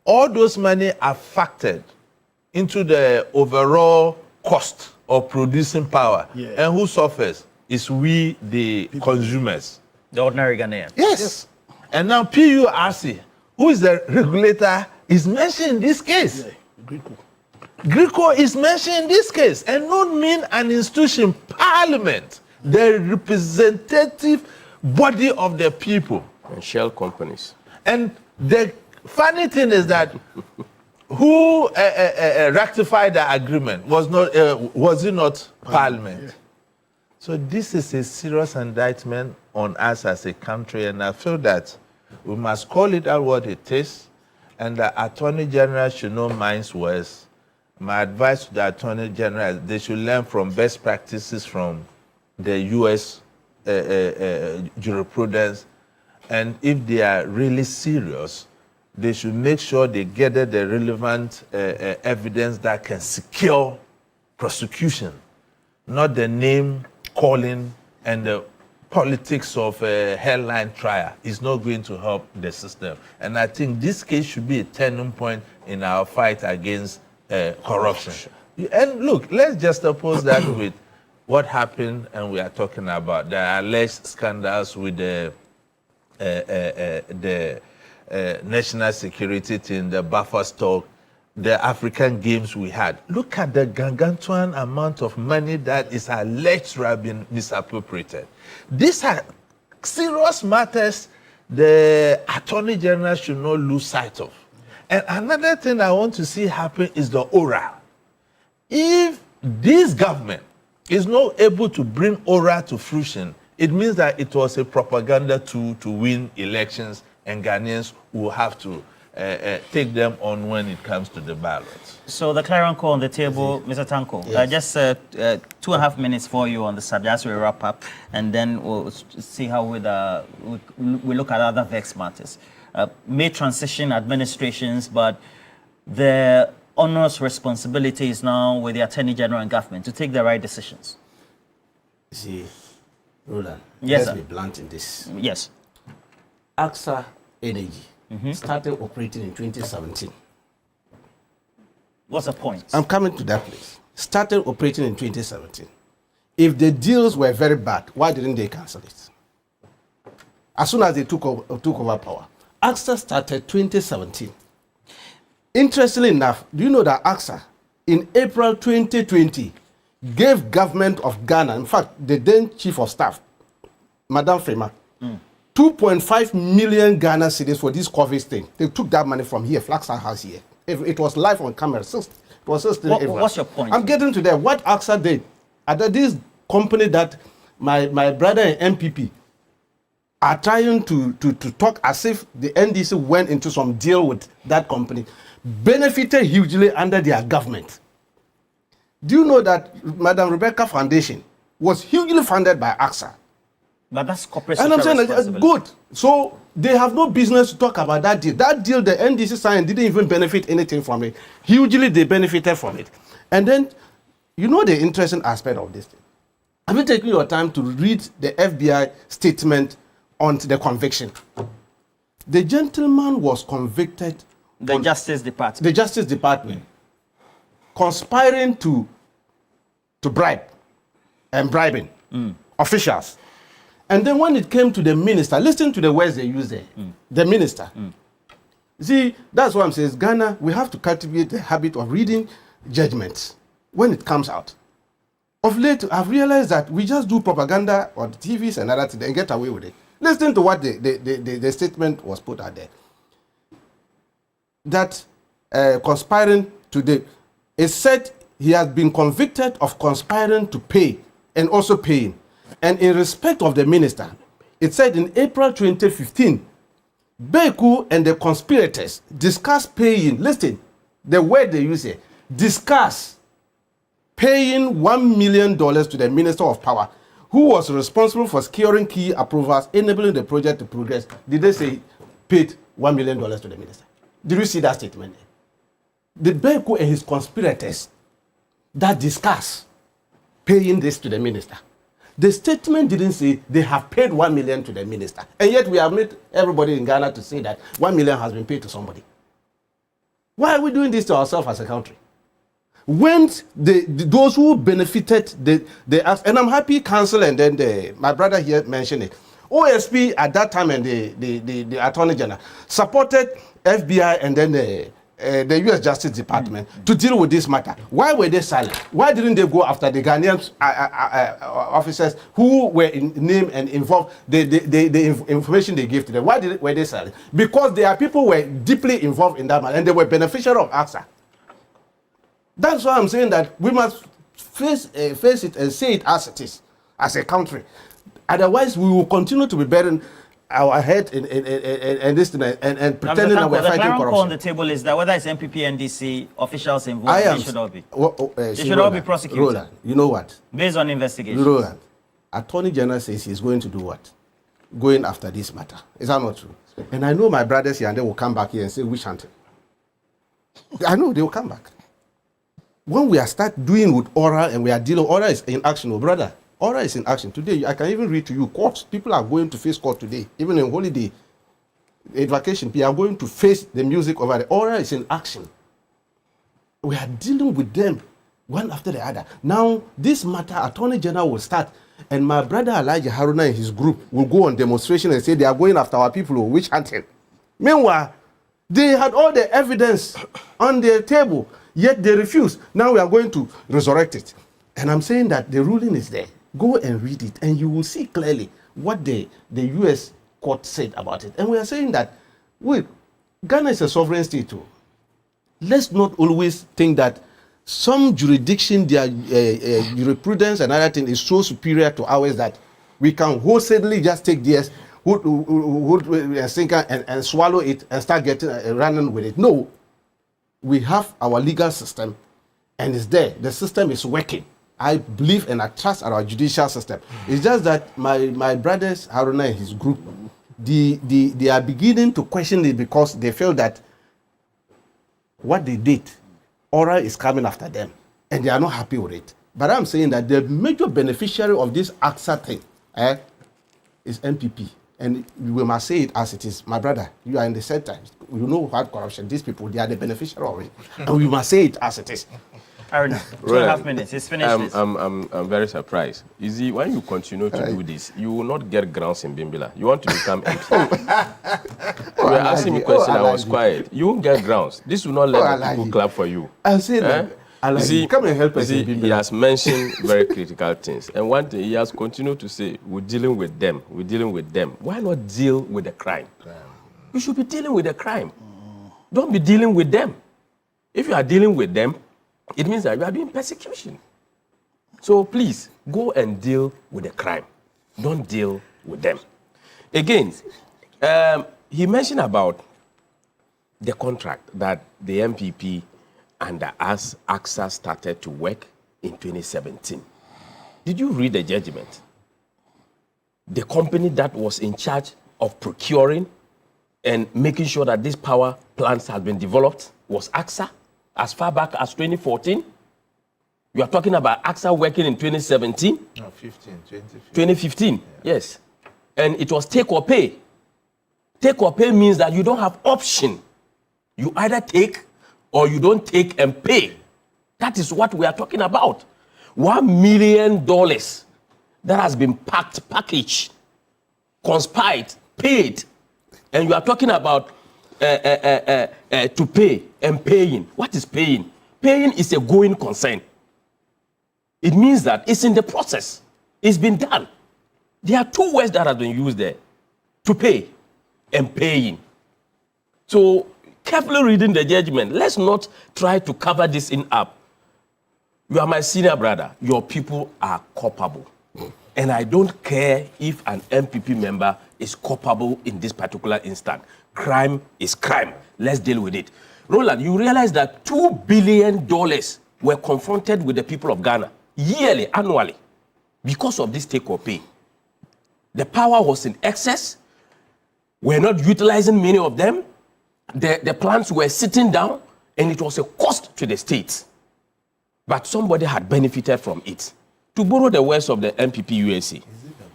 Speaker 4: all those money are factored into the overall cost of producing power. And who suffers is we, the consumers.
Speaker 18: The ordinary Ghanaian.
Speaker 4: Yes. And now PURC, who is the regulator, is mentioned in this case. Greco is mentioned in this case. And not mean an institution, Parliament, the representative body of the people.
Speaker 3: And shell companies.
Speaker 4: And the funny thing is that who rectified the agreement was it not Parliament? So this is a serious indictment on us as a country, and I feel that we must call it out what it is, and the Attorney General should know mine's words. My advice to the Attorney General, they should learn from best practices from the US jurisprudence, and if they are really serious, they should make sure they gather the relevant evidence that can secure prosecution, not the name calling and the politics of a headline trial is not going to help the system. And I think this case should be a turning point in our fight against corruption. And look, let's just oppose that with what happened, and we are talking about the alleged scandals with the the national security thing, the buffer stock, the African games we had. Look at the gargantuan amount of money that is alleged to have been misappropriated. These are serious matters the Attorney General should not lose sight of. And another thing I want to see happen is the aura. If this government is not able to bring aura to fruition, it means that it was a propaganda tool to win elections, and Ghanaians will have to take them on when it comes to the ballots.
Speaker 18: So the clarion call on the table, Mr. Tanko,
Speaker 22: Yes.
Speaker 18: just 2.5 minutes for you on the subject as we wrap up, and then we'll see how we look at other vexed matters. May transition administrations, but the onerous responsibility is now with the Attorney General and government to take the right decisions.
Speaker 22: See, Roland,
Speaker 18: Yes,
Speaker 22: let's
Speaker 18: sir.
Speaker 22: be blunt in this.
Speaker 18: Yes.
Speaker 22: AXA Energy started operating in 2017.
Speaker 18: What's the point?
Speaker 22: I'm coming to that place. Started operating in 2017. If the deals were very bad, why didn't they cancel it? As soon as they took over power. AXA started 2017. Interestingly enough, do you know that AXA in April 2020 gave government of Ghana, in fact, the then chief of staff, Madame Frema, 2.5 million Ghana cedis for this COVID thing. They took that money from here, Flaxa House here. It was live on camera. It was still
Speaker 18: What's your point?
Speaker 22: I'm getting to that. What AXA did, this company that my brother and MPP are trying to talk as if the NDC went into some deal with that company, benefited hugely under their government. Do you know that Madam Rebecca Foundation was hugely funded by AXA?
Speaker 18: But that's corporate
Speaker 22: And I'm
Speaker 18: social
Speaker 22: saying
Speaker 18: responsibility.
Speaker 22: good. So they have no business to talk about that deal. That deal the NDC signed didn't even benefit anything from it. Hugely they benefited from it. And then, you know the interesting aspect of this thing. Have you taken your time to read the FBI statement on the conviction? The gentleman was convicted.
Speaker 18: The Justice Department.
Speaker 22: The Justice Department. Conspiring to bribe and bribing officials. And then when it came to the minister, listen to the words they use there. The minister. See, that's what I'm saying. Ghana, we have to cultivate the habit of reading judgments when it comes out. Of late, I've realized that we just do propaganda on TVs and other things and get away with it. Listen to what the statement was put out there. That conspiring to it said he has been convicted of conspiring to pay and also paying. And in respect of the minister, it said in April 2015, Beku and the conspirators discussed paying, listen, the word they use here, discuss paying $1 million to the Minister of Power, who was responsible for securing key approvals, enabling the project to progress. Did they say paid $1 million to the minister? Did you see that statement there? The Beku and his conspirators that discuss paying this to the minister. The statement didn't say they have paid $1 million to the minister. And yet we have made everybody in Ghana to say that $1 million has been paid to somebody. Why are we doing this to ourselves as a country? When those who benefited and I'm happy council and then my brother here mentioned it. OSP at that time and the Attorney General supported FBI and then the U.S. Justice Department to deal with this matter. Why were they silent? Why didn't they go after the Ghanaian officers who were named and involved, the information they gave to them? Why were they silent? Because there are people who were deeply involved in that matter and they were beneficiaries of AXA. That's why I'm saying that we must face it and say it as it is, as a country. Otherwise, we will continue to be burying our head in this thing and pretending that we're fighting corruption.
Speaker 18: The call on the table is that whether it's MPP, NDC, officials involved, they should all be. They should all be prosecuted.
Speaker 22: Roland, you know what?
Speaker 18: Based on investigation.
Speaker 22: Roland, Attorney General says he's going to do what? Going after this matter. Is that not true? And I know my brothers here and they will come back here and say, witch hunting. I know they will come back. When we are start doing with oral and we are dealing, oral is in action, oh brother. Oral is in action. Today, I can even read to you, courts. People are going to face court today, even in holiday, in vacation. People are going to face the music over there. Oral is in action. We are dealing with them one after the other. Now, this matter, Attorney General will start, and my brother Elijah Haruna and his group will go on demonstration and say they are going after our people who witch hunting. Meanwhile, they had all the evidence on their table, yet they refused. Now we are going to resurrect it. And I'm saying that the ruling is there. Go and read it, and you will see clearly what the U.S. court said about it. And we are saying that, wait, Ghana is a sovereign state too. Let's not always think that some jurisdiction, their jurisprudence and other thing is so superior to ours that we can wholesalely just take theirs, and swallow it and start getting running with it. No, we have our legal system, and it's there. The system is working. I believe and I trust our judicial system. It's just that my brothers Haruna and his group, they are beginning to question it because they feel that what they did, Oral is coming after them, and they are not happy with it. But I'm saying that the major beneficiary of this AXA thing is MPP. And we must say it as it is. My brother, you are in the center. You know what corruption, these people, they are the beneficiary of it. And we must say it as it is.
Speaker 18: Aaron, 2.5 minutes. It's finished.
Speaker 3: I'm very surprised. You see, when you continue to do this, you will not get grounds in Bimbila. You want to become MP. You were asking me a question, I was quiet. You won't get grounds. This will not let the people clap for you.
Speaker 22: I'll say that. You see, come and help us.
Speaker 3: He has mentioned very critical things. And one thing he has continued to say, we're dealing with them. We're dealing with them. Why not deal with the crime? You should be dealing with the crime. Don't be dealing with them. If you are dealing with them, it means that you are doing persecution. So please, go and deal with the crime. Don't deal with them. Again, he mentioned about the contract that the MPP under us, AXA started to work in 2017. Did you read the judgment? The company that was in charge of procuring and making sure that these power plants have been developed was AXA as far back as 2014. You are talking about AXA working in 2017?
Speaker 4: No, 2015.
Speaker 3: 2015, yes. And it was take or pay. Take or pay means that you don't have option. You either take or you don't take and pay. That is what we are talking about. $1 million that has been packaged, conspired, paid, and you are talking about to pay and paying. What is paying? Paying is a going concern. It means that it's in the process. It's been done. There are two words that have been used there: to pay and paying. So, carefully reading the judgment, let's not try to cover this in up. You are my senior brother. Your people are culpable. And I don't care if an MPP member is culpable in this particular instant. Crime is crime. Let's deal with it. Roland, you realize that $2 billion were confronted with the people of Ghana yearly, annually, because of this take or pay. The power was in excess. We're not utilizing many of them. The plants were sitting down, and it was a cost to the states. But somebody had benefited from it. To borrow the words of the MPP USA,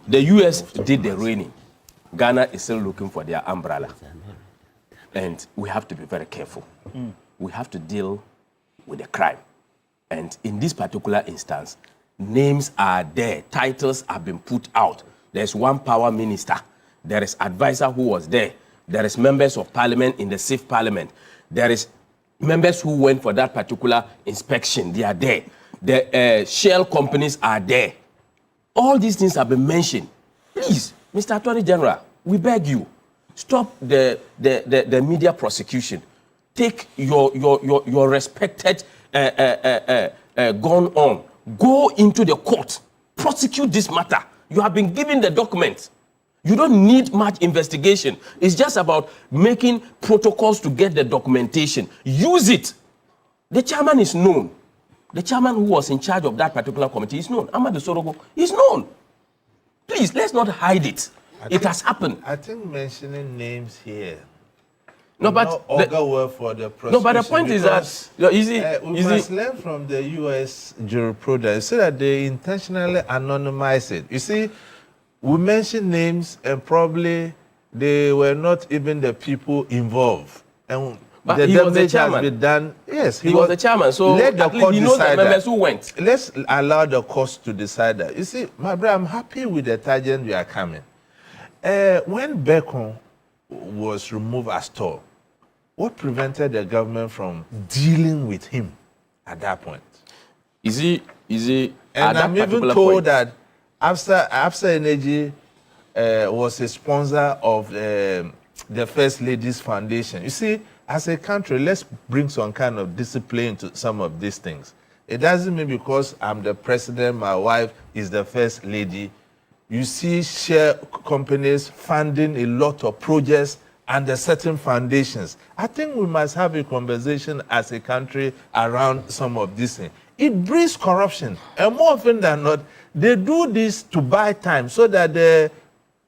Speaker 3: the US did the raining. Ghana is still looking for their umbrella. And we have to be very careful. We have to deal with the crime. And in this particular instance, names are there. Titles have been put out. There's one power minister. There is advisor who was there. There is members of parliament in the safe parliament. There is members who went for that particular inspection. They are there. The shell companies are there. All these things have been mentioned. Please, Mr. Attorney General, we beg you, stop the media prosecution. Take your respected gun on. Go into the court. Prosecute this matter. You have been given the documents. You don't need much investigation. It's just about making protocols to get the documentation. Use it. The chairman is known. The chairman who was in charge of that particular committee is known. Amadou Sorogo is known. Please, let's not hide it. It has happened.
Speaker 4: I think mentioning names here.
Speaker 3: No, but the point is that
Speaker 4: we must learn from the U.S. jurisprudence so that they intentionally anonymize it. You see, we mention names and probably they were not even the people involved. And
Speaker 3: But
Speaker 4: the
Speaker 3: he was the
Speaker 4: damage has
Speaker 3: chairman.
Speaker 4: been done. Yes,
Speaker 3: He was the chairman, so
Speaker 4: let the
Speaker 3: at least
Speaker 4: court
Speaker 3: he knows the
Speaker 4: decide
Speaker 3: members
Speaker 4: that.
Speaker 3: who went.
Speaker 4: Let's allow the courts to decide that. You see, my brother, I'm happy with the tangent we are coming. When Bacon was removed as Tor, what prevented the government from dealing with him at that point?
Speaker 3: Is he
Speaker 4: And
Speaker 3: at
Speaker 4: I'm
Speaker 3: that
Speaker 4: even
Speaker 3: particular
Speaker 4: told
Speaker 3: point?
Speaker 4: that Afsa Energy was a sponsor of the First Ladies Foundation. You see, as a country, let's bring some kind of discipline to some of these things. It doesn't mean because I'm the president, my wife is the first lady. You see share companies funding a lot of projects under certain foundations. I think we must have a conversation as a country around some of these things. It breeds corruption. And more often than not, they do this to buy time so that the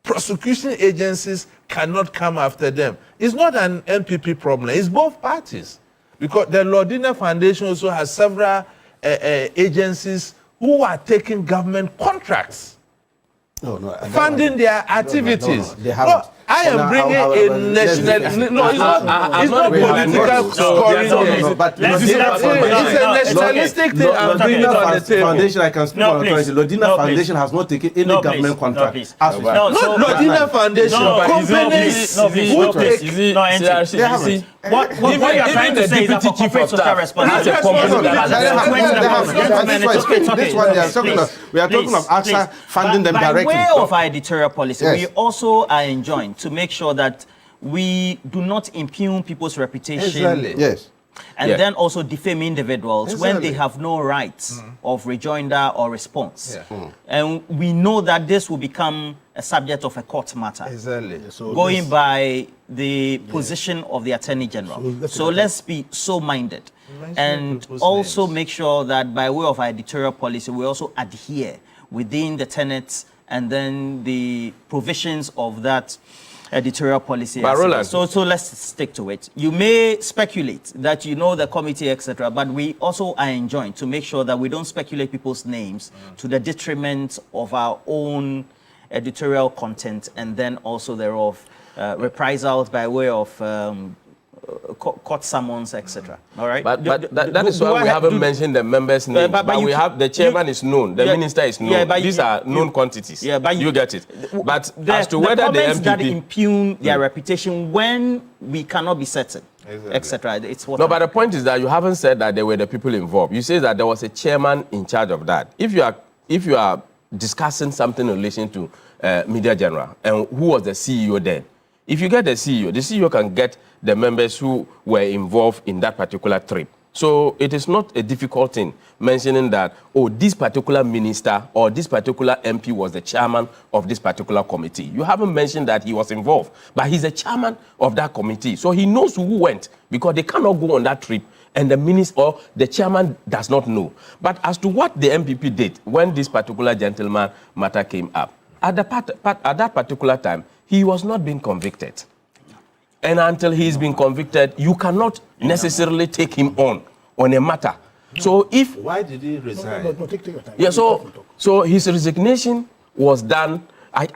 Speaker 4: prosecution agencies cannot come after them. It's not an NPP problem. It's both parties. Because the Lordina Foundation also has several agencies who are taking government contracts, funding their activities.
Speaker 22: They haven't.
Speaker 4: I am bringing a national. No, it's not political scoring. It's a nationalistic thing. I'm bringing on the table.
Speaker 22: Foundation, I can speak on authority. Lodina Foundation has not taken any government contract.
Speaker 4: Not Lodina Foundation. Companies who take.
Speaker 14: What you are trying to say is that for corporate social responsibility,
Speaker 22: we are talking of AXA funding them directly.
Speaker 18: By way of our editorial policy, we also are enjoined to make sure that we do not impugn people's reputation.
Speaker 4: Exactly.
Speaker 22: Yes.
Speaker 18: And then also defame individuals when they have no rights of rejoinder or response. And we know that this will become a subject of a court matter.
Speaker 4: Exactly.
Speaker 18: Going by the position of the Attorney General. So let's be so minded. And also make sure that by way of our editorial policy, we also adhere within the tenets and then the provisions of that editorial policy. So let's stick to it. You may speculate that you know the committee, etc., but we also are enjoined to make sure that we don't speculate people's names to the detriment of our own editorial content and then also thereof reprisals by way of court summons, etc. All right.
Speaker 3: But that is why we haven't mentioned the members' name. But we have the chairman is known, the minister is known. These are known quantities.
Speaker 18: Yeah, but
Speaker 3: you get it. But as to whether the MPP
Speaker 18: that impugn their reputation when we cannot be certain, etc. It's what.
Speaker 3: No, but the point is that you haven't said that there were the people involved. You say that there was a chairman in charge of that. If you are discussing something in relation to Media General and who was the CEO then, if you get the CEO can get the members who were involved in that particular trip. So it is not a difficult thing mentioning that, oh, this particular minister or this particular MP was the chairman of this particular committee. You haven't mentioned that he was involved, but he's the chairman of that committee. So he knows who went because they cannot go on that trip and the minister or the chairman does not know. But as to what the MPP did when this particular gentleman matter came up, at that particular time, he was not being convicted. And until he's been convicted, you cannot necessarily take him on a matter. So if...
Speaker 4: Why did he resign?
Speaker 23: Take your time.
Speaker 3: Yeah, so his resignation was done. I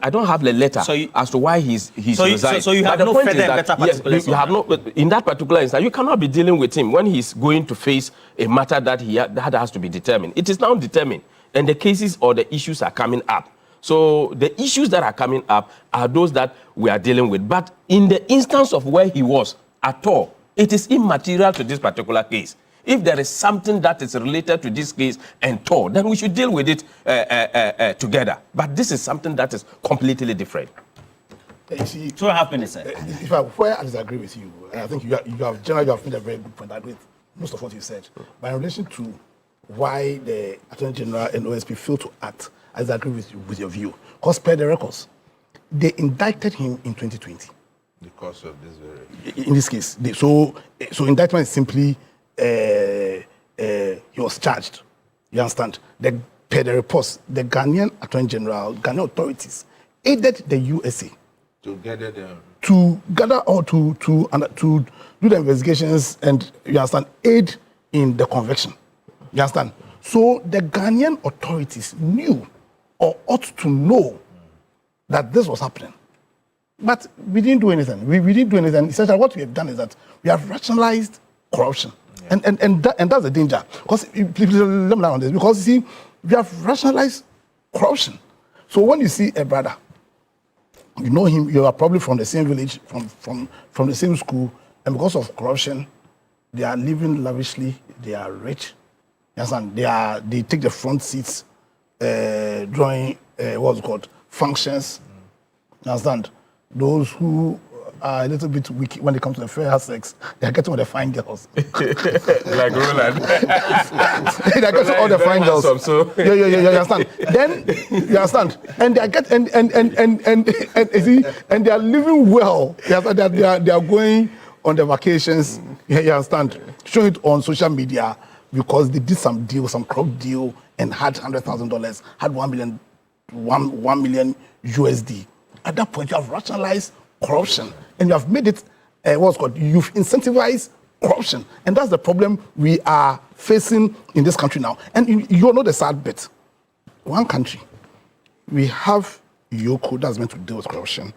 Speaker 3: don't have the letter as to why he's resigned.
Speaker 18: So you have no further better particulars.
Speaker 3: Yes, you have no, in that particular instance, you cannot be dealing with him when he's going to face a matter that that has to be determined. It is now determined, and the cases or the issues are coming up. So the issues that are coming up are those that we are dealing with. But in the instance of where he was at all, it is immaterial to this particular case. If there is something that is related to this case and all, then we should deal with it together. But this is something that is completely different.
Speaker 23: You see,
Speaker 18: 2.5 minutes, sir.
Speaker 23: Where I disagree with you, and I think you have made a very good point. I agree with most of what you said. But in relation to why the Attorney General and OSP failed to act, I disagree with your view. Because per the records, they indicted him in 2020.
Speaker 4: Because of this very...
Speaker 23: In this case. So indictment is simply he was charged. You understand? Per the reports, the Ghanaian Attorney General, Ghanaian authorities aided the USA
Speaker 4: to gather
Speaker 23: or to do the investigations and, you understand, aid in the conviction. You understand? So the Ghanaian authorities knew or ought to know that this was happening. But we didn't do anything. We didn't do anything. Essentially, what we have done is that we have rationalized corruption. Yeah. And that's the danger. Because, let me learn on this. Because, you see, we have rationalized corruption. So when you see a brother, you know him, you are probably from the same village, from the same school, and because of corruption, they are living lavishly, they are rich. You understand? They take the front seats during what's called functions. You understand? Those who are a little bit weak when it comes to the fair sex, they are getting all the fine girls.
Speaker 3: Like Roland.
Speaker 23: They are getting all the fine girls.
Speaker 3: So.
Speaker 23: Yeah, you understand? Then you understand, and they are and they are living well. They are going on their vacations. You understand? Showing it on social media because they did some deal, some crop deal, and had $100,000, had $1 million USD. At that point, you have rationalized corruption, and you have made it you've incentivized corruption, and that's the problem we are facing in this country now. And you know the sad bit. One country, we have Yoko that's meant to deal with corruption.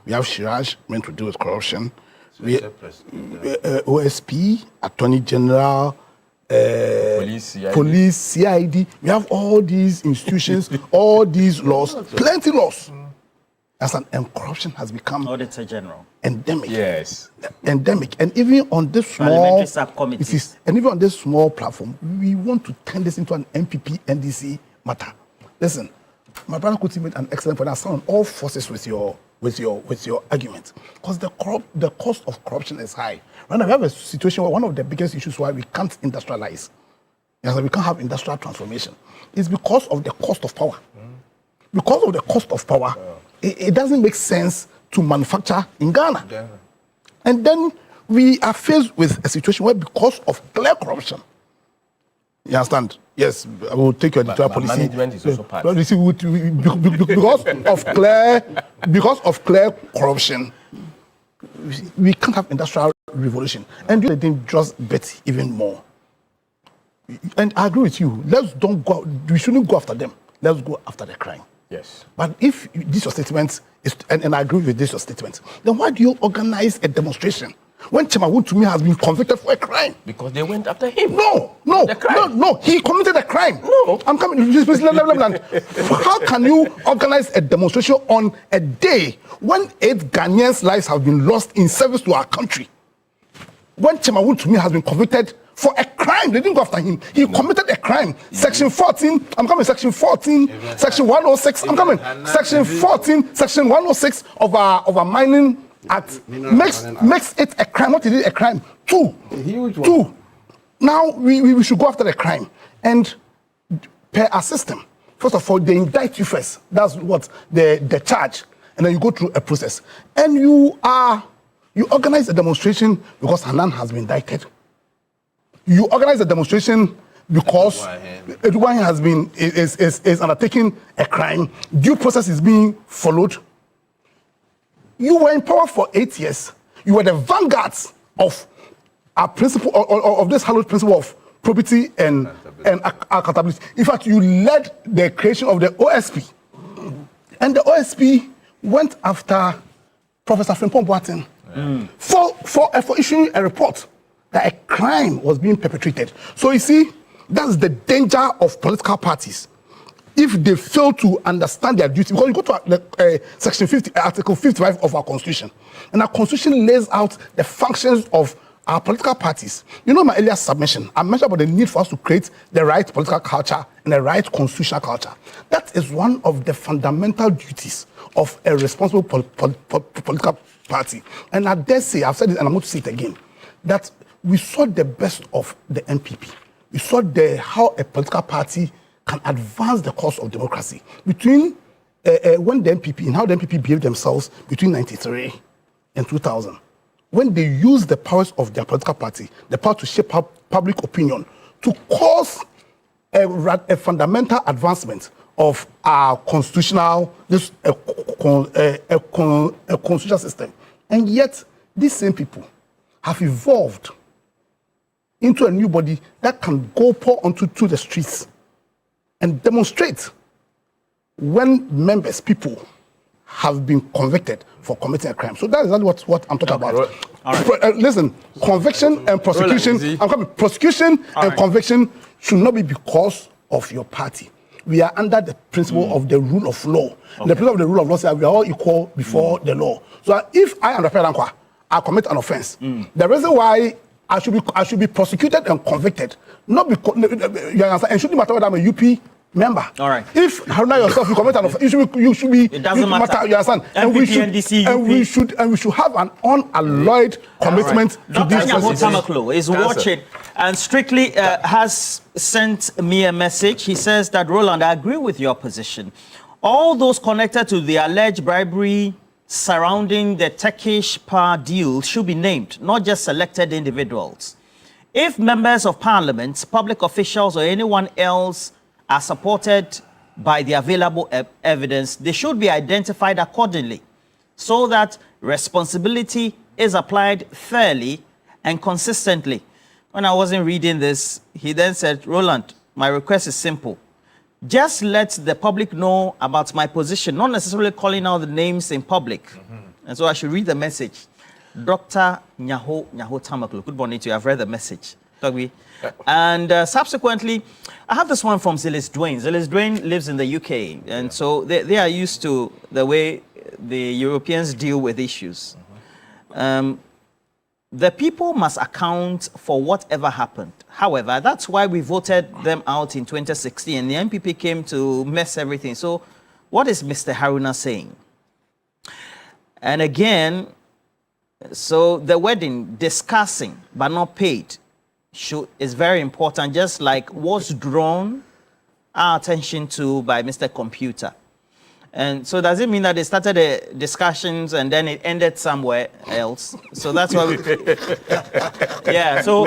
Speaker 23: We have Shiraj meant to deal with corruption. We OSP, Attorney General, Police, CID. We have all these institutions, all these laws, plenty laws. And corruption has become
Speaker 18: Auditor General
Speaker 23: endemic.
Speaker 3: Yes,
Speaker 23: endemic. And even on this
Speaker 18: parliamentary subcommittees,
Speaker 23: and even on this small platform, we want to turn this into an MPP NDC matter. Listen, my brother Kuti made an excellent point. I stand on all forces with your argument, because the cost of corruption is high. Right now we have a situation where one of the biggest issues why we can't industrialize, we can't have industrial transformation, is because of the cost of power. Because of the cost of power, it doesn't make sense to manufacture in Ghana. Yeah. And then we are faced with a situation where because of clear corruption, you understand? Yes, I will take your editorial policy.
Speaker 3: Management is also part.
Speaker 23: Because of clear corruption, we can't have industrial revolution. And they didn't just bet even more. And I agree with you. We shouldn't go after them. Let's go after the crime.
Speaker 3: Yes.
Speaker 23: But if this your statement is, and I agree with this your statement, then why do you organize a demonstration when Chemawu to me has been convicted for a crime?
Speaker 3: Because they went after him.
Speaker 23: No. He committed a crime.
Speaker 3: No.
Speaker 23: I'm coming. How can you organize a demonstration on a day when 8 Ghanaians' lives have been lost in service to our country? When Chemawu to me has been convicted for a crime, they didn't go after him. He committed a crime. Section 14, I'm coming. Section 14, Section 106, I'm coming. Section 14, Section 106 of our Mining Act makes it a crime. What is it? A crime? 2. Now we should go after the crime and per our system. First of all, they indict you first. That's what the charge, and then you go through a process. And you organize a demonstration because Hanan has been indicted. You organize a demonstration because Edouard has been is undertaking a crime. Due process is being followed. You were in power for 8 years. You were the vanguards of our principle of this hallowed principle of probity and accountability. In fact, you led the creation of the OSP, and the OSP went after Professor Frimpong Boateng for issuing a report that a crime was being perpetrated. So you see, that's the danger of political parties. If they fail to understand their duty, because you go to Section 50, Article 55 of our Constitution, and our Constitution lays out the functions of our political parties. You know my earlier submission, I mentioned about the need for us to create the right political culture and the right constitutional culture. That is one of the fundamental duties of a responsible political party. And I dare say, I've said it and I'm going to say it again, that we saw the best of the NPP. We saw how a political party can advance the cause of democracy between when the NPP and how the NPP behaved themselves between 1993 and 2000. When they used the powers of their political party, the power to shape public opinion, to cause a fundamental advancement of our constitutional constitutional system. And yet, these same people have evolved into a new body that can go pour onto the streets and demonstrate when members, people, have been convicted for committing a crime. So that is exactly what I'm talking about. Listen, conviction and prosecution, prosecution and conviction should not be because of your party. We are under the principle of the rule of law. The principle of the rule of law says we are all equal before the law. So if I am the Dankwa, I commit an offense. The reason why I should be prosecuted and convicted, not because you understand, and shouldn't matter whether I'm a UP member.
Speaker 18: All right.
Speaker 23: If Haruna yourself you commit an offense, you should be.
Speaker 18: It doesn't matter.
Speaker 23: You understand? And we should have an unalloyed commitment to this.
Speaker 18: Dr. Nyaho is watching and strictly has sent me a message. He says that, Roland, I agree with your position. All those connected to the alleged bribery surrounding the Turkish power deal should be named, not just selected individuals. If members of parliament, public officials, or anyone else are supported by the available evidence, they should be identified accordingly so that responsibility is applied fairly and consistently. When I wasn't reading this, he then said, Roland, my request is simple. Just let the public know about my position, not necessarily calling out the names in public. And so I should read the message. Dr. Nyaho Tamaklo, good morning to you. I've read the message. Togbi. And subsequently, I have this one from Zilis Dwayne. Zilis Dwayne lives in the UK, and so they are used to the way the Europeans deal with issues. The people must account for whatever happened. However, that's why we voted them out in 2016, and the MPP came to mess everything. So what is Mr. Haruna saying? And again, so the wedding, discussing but not paid, is very important, just like what's drawn our attention to by Mr. Computer. And so does it mean that they started the discussions and then it ended somewhere else? So that's why we... yeah, so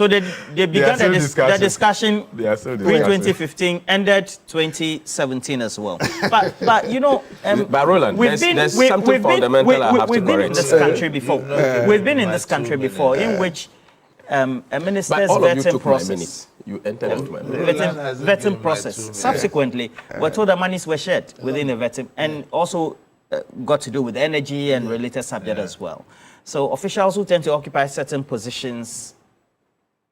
Speaker 18: they began the discussion pre-2015, ended 2017 as well. But you know...
Speaker 3: but Roland, there's something fundamental I have to correct.
Speaker 18: We've been in this country before. We've been in this country before in which a minister's vetting process...
Speaker 3: You entered into my
Speaker 18: vetting process. Subsequently, we're told that monies were shared within the vetting, and also got to do with energy and related subjects as well. So officials who tend to occupy certain positions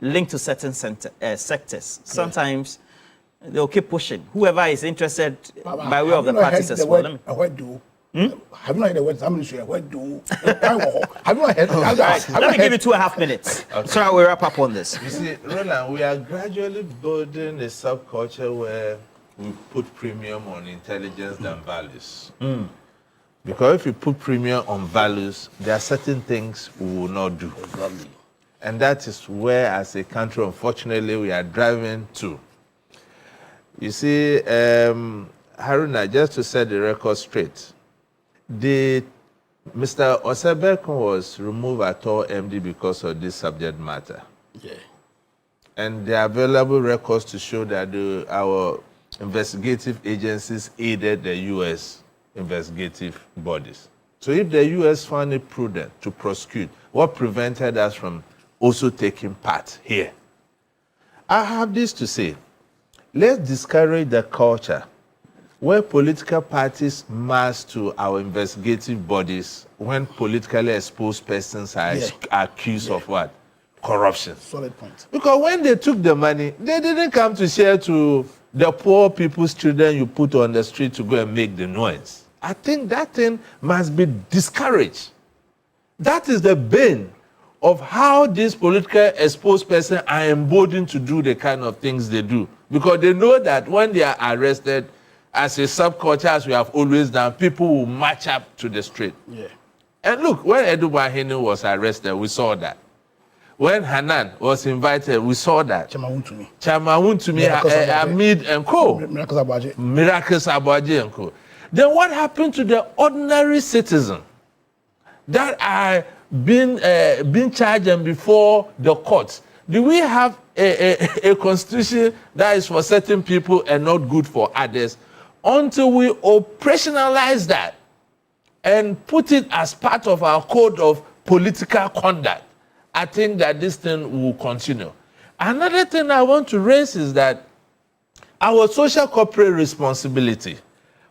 Speaker 18: linked to certain sectors, sometimes they'll keep pushing. Whoever is interested by way of the parties as well.
Speaker 23: Have you not heard the words? I'm sure. Have you not heard?
Speaker 18: Let me give you 2.5 minutes. So I will wrap up on this.
Speaker 4: You see, Roland, we are gradually building a subculture where we put premium on intelligence than values. Because if you put premium on values, there are certain things we will not do. And that is where, as a country, unfortunately, we are driving to. You see, Haruna, just to set the record straight, Mr. Osebekun was removed at all MD because of this subject matter. Yeah. And there are available records to show that our investigative agencies aided the U.S. investigative bodies. So if the U.S. found it prudent to prosecute, what prevented us from also taking part here? I have this to say. Let's discourage the culture where political parties march to our investigative bodies when politically exposed persons are accused of what? Corruption.
Speaker 23: Solid point.
Speaker 4: Because when they took the money, they didn't come to share to the poor people's children you put on the street to go and make the noise. I think that thing must be discouraged. That is the bane of how these politically exposed persons are emboldened to do the kind of things they do. Because they know that when they are arrested, as a subculture, as we have always done, people will march up to the street. Yeah. And look, when Edu Bahini was arrested, we saw that. When Hanan was invited, we saw that. Chamawuntumi, Amid and Co. Miracles Abaji and Co. Then what happened to the ordinary citizen that are being charged and before the courts? Do we have a constitution that is for certain people and not good for others? Until we operationalize that and put it as part of our code of political conduct, I think that this thing will continue. Another thing I want to raise is that our social corporate responsibility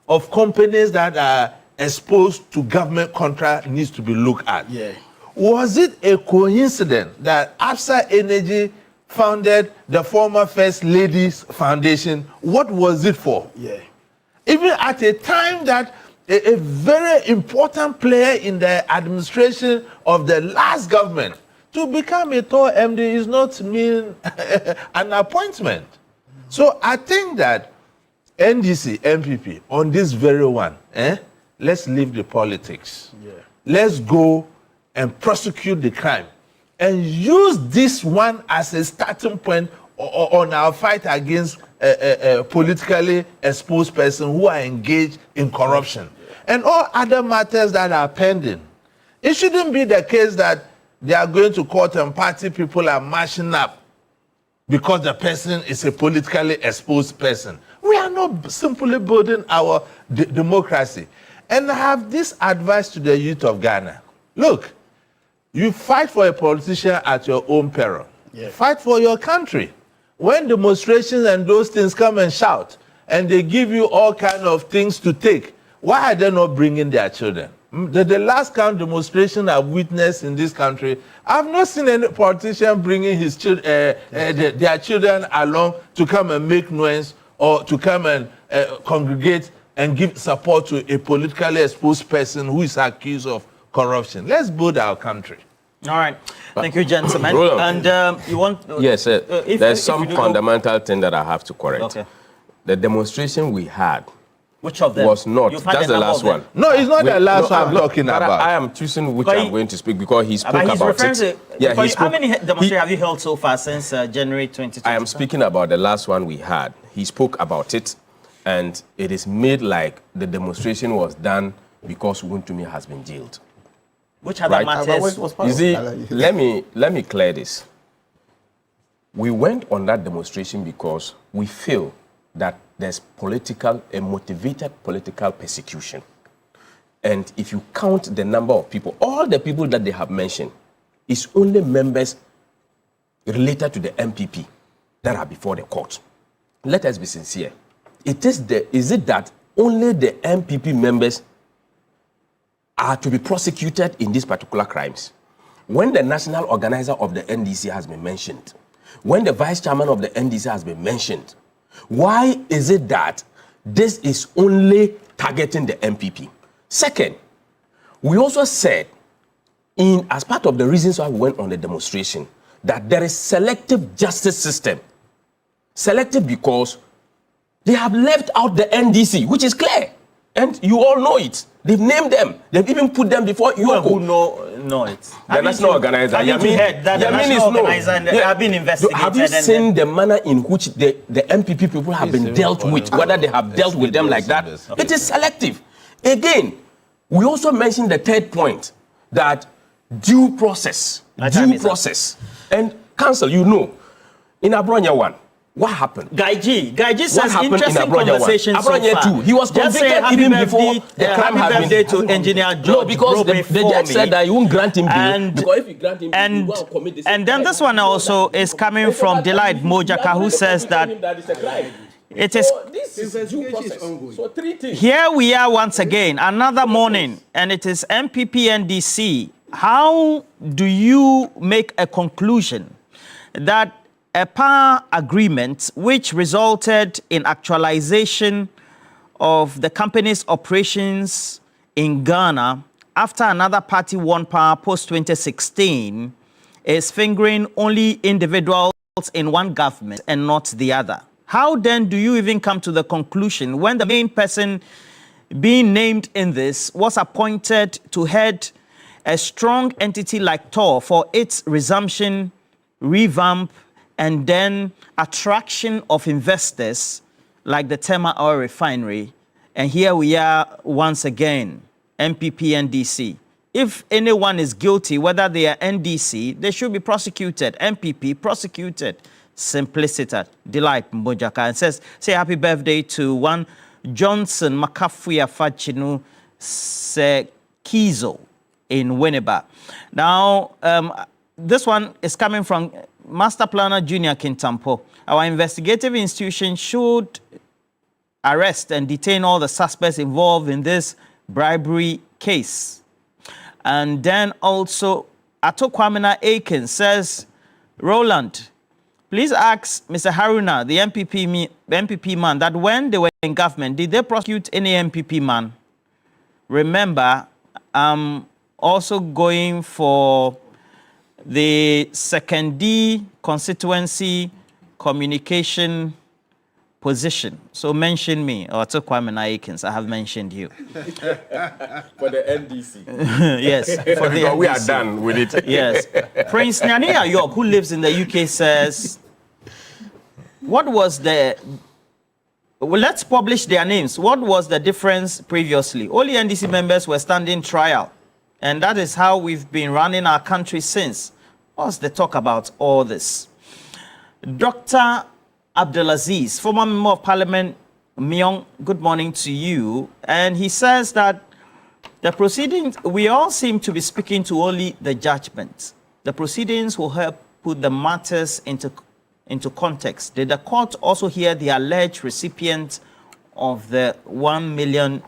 Speaker 4: of companies that are exposed to government contract needs to be looked at.
Speaker 23: Yeah.
Speaker 4: Was it a coincidence that Absa Energy founded the former First Lady's Foundation? What was it for?
Speaker 23: Yeah.
Speaker 4: Even at a time that a very important player in the administration of the last government, to become a tall MD is not mean an appointment. So I think that NDC, MPP, on this very one, let's leave the politics.
Speaker 23: Yeah.
Speaker 4: Let's go and prosecute the crime and use this one as a starting point on our fight against politically exposed persons who are engaged in corruption and all other matters that are pending. It shouldn't be the case that they are going to court and party people are marching up because the person is a politically exposed person. We are not simply building our democracy. And I have this advice to the youth of Ghana. Look, you fight for a politician at your own peril.
Speaker 23: Yeah.
Speaker 4: Fight for your country. When demonstrations and those things come and shout, and they give you all kind of things to take, why are they not bringing their children? The last kind of demonstration I've witnessed in this country, I've not seen any politician bringing his their children along to come and make noise or to come and congregate and give support to a politically exposed person who is accused of corruption. Let's build our country.
Speaker 18: All right. Thank you, gentlemen. And you want...
Speaker 3: Yes, there's some fundamental thing that I have to correct.
Speaker 18: Okay.
Speaker 3: The demonstration we had...
Speaker 18: Which of them?
Speaker 3: Was not. That's the last one.
Speaker 4: No, it's not the last one I'm talking
Speaker 3: but
Speaker 4: about.
Speaker 3: I am choosing which I'm going to speak because he spoke about it.
Speaker 18: How many demonstrations have you held so far since January 2020?
Speaker 3: I am speaking about the last one we had. He spoke about it, and it is made like the demonstration was done because Wuntumi has been jailed.
Speaker 18: Which other matters?
Speaker 3: You see, let me clear this. We went on that demonstration because we feel that there's a motivated political persecution. And if you count the number of people, all the people that they have mentioned, is only members related to the MPP that are before the court. Let us be sincere. Is it that only the MPP members are to be prosecuted in these particular crimes? When the national organizer of the NDC has been mentioned, when the vice chairman of the NDC has been mentioned, why is it that this is only targeting the MPP? Second, we also said, as part of the reasons why we went on the demonstration, that there is selective justice system. Selective because they have left out the NDC, which is clear. And you all know it. They've named them. They've even put them before you.
Speaker 18: Who know it?
Speaker 3: The national organizer.
Speaker 18: Have you heard that the national organizer have been investigated?
Speaker 3: Have you seen the manner in which the MPP people have been dealt with? Whether they have dealt with them like that? It is selective. Again, we also mentioned the third point, that due process. And counsel, in Abronya 1, what happened?
Speaker 18: Gaiji says interesting conversation so far.
Speaker 3: Too. He was convicted even before the crime had been...
Speaker 18: to Engineer George.
Speaker 3: No, because the judge said that he won't grant him bail. Because if you grant him bail, he will commit the same
Speaker 18: And then this one also is coming from Delight Mojaka, who says that it is...
Speaker 3: This is due process. So 3 things.
Speaker 18: Here we are once again, another morning, and it is MPP NDC. How do you make a conclusion that a power agreement which resulted in actualization of the company's operations in Ghana after another party won power post-2016 is fingering only individuals in one government and not the other? How then do you even come to the conclusion when the main person being named in this was appointed to head a strong entity like TOR for its resumption, revamp, and then attraction of investors like the Tema Oil Refinery? And here we are once again, MPP NDC. If anyone is guilty, whether they are NDC, they should be prosecuted. MPP prosecuted. Simpliciter. Delight Mbojaka. And says, say happy birthday to one Johnson Makafuya Fachinu Sekizo in Winneba. Now, this one is coming from Master Planner Junior Kintampo. Our investigative institution should arrest and detain all the suspects involved in this bribery case. And then also, Atokwamina Aiken says, Roland, please ask Mr. Haruna, the MPP man, that when they were in government, did they prosecute any MPP man? Remember, I'm also going for the second D constituency communication position. So mention me, or Kwame Aikens, I have mentioned you.
Speaker 3: For the NDC.
Speaker 18: Yes, for the NDC.
Speaker 3: We are done with it.
Speaker 18: Yes. Prince Nyania York, who lives in the UK, says, what was the... Well, let's publish their names. What was the difference previously? Only NDC members were standing trial. And that is how we've been running our country since. What's the talk about all this? Dr. Abdulaziz, former member of parliament, Myong, good morning to you. And he says that the proceedings, we all seem to be speaking to only the judgment. The proceedings will help put the matters into context. Did the court also hear the alleged recipient of the $1 million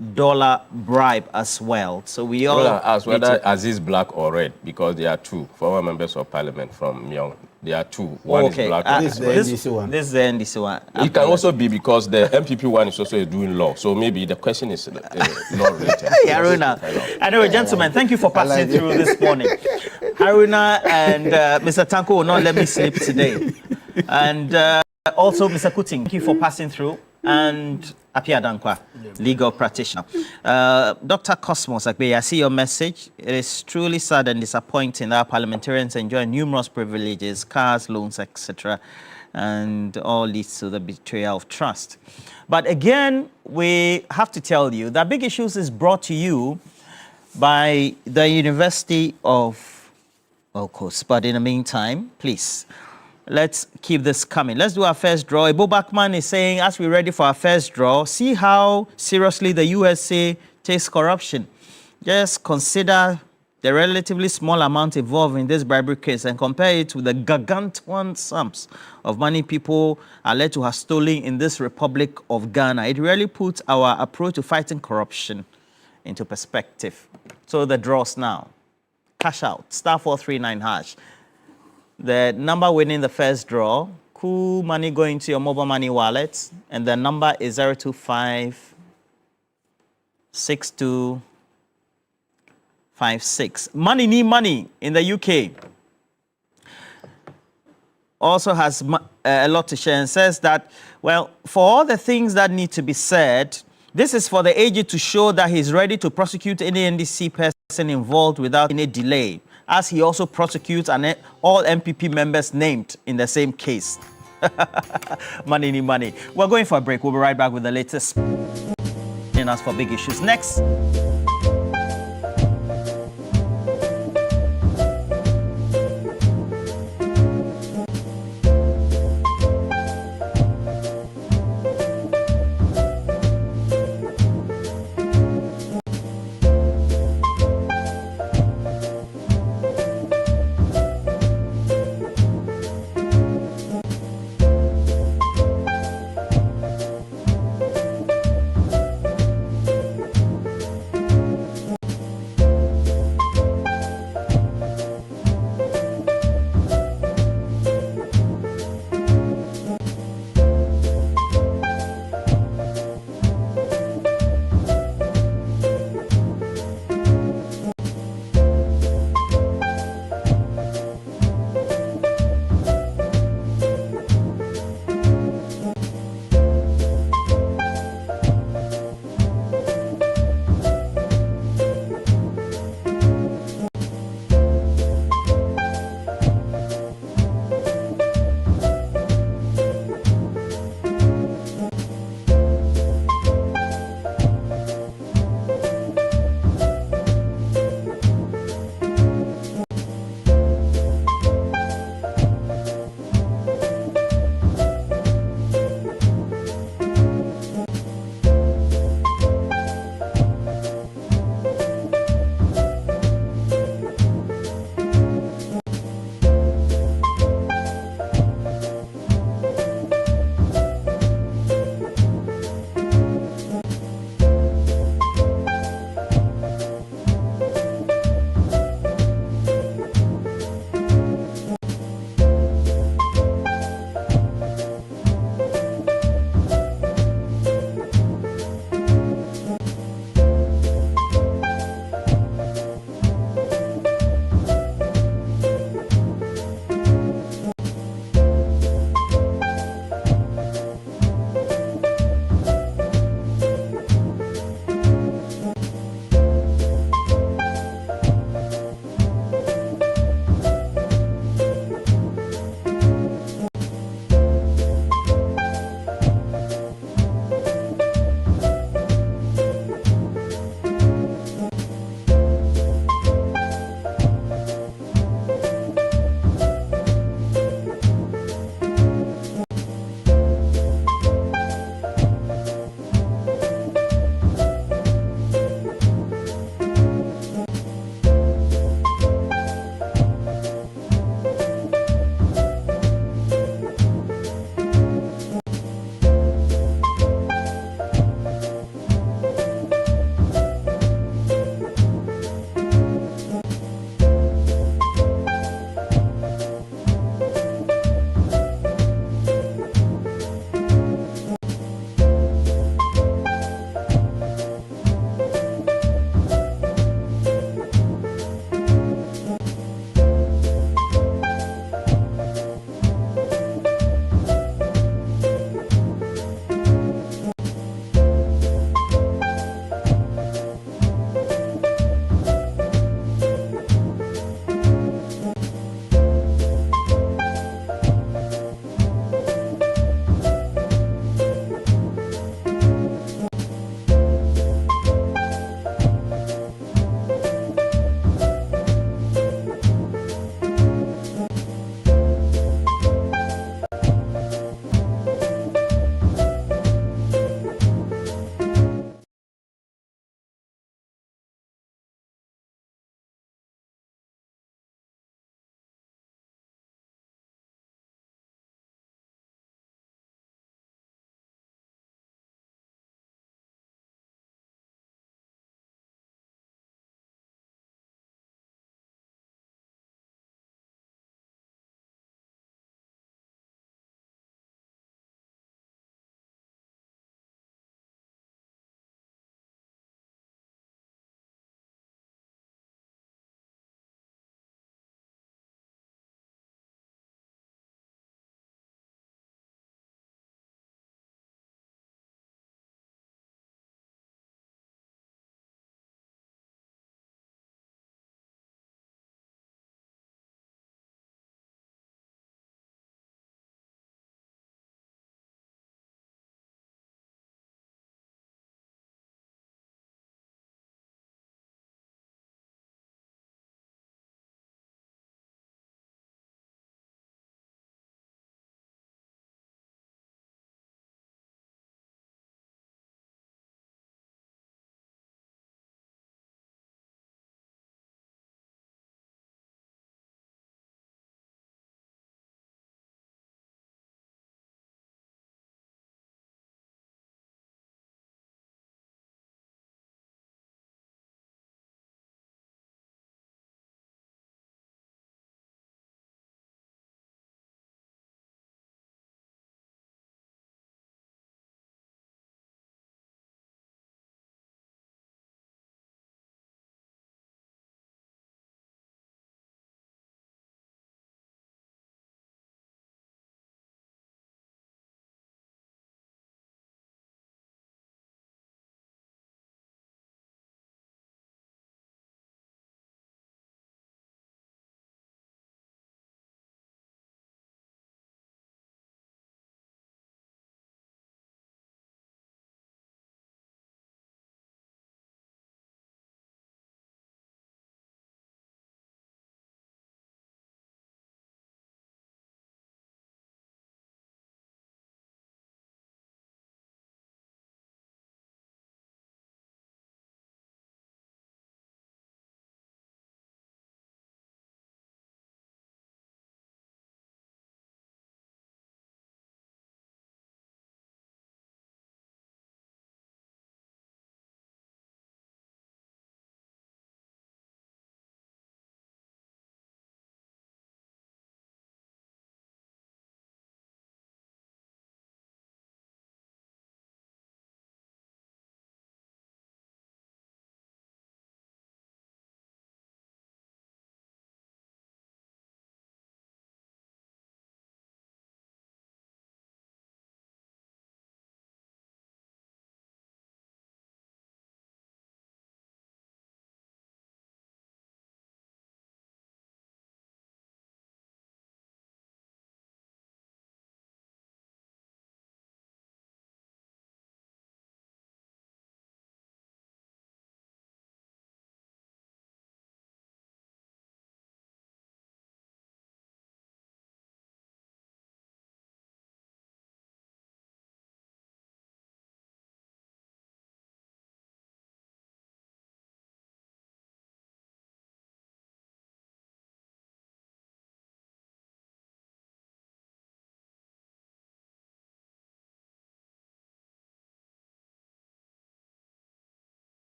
Speaker 18: bribe as well? So we all
Speaker 3: ask whether Aziz black or red, because there are two former members of parliament from Myong. There are two. One is black.
Speaker 18: This is the NDC one. This is the NDC one.
Speaker 3: It can also be because the MPP one is also doing law. So maybe the question is law related.
Speaker 18: Hey, Haruna. Anyway, gentlemen, thank you for passing through this morning. Haruna and Mr. Tanko will not let me sleep today. And also, Mr. Kuting, thank you for passing through. And Apia Dankwa, legal practitioner. Dr. Cosmos Akbe, I see your message. It is truly sad and disappointing that parliamentarians enjoy numerous privileges, cars, loans, etc., and all leads to the betrayal of trust. But again, we have to tell you that Big Issues is brought to you by the University of Coast. But in the meantime, please, let's keep this coming. Let's do our first draw. Ebo Bachman is saying, as we're ready for our first draw, see how seriously the USA takes corruption. Just consider the relatively small amount involved in this bribery case and compare it to the gargantuan sums of money people are led to have stolen in this Republic of Ghana. It really puts our approach to fighting corruption into perspective. So the draws now. Cash out, *439#. The number winning the first draw, cool money going to your mobile money wallet, and the number is 025 6256. Money need money in the UK. Also has a lot to share and says that, well, for all the things that need to be said, this is for the AG to show that he's ready to prosecute any NDC person involved without any delay, as he also prosecutes all MPP members named in the same case. Money need money. We're going for a break. We'll be right back with the latest in us for Big Issues. Next.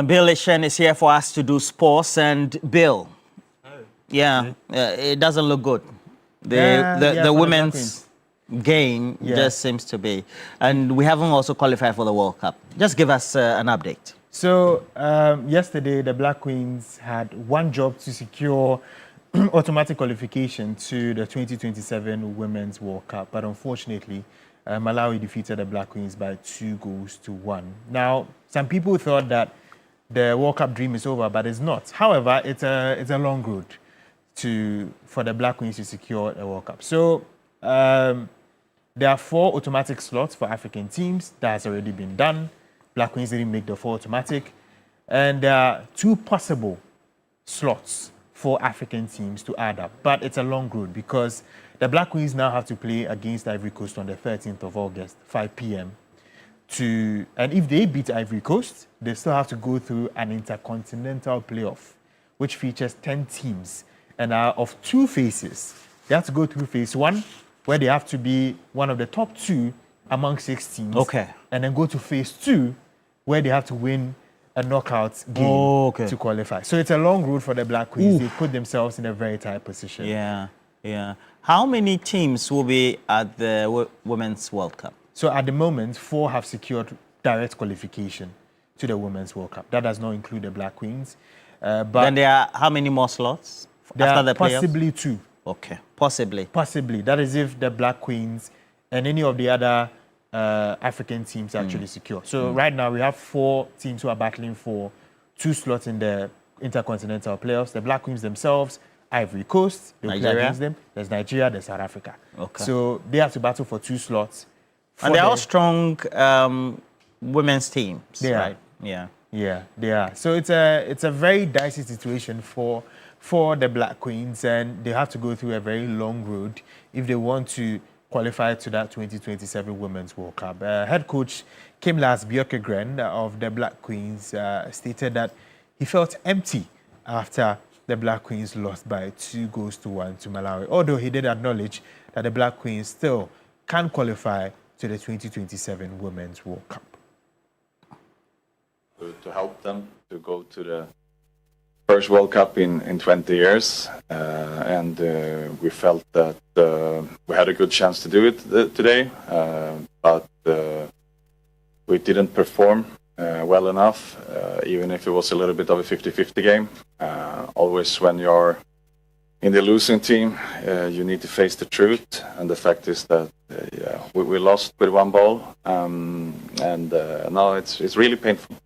Speaker 18: Bill Ishen is here for us to do sports. And Bill, it doesn't look good. The women's game just seems to be. And we haven't also qualified for the World Cup. Just give us an update.
Speaker 5: So yesterday, the Black Queens had one job to secure automatic qualification to the 2027 Women's World Cup. But unfortunately, Malawi defeated the Black Queens by 2-1. Now, some people thought that the World Cup dream is over, but it's not. However, it's a long road for the Black Queens to secure a World Cup. So there are 4 automatic slots for African teams. That has already been done. Black Queens didn't make the 4 automatic. And there are 2 possible slots for African teams to add up. But it's a long road because the Black Queens now have to play against Ivory Coast on the 13th of August, 5 p.m. And if they beat Ivory Coast, they still have to go through an intercontinental playoff, which features 10 teams and are of 2 phases. They have to go through phase 1, where they have to be one of the top 2 among 6 teams.
Speaker 18: Okay.
Speaker 5: And then go to phase 2, where they have to win a knockout game to qualify. So it's a long road for the Black Queens. They put themselves in a very tight position.
Speaker 18: Yeah. How many teams will be at the Women's World Cup?
Speaker 5: So at the moment, 4 have secured direct qualification to the Women's World Cup. That does not include the Black Queens. But
Speaker 18: then there are how many more slots after the playoffs?
Speaker 5: Possibly 2.
Speaker 18: Okay, possibly.
Speaker 5: Possibly. That is if the Black Queens and any of the other African teams actually secure. So right now we have 4 teams who are battling for 2 slots in the intercontinental playoffs. The Black Queens themselves, Ivory Coast, they'll play against them. There's Nigeria, there's South Africa.
Speaker 18: Okay.
Speaker 5: So they have to battle for 2 slots.
Speaker 18: And they're all strong women's teams, right?
Speaker 5: Yeah, they are. So it's a very dicey situation for the Black Queens, and they have to go through a very long road if they want to qualify to that 2027 Women's World Cup. Head coach Kimlas Björkegren of the Black Queens stated that he felt empty after the Black Queens lost by 2-1 to Malawi, although he did acknowledge that the Black Queens still can qualify to the 2027 Women's World Cup.
Speaker 6: To help them to go to the first World Cup in 20 years, and we felt that we had a good chance to do it today, but we didn't perform well enough, even if it was a little bit of a 50-50 game. Always when you're in the losing team, you need to face the truth, and the fact is that we lost with 1 ball, and now it's really painful.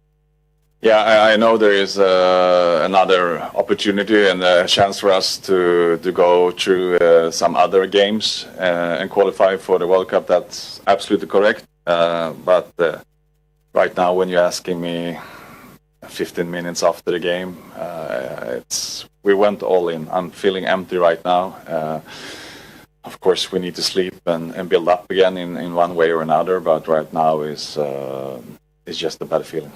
Speaker 6: Yeah, I know there is another opportunity and a chance for us to go through some other games and qualify for the World Cup. That's absolutely correct. But right now, when you're asking me 15 minutes after the game, we went all in. I'm feeling empty right now. Of course, we need to sleep and build up again in one way or another. But right now is just a bad feeling.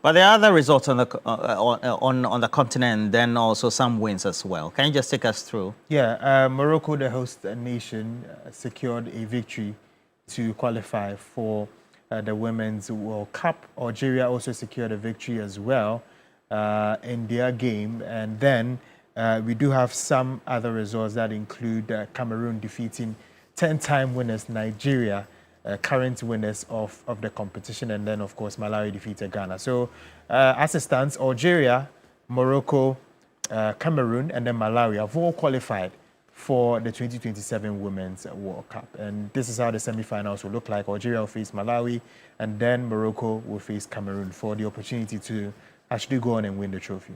Speaker 18: But there are other results on the continent, then also some wins as well. Can you just take us through?
Speaker 5: Yeah, Morocco, the host nation, secured a victory to qualify for the Women's World Cup. Algeria also secured a victory as well in their game. And then we do have some other results that include Cameroon defeating 10-time winners Nigeria, current winners of the competition, and then of course Malawi defeated Ghana. So as it stands, Algeria, Morocco, Cameroon, and then Malawi have all qualified for the 2027 Women's World Cup. And this is how the semi-finals will look like. Algeria will face Malawi, and then Morocco will face Cameroon for the opportunity to actually go on and win the trophy.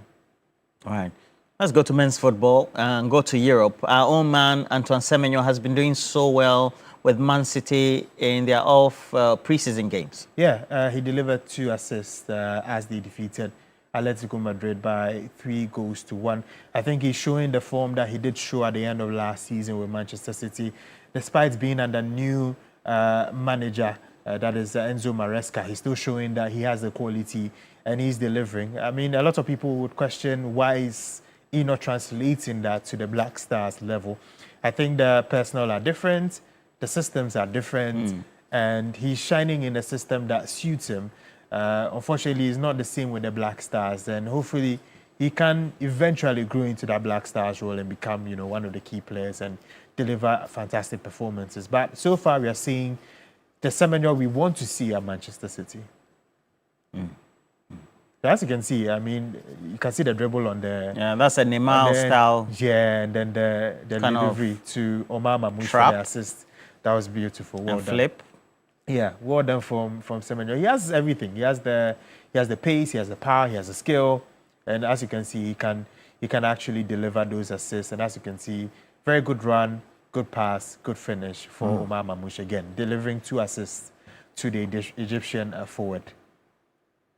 Speaker 18: All right. Let's go to men's football and go to Europe. Our own man, Antoine Semenyo, has been doing so well with Man City in their preseason games.
Speaker 5: Yeah, he delivered 2 assists as they defeated Atletico Madrid by 3-1. I think he's showing the form that he did show at the end of last season with Manchester City, despite being under new manager, that is Enzo Maresca. He's still showing that he has the quality and he's delivering. I mean, a lot of people would question why is he not translating that to the Black Stars level. I think the personnel are different, the systems are different, and he's shining in a system that suits him. Unfortunately, it's not the same with the Black Stars, and hopefully he can eventually grow into that Black Stars role and become, one of the key players and deliver fantastic performances. But so far, we are seeing the Semenyo we want to see at Manchester City. As you can see, I mean, you can see the dribble on the...
Speaker 18: Yeah, that's a Neymar style.
Speaker 5: Yeah, and then the delivery to Omar Mamouche for the assist. That was beautiful. Well
Speaker 18: and
Speaker 5: done.
Speaker 18: flip.
Speaker 5: Yeah, well done from Semenyo. He has everything. He has the pace, he has the power, he has the skill. And as you can see, he can actually deliver those assists. And as you can see, very good run, good pass, good finish for Omar Mamouche again, delivering 2 assists to the Egyptian forward.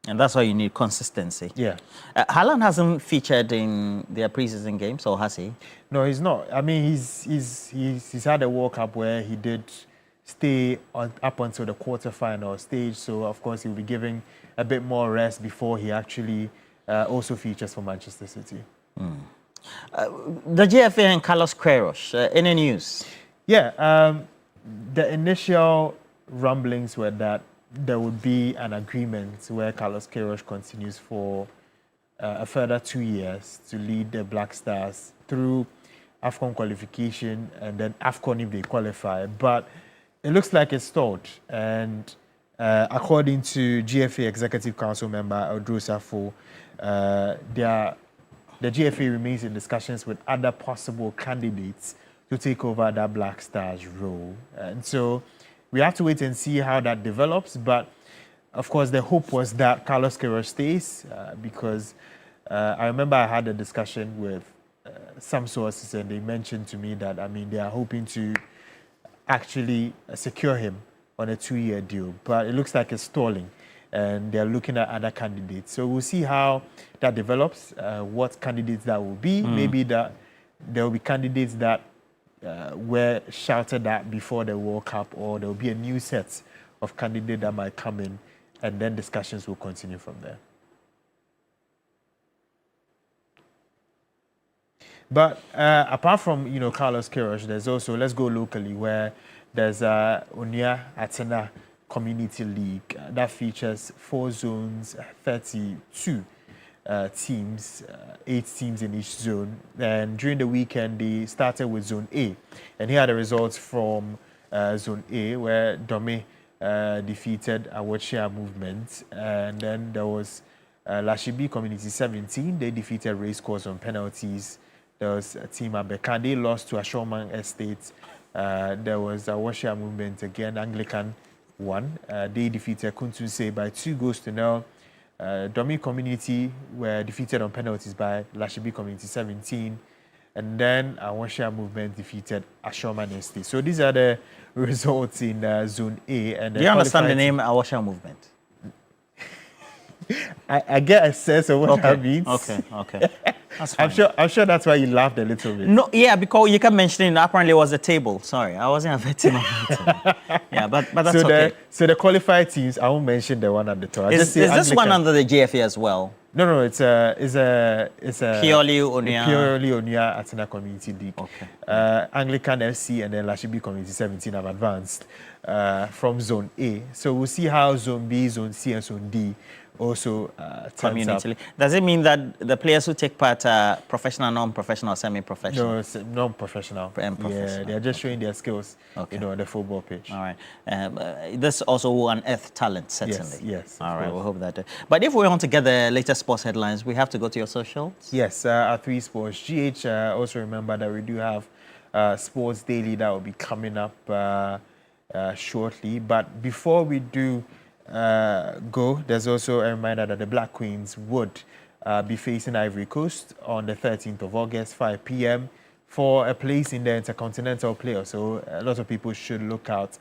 Speaker 18: And that's why you need consistency.
Speaker 5: Yeah.
Speaker 18: Haaland hasn't featured in their preseason games, or has he?
Speaker 5: No, he's not. I mean, he's had a World Cup where he did stay up until the quarterfinal stage. So, of course, he'll be giving a bit more rest before he actually also features for Manchester City.
Speaker 18: The GFA and Carlos Queiroz, any news?
Speaker 5: Yeah, the initial rumblings were that there would be an agreement where Carlos Queiroz continues for a further 2 years to lead the Black Stars through AFCON qualification and then AFCON if they qualify. But it looks like it's stalled. And according to GFA Executive Council member Audrey Safo, the GFA remains in discussions with other possible candidates to take over that Black Stars role. And so we have to wait and see how that develops. But of course, the hope was that Carlos Queiroz stays because I remember I had a discussion with some sources and they mentioned to me that, I mean, they are hoping to actually secure him on a 2-year deal. But it looks like it's stalling and they're looking at other candidates. So we'll see how that develops, what candidates that will be. Maybe that there will be candidates that were shouted at before the World Cup, or there will be a new set of candidates that might come in, and then discussions will continue from there. But apart from Carlos Queiroz, there's also, let's go locally, where there's Onia Atena Community League that features 4 zones, 32 teams, 8 teams in each zone. And during the weekend, they started with Zone A. And here are the results from Zone A, where Dome defeated Awochia Movement. And then there was Lashibi Community 17. They defeated Racecourse on penalties. There was a team Abeka. They lost to Ashoman Estate. There was Awochia Movement again. Anglican won. They defeated Kuntunse by 2-0. Domi Community were defeated on penalties by Lashibi Community 17. And then Awashia Movement defeated Ashoman Estate. So these are the results in Zone A. And
Speaker 18: do you understand the name Awashia Movement?
Speaker 5: I get a sense of what that means.
Speaker 18: Okay. That's fine.
Speaker 5: I'm sure that's why you laughed a little bit.
Speaker 18: No, yeah, because you kept mentioning apparently it was a table. Sorry, I wasn't a victim of it. Yeah, but that's
Speaker 5: so
Speaker 18: okay.
Speaker 5: So the qualified teams, I won't mention the one at the top.
Speaker 18: Is this one under the GFA as well?
Speaker 5: No, it's a
Speaker 18: Purely
Speaker 5: Onia Atena Community League.
Speaker 18: Okay.
Speaker 5: Anglican FC and then Lashibi Community 17 have advanced from Zone A. So we'll see how Zone B, Zone C, and Zone D also
Speaker 18: community league. Does it mean that the players who take part are professional, non-professional, semi-professional?
Speaker 5: No, it's non-professional. Yeah, they're just showing their skills, on the football pitch.
Speaker 18: All right. This also will unearth talent, certainly.
Speaker 5: Yes.
Speaker 18: All right, we hope that. But if we want to get the latest sports headlines, we have to go to your socials?
Speaker 5: Yes, our 3 Sports. GH, also remember that we do have Sports Daily that will be coming up shortly. But before we do go, there's also a reminder that the Black Queens would be facing Ivory Coast on the 13th of August, 5 p.m. for a place in the Intercontinental Playoff. So a lot of people should look out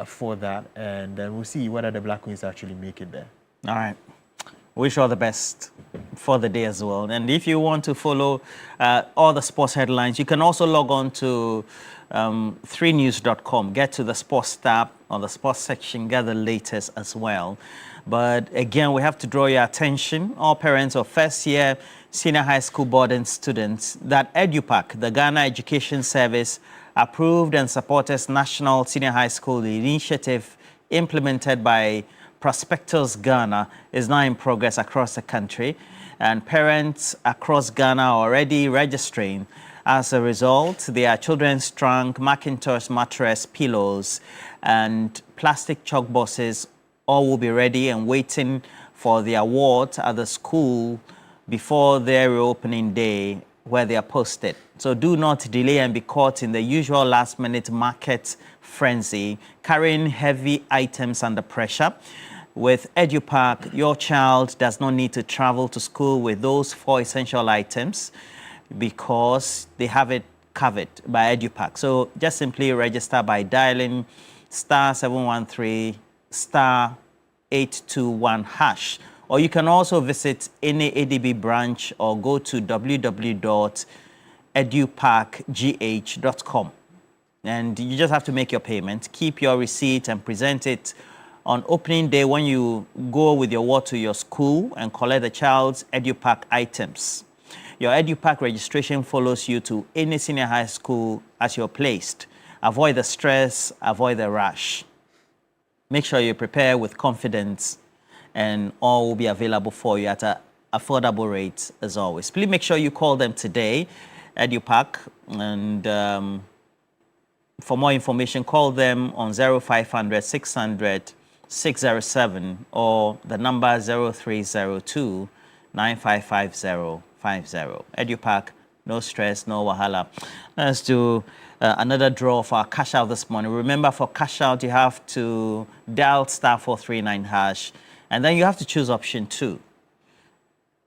Speaker 5: for that, and then we'll see whether the Black Queens actually make it there.
Speaker 18: All right. Wish all the best for the day as well. And if you want to follow all the sports headlines, you can also log on to 3news.com. Get to the sports tab on the sports section, get the latest as well. But again, we have to draw your attention, all parents of first-year senior high school boarding students, that EduPac, the Ghana Education Service, approved and supported National Senior High School initiative implemented by Prospectors Ghana is now in progress across the country, and parents across Ghana are already registering. As a result, their children's trunk, Macintosh mattress, pillows, and plastic chalk boxes all will be ready and waiting for the award at the school before their reopening day, where they are posted. So do not delay and be caught in the usual last-minute market frenzy, carrying heavy items under pressure. With EduPack, your child does not need to travel to school with those 4 essential items because they have it covered by EduPack. So just simply register by dialing *713 *821 #, or you can also visit any ADB branch or go to www.edupackgh.com. And you just have to make your payment, keep your receipt and present it on opening day when you go with your ward to your school and collect the child's EduPack items. Your EduPack registration follows you to any senior high school as you're placed. Avoid the stress, avoid the rush. Make sure you prepare with confidence, and all will be available for you at an affordable rate as always. Please make sure you call them today, EduPack, and for more information, call them on 0500 600 607 or the number 0302 955050. EduPack, no stress, no wahala. Let's do another draw for our cash out this morning. Remember, for cash out, you have to dial *439#, and then you have to choose option 2.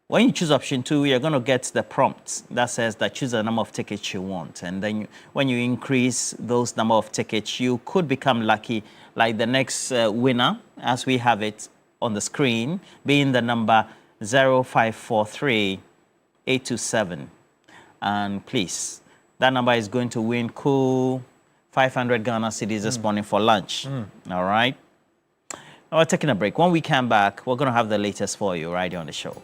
Speaker 18: When you choose option 2, you're going to get the prompt that says that choose the number of tickets you want. And then when you increase those number of tickets, you could become lucky, like the next winner, as we have it on the screen, being the number 0543827. And please, that number is going to win cool 500 Ghana cedis this morning for lunch. All right? Now we're taking a break. When we come back, we're going to have the latest for you right here on the show.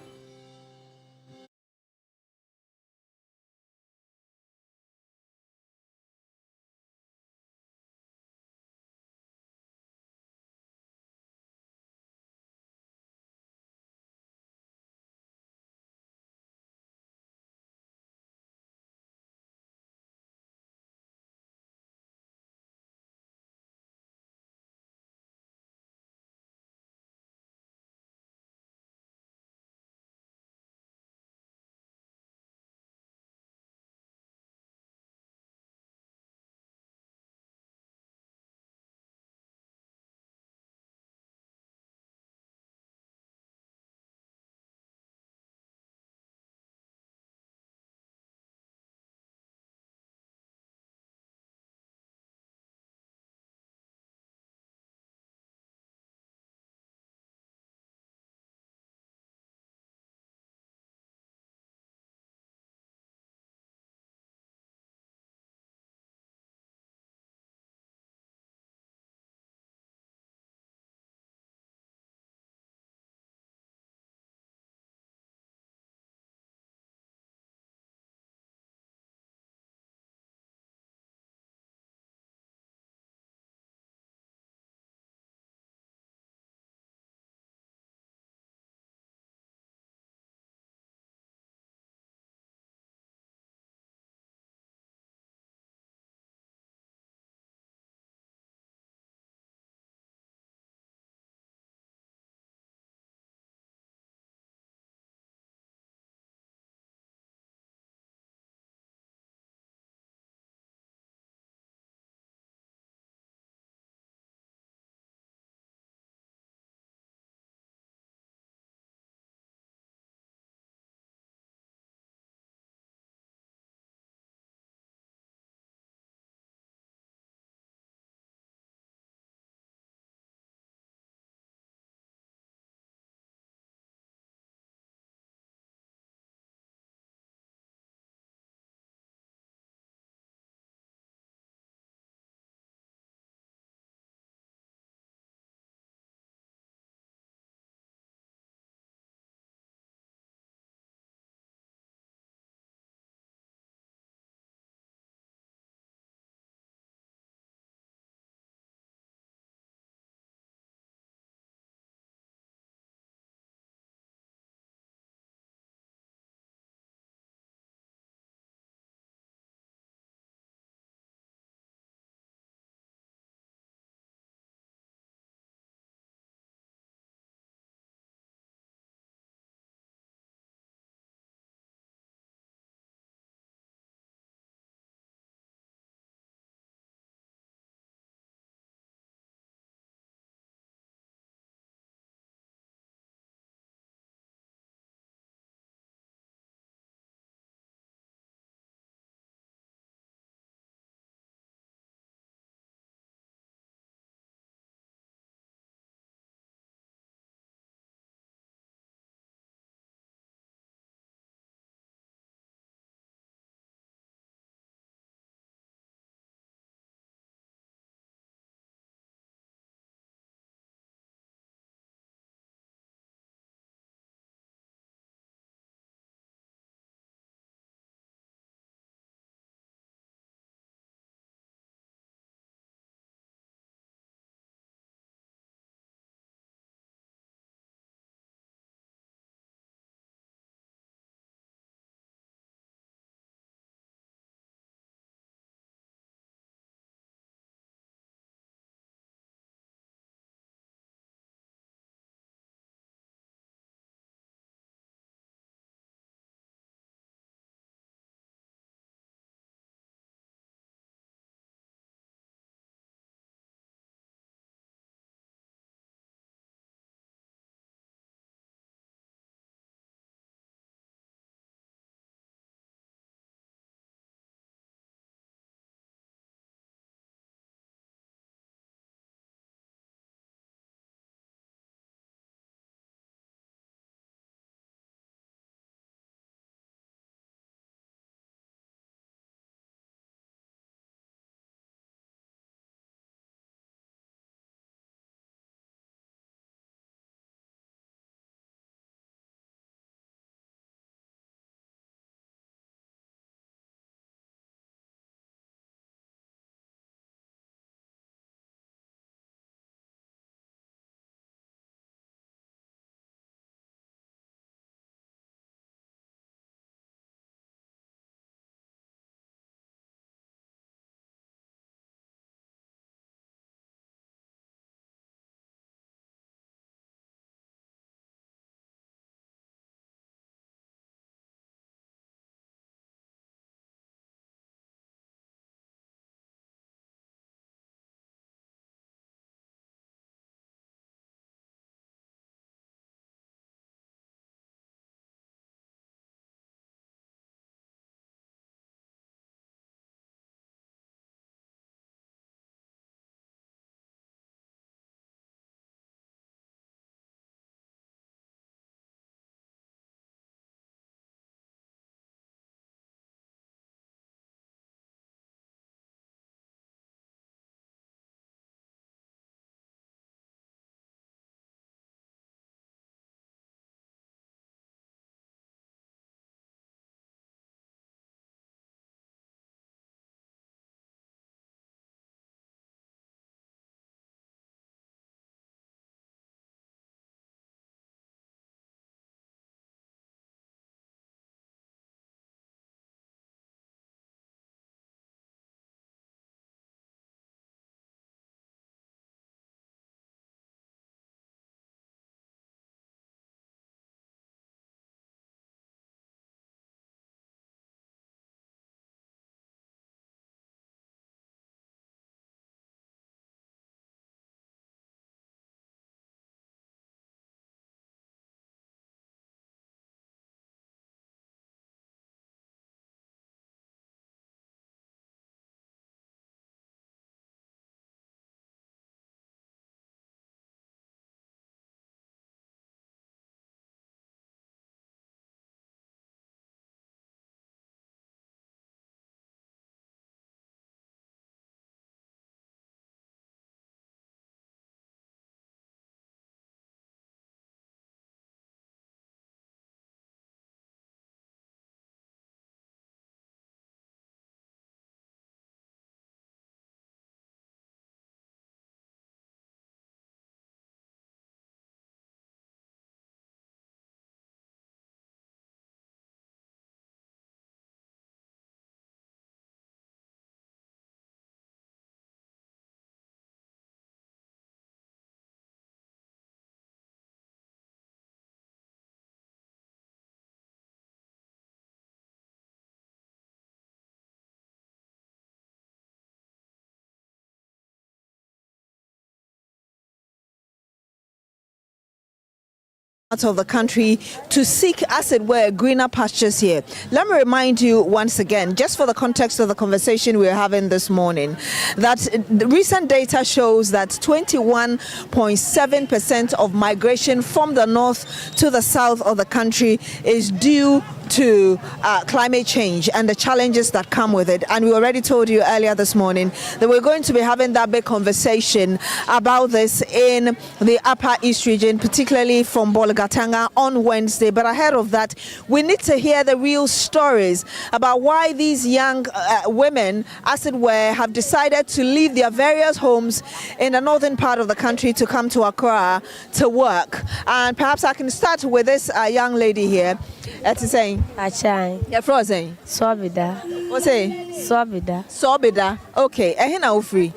Speaker 19: out of the country to seek, as it were, greener pastures here. Let me remind you once again, just for the context of the conversation we're having this morning, that the recent data shows that 21.7% of migration from the north to the south of the country is due to climate change and the challenges that come with it. And we already told you earlier this morning that we're going to be having that big conversation about this in the Upper East region, particularly from Bolgatanga on Wednesday. But ahead of that, we need to hear the real stories about why these young women, as it were, have decided to leave their various homes in the northern part of the country to come to Accra to work. And perhaps I can start with this young lady here. It's saying,
Speaker 8: Achai.
Speaker 19: You're frozen.
Speaker 8: Swabida.
Speaker 19: What's it?
Speaker 8: Swabida.
Speaker 19: Swabida. Okay. Ehina free.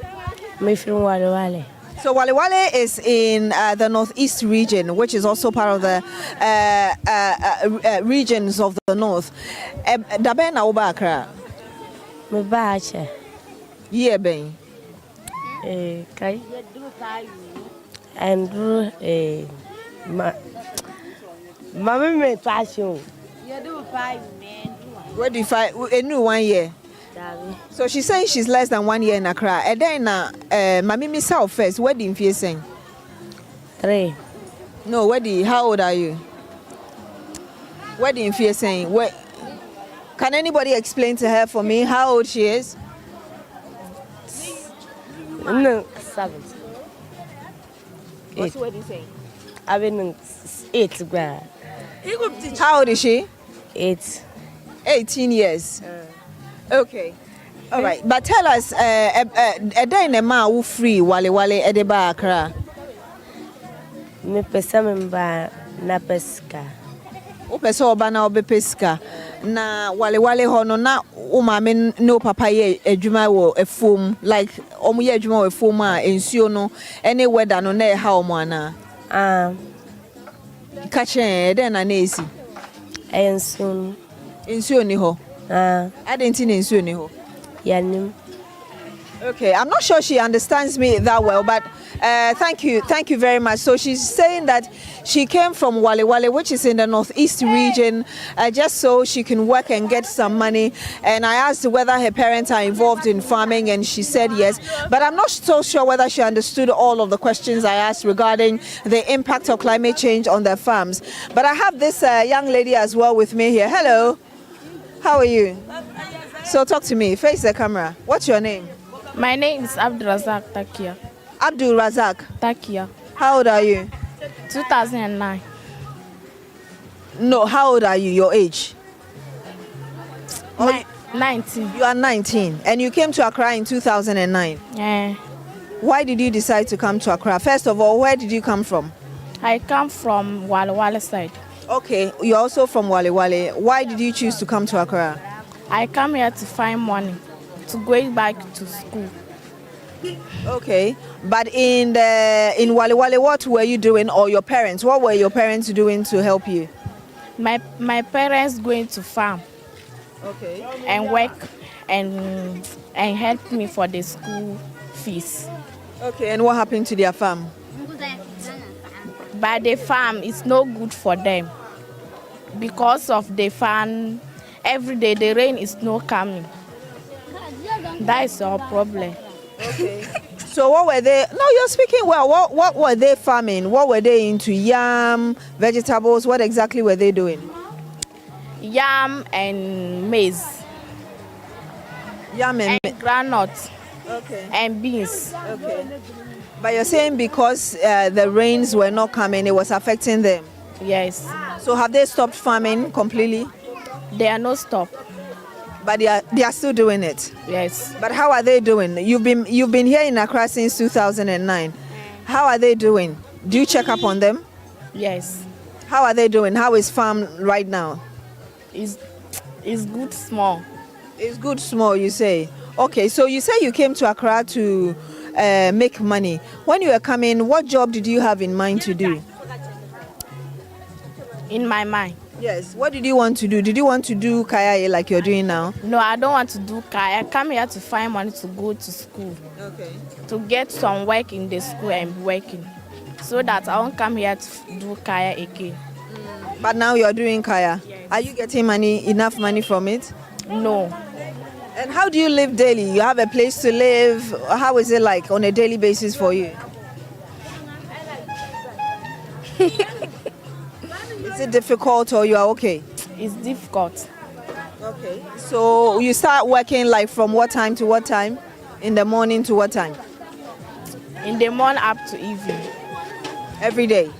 Speaker 8: Me from Wale Wale.
Speaker 19: So Wale Wale is in the northeast region, which is also part of the regions of the north. Dabe na uba Accra.
Speaker 8: Me ba ache.
Speaker 19: Yeah, ben.
Speaker 8: Kai. Andrew Mama me passion. You do 5 men.
Speaker 19: Where do you find a new 1 year? So she's saying she's less than 1 year in Accra. And then Mami myself first, where do you saying?
Speaker 8: 3.
Speaker 19: No, how old are you? Where do you feel saying? Where can anybody explain to her for me how old she is?
Speaker 8: No, 7.
Speaker 19: What's what you saying?
Speaker 8: I've been 8 grand.
Speaker 19: How old is she?
Speaker 8: 8.
Speaker 19: 18 years. Okay. All right. But tell us, a day in a ma who free Wale Wale Edeba Accra.
Speaker 8: Me pesa memba na pesca.
Speaker 19: O pesa oba na obe pesca. Na Wale Wale hono na umame no papa ye adwuma wo efom, like omo ye adwuma wo efom a ensuo no any weather no na e ha omo ana. Kache den na esi. Ensuo ni ho. Adenti na ensuo ni ho.
Speaker 8: Yanim.
Speaker 19: Okay, I'm not sure she understands me that well, but thank you very much. So she's saying that she came from Wale Wale, which is in the northeast region, just so she can work and get some money. And I asked whether her parents are involved in farming, and she said yes. But I'm not so sure whether she understood all of the questions I asked regarding the impact of climate change on their farms. But I have this young lady as well with me here. Hello, how are you? So talk to me, face the camera. What's your name?
Speaker 9: My name is Abdul Razak Takia.
Speaker 19: Abdul Razak
Speaker 9: Takia.
Speaker 19: How old are you?
Speaker 9: 2009.
Speaker 19: No, how old are you? Your age?
Speaker 9: 19.
Speaker 19: You are 19 and you came to Accra in 2009.
Speaker 9: Yeah.
Speaker 19: Why did you decide to come to Accra? First of all, where did you come from?
Speaker 9: I come from Wale Wale side.
Speaker 19: Okay, you're also from Wale Wale. Why did you choose to come to Accra?
Speaker 9: I come here to find money to go back to school.
Speaker 19: Okay, but in Wale Wale, what were you doing, or your parents? What were your parents doing to help you?
Speaker 9: My parents going to farm.
Speaker 19: Okay.
Speaker 9: And work and help me for the school fees.
Speaker 19: Okay, and what happened to their farm?
Speaker 9: But the farm is no good for them because of the farm. Every day the rain is not coming. That is our problem.
Speaker 19: Okay. So what were they? No, you're speaking well. What were they farming? What were they into? Yam, vegetables? What exactly were they doing?
Speaker 9: Yam and maize.
Speaker 19: Yam and
Speaker 9: groundnut.
Speaker 19: Okay.
Speaker 9: And beans.
Speaker 19: Okay. But you're saying because the rains were not coming, it was affecting them?
Speaker 9: Yes.
Speaker 19: So have they stopped farming completely?
Speaker 9: They are not stopped.
Speaker 19: But they are still doing it?
Speaker 9: Yes.
Speaker 19: But how are they doing? You've been here in Accra since 2009. How are they doing? Do you check up on them?
Speaker 9: Yes.
Speaker 19: How are they doing? How is farm right now?
Speaker 9: It's good small.
Speaker 19: It's good small, you say? Okay, so you say you came to Accra to make money. When you were coming, what job did you have in mind to do?
Speaker 9: In my mind?
Speaker 19: Yes. What did you want to do? Did you want to do kaya like you're doing now?
Speaker 9: No, I don't want to do kaya. I come here to find money to go to school.
Speaker 19: Okay.
Speaker 9: To get some work in the school and working. so that I won't come here to do kaya again.
Speaker 19: But now you're doing kaya. Yes. Are you getting enough money from it?
Speaker 9: No.
Speaker 19: And how do you live daily? You have a place to live. How is it like on a daily basis for you? Is it difficult or you are okay?
Speaker 9: It's difficult.
Speaker 19: Okay. So you start working like from what time to what time? In the morning to what time?
Speaker 9: In the morning up to evening.
Speaker 19: Every day?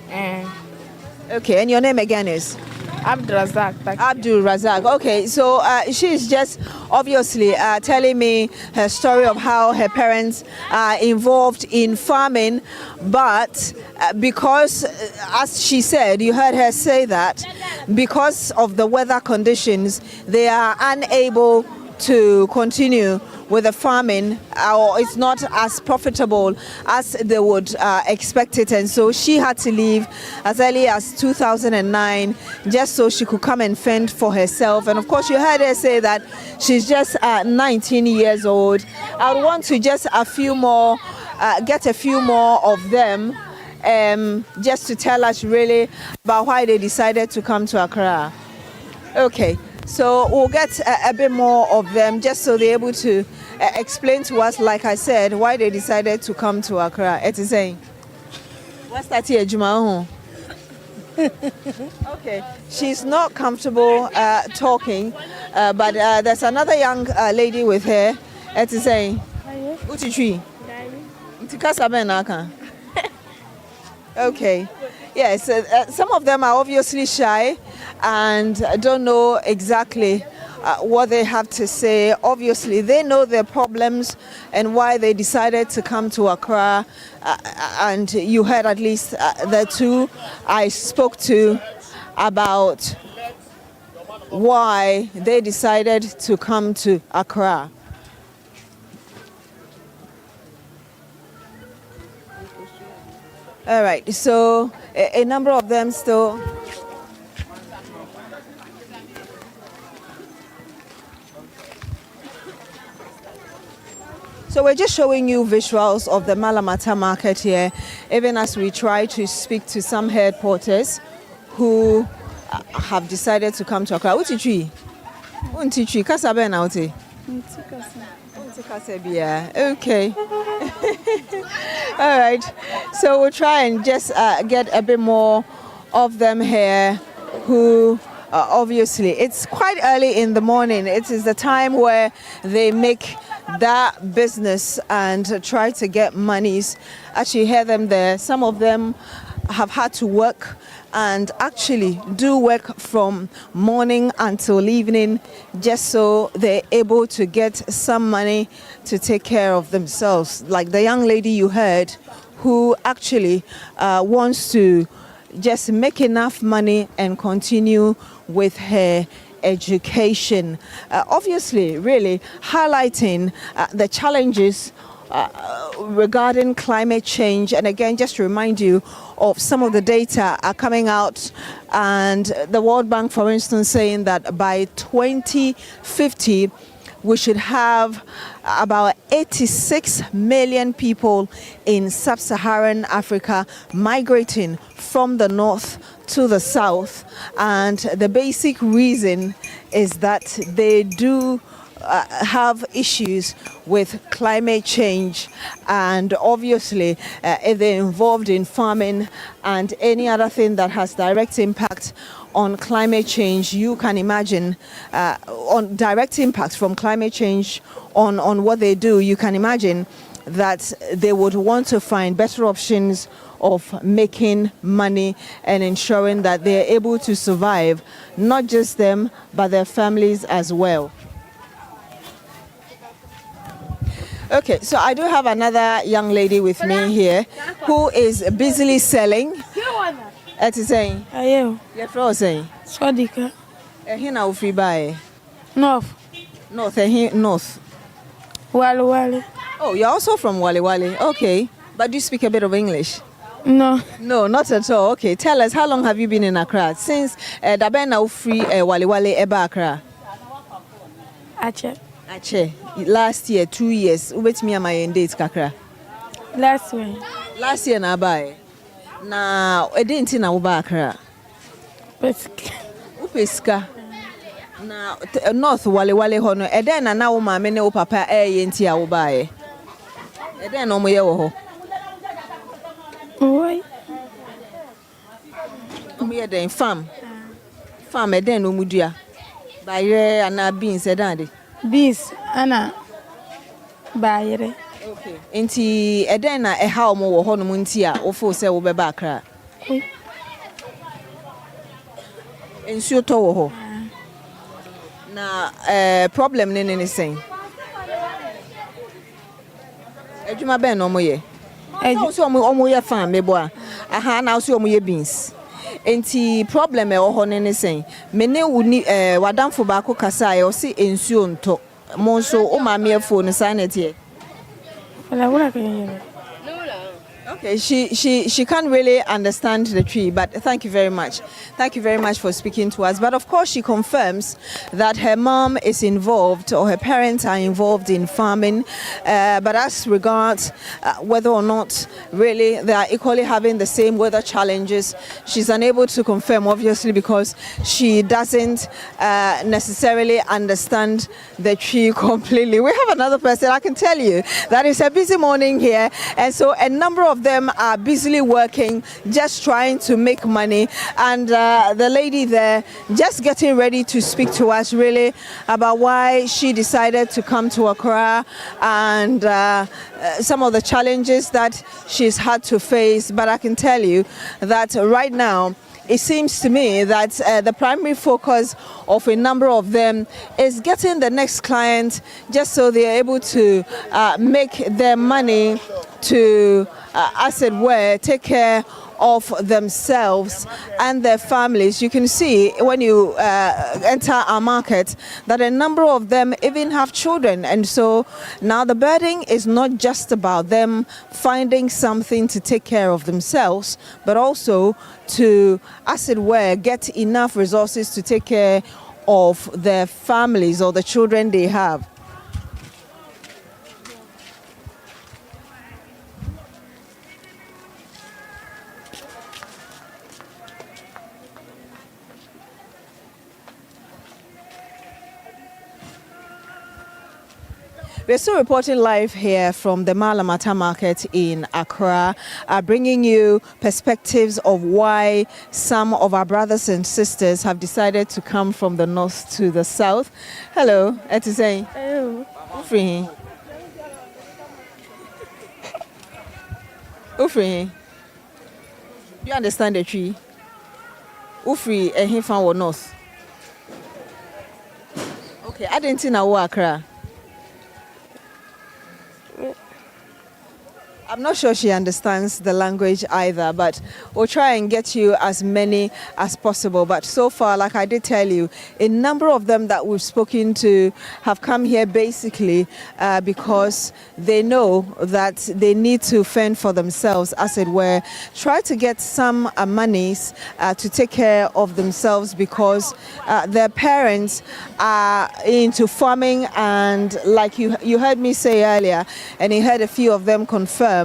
Speaker 19: Okay, and your name again is?
Speaker 9: Abdul Razak.
Speaker 19: Abdul Razak. Okay, so she's just obviously telling me her story of how her parents are involved in farming, but because, as she said, you heard her say that, because of the weather conditions, they are unable to continue with the farming, or it's not as profitable as they would expect it. And so she had to leave as early as 2009 just so she could come and fend for herself. And of course, you heard her say that she's just 19 years old. I would want to just get a few more of them just to tell us really about why they decided to come to Accra. Okay. So we'll get a bit more of them just so they're able to explain to us, like I said, why they decided to come to Accra. It is saying, what's that here, Juma? Okay, she's not comfortable talking, but there's another young lady with her. It is saying, okay. Yes, some of them are obviously shy and don't know exactly what they have to say. Obviously, they know their problems and why they decided to come to Accra. And you heard at least the two I spoke to about why they decided to come to Accra. All right, so a number of them still. So we're just showing you visuals of the Malamata market here, even as we try to speak to some head porters who have decided to come to Accra. What's tree? Kasabe na uti. Okay. All right. So we'll try and just get a bit more of them here who obviously it's quite early in the morning. It is the time where they make that business and try to get monies. As you hear them there, some of them have had to work and actually do work from morning until evening just so they're able to get some money to take care of themselves. Like the young lady you heard who actually wants to just make enough money and continue with her education. Obviously, really highlighting the challenges regarding climate change. And again, just to remind you of some of the data are coming out, and the World Bank, for instance, saying that by 2050, we should have about 86 million people in sub-Saharan Africa migrating from the north to the south. And the basic reason is that they do have issues with climate change, and obviously if they're involved in farming and any other thing that has direct impact on climate change, you can imagine on direct impacts from climate change on what they do, you can imagine that they would want to find better options of making money and ensuring that they're able to survive, not just them, but their families as well. Okay, so I do have another young lady with me here who is busily selling. What is saying?
Speaker 1: I am.
Speaker 19: You're from saying?
Speaker 1: Swadika.
Speaker 19: Here now free buy.
Speaker 1: North.
Speaker 19: North, north.
Speaker 1: Wale Wale.
Speaker 19: Oh, you're also from Wale Wale. Okay, but do you speak a bit of English?
Speaker 1: No.
Speaker 19: No, not at all. Okay, tell us, how long have you been in Accra? Since Dabe now free Wale Wale Eba Accra?
Speaker 1: Ache.
Speaker 19: Ache. Last year, 2 years. Which me and my date Kakra?
Speaker 1: Last year.
Speaker 19: Last year na buy. Na edenti na uba Accra. Upeska. Na North wale hono eden na wo ma me ne wo papa yenti a wo baaye. Eden no mo ye wo ho.
Speaker 1: Oi.
Speaker 19: Omo ye den farm. Farm eden no mudua. Bayre ana beans eden de.
Speaker 1: Beans ana bayre.
Speaker 19: Okay. Enti eden na eha omo wo ho no mu nti a wo fo se wo be ba Accra. Ensuo to wo ho. Na problem ne saying. Ejuma ben no mo ye. So omo ye farm me boa. Aha na so omo ye beans. Enti problem e ho ne saying. Me ne wuni wadamfo ba ko kasa e o si ensuo nto. Mo so o ma me phone sanity e. Okay, she can't really understand the tree, but thank you very much. Thank you very much for speaking to us. But of course, she confirms that her mom is involved, or her parents are involved in farming. But as regards whether or not really they are equally having the same weather challenges, she's unable to confirm, obviously, because she doesn't necessarily understand the tree completely. We have another person, I can tell you, that is a busy morning here. And so a number of them are busily working, just trying to make money. And the lady there just getting ready to speak to us really about why she decided to come to Accra and some of the challenges that she's had to face. But I can tell you that right now, it seems to me that the primary focus of a number of them is getting the next client just so they're able to make their money to, as it were, take care of themselves and their families. You can see when you enter our market that a number of them even have children. And so now the burden is not just about them finding something to take care of themselves, but also to, as it were, get enough resources to take care of their families or the children they have. We're still reporting live here from the Malamata market in Accra, bringing you perspectives of why some of our brothers and sisters have decided to come from the north to the south. Hello, Etisei.
Speaker 1: Hello.
Speaker 19: Ufri. Ufri. Do you understand the tree? Ufri and he found north. Okay, I didn't know Accra. I'm not sure she understands the language either, but we'll try and get you as many as possible. But so far, like I did tell you, a number of them that we've spoken to have come here basically because they know that they need to fend for themselves, as it were, try to get some monies to take care of themselves because their parents are into farming, and like you heard me say earlier, and you heard a few of them confirm,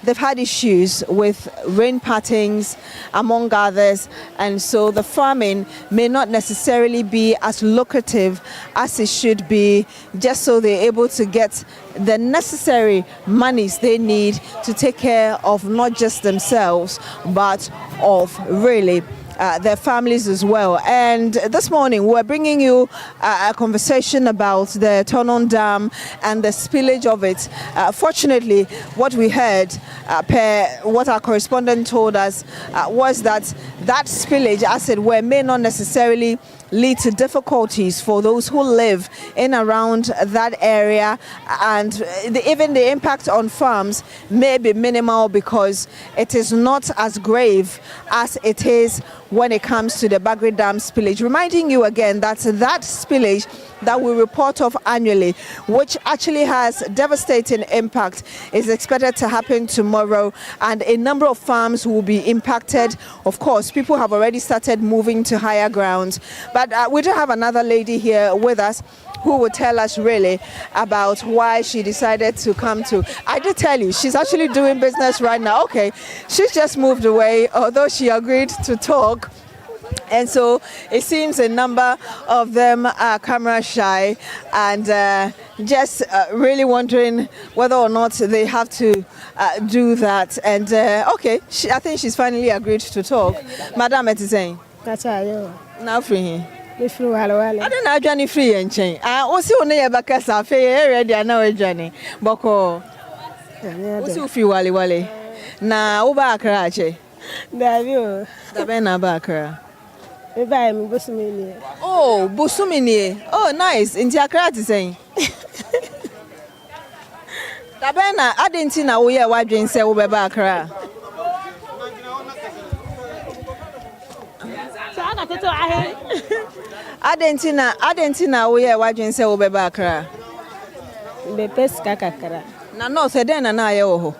Speaker 19: they've had issues with rain patterns, among others, and so the farming may not necessarily be as lucrative as it should be, just so they're able to get the necessary monies they need to take care of not just themselves, but of really their families as well. And this morning we're bringing you a conversation about the Tonon Dam and the spillage of it. Fortunately, what we heard, per what our correspondent told us, was that spillage, as it were, may not necessarily lead to difficulties for those who live in around that area, and even the impact on farms may be minimal because it is not as grave as it is when it comes to the Bagre Dam spillage. Reminding you again that spillage that we report of annually, which actually has devastating impact, is expected to happen tomorrow, and a number of farms will be impacted. Of course, people have already started moving to higher grounds, but we do have another lady here with us who will tell us really about why she decided to come to. I did tell you, she's actually doing business right now. Okay, she's just moved away, although she agreed to talk. And so it seems a number of them are camera shy and just really wondering whether or not they have to do that. And okay, I think she's finally agreed to talk. Madam, it is saying. Now free here. I don't know Johnny free and chain. I also only a bacasa fair ready. I know a Johnny. Boko. Also free wally. Now, Uba Karache. Davio. The Bena Bakra. Oh, Busumini. Oh, nice. In Tiakrat is saying. Tabena, I didn't know we are watching say Uba Bakra. Adentina we are watching say Uba Bakra. The best kakakara. No, said then and I oho.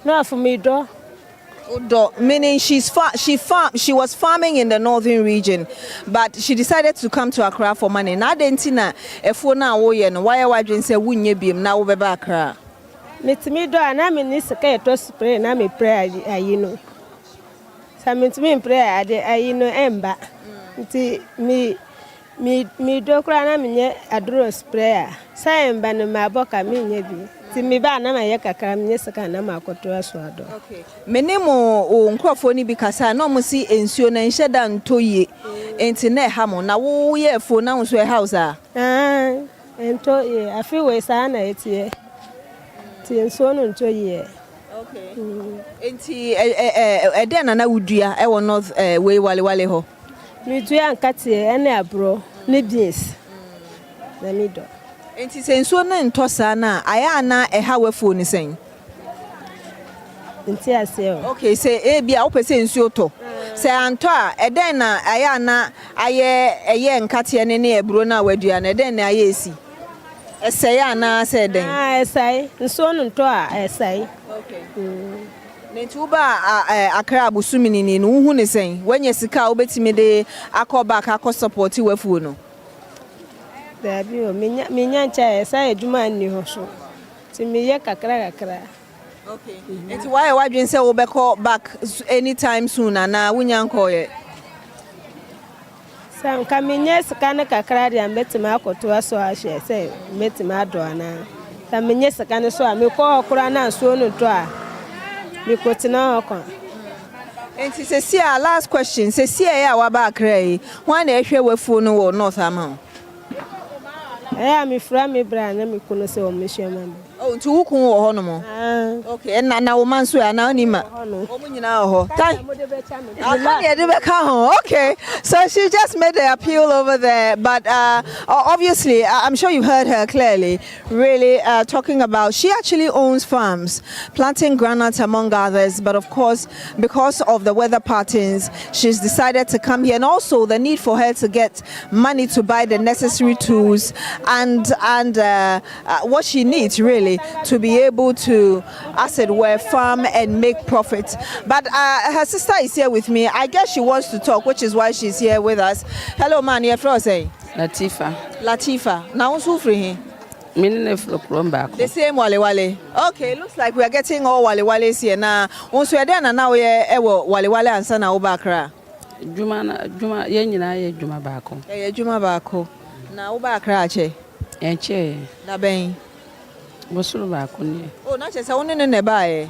Speaker 19: No, for me, do. Meaning she was farming in the northern region, but she decided to come to Accra for money. Na dentina efo na wo ye no why wadwen say wunye biem na wo beba Accra. Metimi do ana me ni sika to spray na me pray ayi no. Sa metimi pray ade ayi no emba. Nti mi do kra na me nye adro spray. Sa emba no ma boka me nye bi. Okay. Menemo o nkrofo ni bi kasa na mo si ensuo na nhye da ntoye enti na ha mo na wo ye fo na nso e house a ntoye afi we sa na etie ti ensuo no ntoye okay enti ede na wudua e wo north we wale ho mi dua nkate e na abro ne beans na mi do. Enti senso na ntosa na aya na eha wefo ni sen. Nti ase o. Okay, say e bia wo pese nsuo to. Say anto a eden na aya na eye nkate ne ne eburo na wadua na eden na aya esi. Ese ya na say eden. Esai. Nsuo no nto a esai. Okay. Nti uba Accra abusumini ni no hu ne sen. Wanya sika obetimi de akoba ka support wefo no. Dabi o minya ncha esa eduma ni ho so ti miye kakra. Okay. Enti why wadwen say we be call back anytime soon na wunya nkoye. Sam ka minya sika ne kakra dia metima akoto aso ahye say metima ado ana. Sam minya sika ne so a me ko okura na so no to a me kotina okon. Enti se sia last question se sia ya wa ba Accra yi wan na ehwe wefu no wo north ama. Me from me brand me kuno se o mehia man. Oh, nti wo kun wo ho no mo. Okay, na wo man so ya na oni ma. O mu nyina ho. Okay. So she just made the appeal over there, but obviously I'm sure you heard her clearly really talking about she actually owns farms, planting groundnuts among others, but of course because of the weather patterns she's decided to come here, and also the need for her to get money to buy the necessary tools and what she needs really to be able to, as it were, farm and make profit. But her sister is here with me. I guess she wants to talk, which is why she's here with us. Hello, man. You're from Latifa. Now, who's suffering? The same Wale. Okay, looks like we are getting all Wales here now. Once we are there, now we are Wale and Sana Ubakra. Juma, Juma Bako. Juma Bako. Now Ubakra. Enche. Labeng. Bosulu Bako. Oh, not just only in the buy.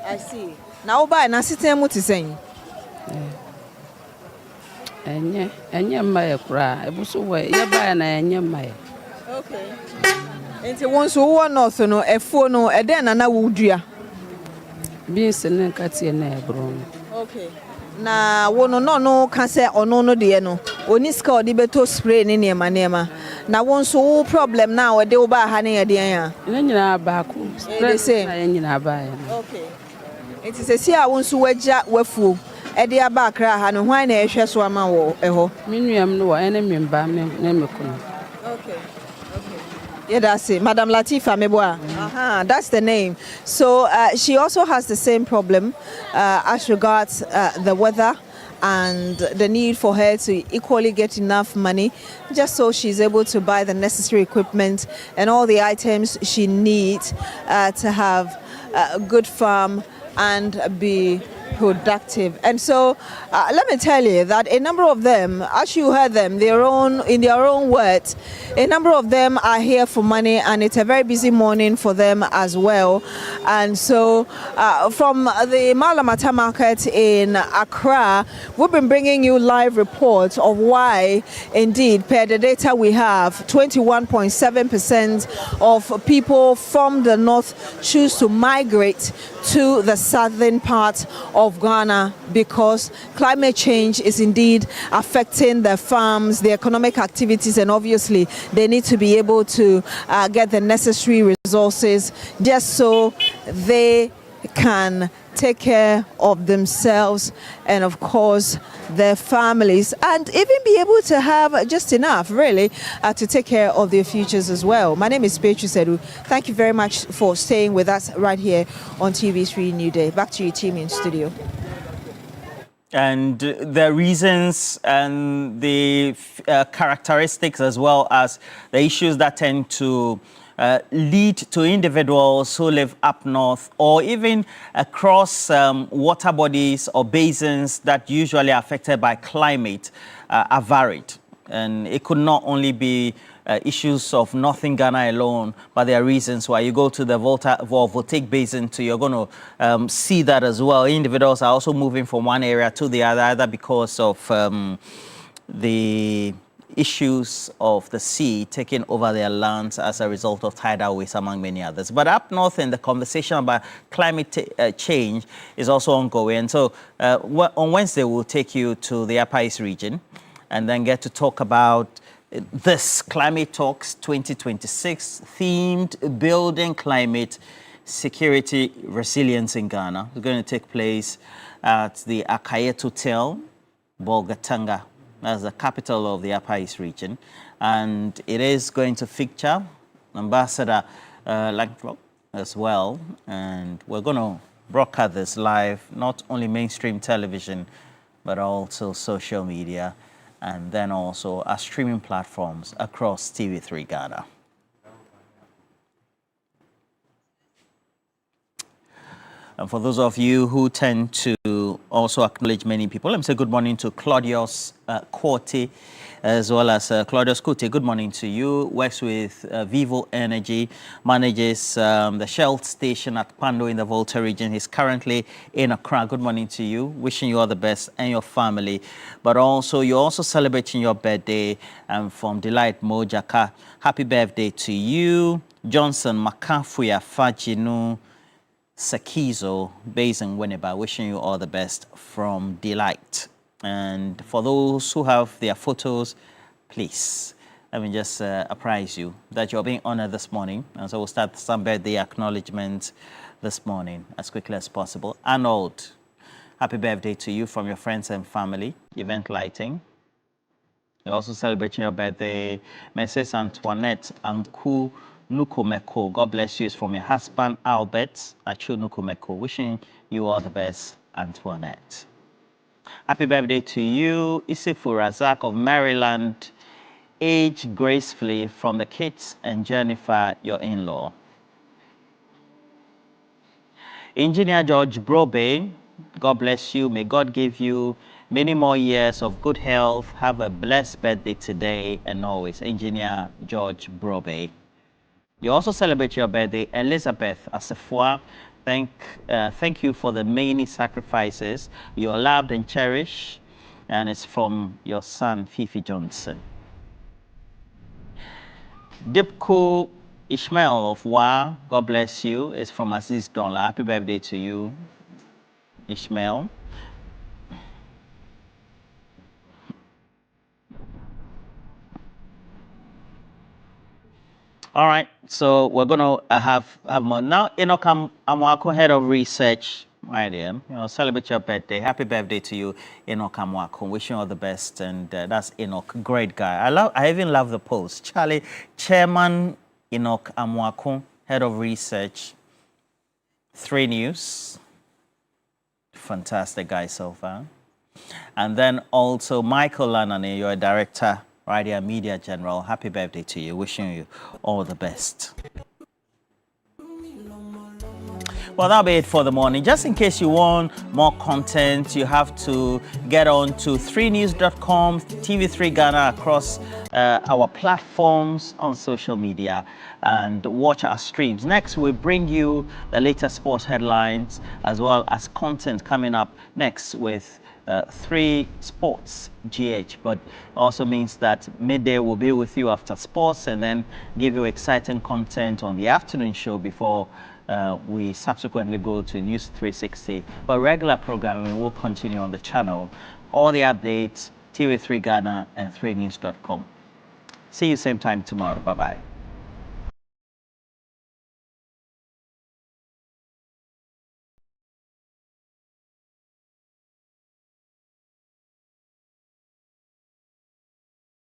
Speaker 19: I see. Now buy na sitting muti saying. Enye my cry. I was away. You buy na enye my. Okay. Enti won so wo no so no efo no e den na wudua beans ne katie na ebro. Okay. Na wo no ka se ono no de no oni ska odi beto spray ne nema na won so wo problem na wo de wo ba ha ne ye de an na nyina ba ko spray na nyina ba ya. Okay. Enti se si a won so wagya wafuo e de aba Accra ha no hwan na ehwe so ama wo eho menuam no wo ene memba na mekuno. Okay. Yeah, that's it. Madam Latifa Meboa. That's the name. So she also has the same problem as regards the weather and the need for her to equally get enough money just so she's able to buy the necessary equipment and all the items she needs to have a good farm and be productive. And so let me tell you that a number of them, as you heard them, in their own words, a number of them are here for money, and it's a very busy morning for them as well. And so from the Malamata market in Accra, we've been bringing you live reports of why, indeed, per the data we have, 21.7% of people from the north choose to migrate to the southern part of Ghana because climate change is indeed affecting their farms, their economic activities, and obviously they need to be able to get the necessary resources just so they can take care of themselves and, of course, their families, and even be able to have just enough, really, to take care of their futures as well. My name is Beatrice Edu. Thank you very much for staying with us right here on TV3 Newday. Back to you, team in studio.
Speaker 18: And the reasons and the characteristics, as well as the issues that tend to lead to individuals who live up north or even across water bodies or basins that usually are affected by climate are varied. And it could not only be issues of northern Ghana alone, but there are reasons why. You go to the Voltaic Basin too, you're going to see that as well. Individuals are also moving from one area to the other, either because of the issues of the sea taking over their lands as a result of tidal waves, among many others. But up north, in the conversation about climate change is also ongoing. And so on Wednesday, we'll take you to the Upper East region and then get to talk about this Climate Talks 2026 themed Building Climate Security Resilience in Ghana. It's going to take place at the Akayet Hotel, Bolgatanga. That's the capital of the Upper East region. And it is going to feature Ambassador Langdrop as well. And we're going to broadcast this live, not only mainstream television, but also social media, and then also our streaming platforms across TV3 Ghana. And for those of you who tend to also acknowledge many people, let me say good morning to Claudius Korte, as well as Claudius Korte. Good morning to you. Works with Vivo Energy, manages the Shell station at Pando in the Volta region. He's currently in Accra. Good morning to you. Wishing you all the best and your family. But also, you're also celebrating your birthday from Delight Mojaka. Happy birthday to you. Johnson Makafuya Fajinu Sakizo, based in Winneba, wishing you all the best from Delight. And for those who have their photos, please, let me just apprise you that you're being honored this morning. And so we'll start some birthday acknowledgements this morning as quickly as possible. Arnold, happy birthday to you from your friends and family. Event lighting. You're also celebrating your birthday. Mrs. Antoinette Anku Nukumeko, God bless you. It's from your husband, Albert Achu Nukumeko. Wishing you all the best, Antoinette. Happy birthday to you, Isifu Razak of Maryland. Age gracefully from the kids and Jennifer, your in-law. Engineer George Brobe, God bless you. May God give you many more years of good health. Have a blessed birthday today and always. Engineer George Brobe. You also celebrate your birthday, Elizabeth Asefua. Thank you for the many sacrifices. You're loved and cherished, and it's from your son, Fifi Johnson. Dipko Ishmael of Wa, God bless you. It's from Aziz Donla. Happy birthday to you, Ishmael. All right, so we're going to have more. Now, Enoch Amwako, head of research, my dear, celebrate your birthday. Happy birthday to you, Enoch Amwako. Wishing you all the best, and that's Enoch, great guy. I even love the post. Charlie, Chairman Enoch Amwako, head of research, 3 News. Fantastic guy so far. And then also Michael Lanane, you're a director, Radio Media General. Happy birthday to you. Wishing you all the best. Well, that'll be it for the morning. Just in case you want more content, you have to get on to 3news.com, TV3 Ghana across our platforms on social media and watch our streams. Next, we bring you the latest sports headlines as well as content coming up next with 3 Sports GH, but also means that midday will be with you after sports and then give you exciting content on the afternoon show before we subsequently go to News 360. But regular programming will continue on the channel. All the updates, TV3 Ghana and 3news.com. See you same time tomorrow. Bye-bye.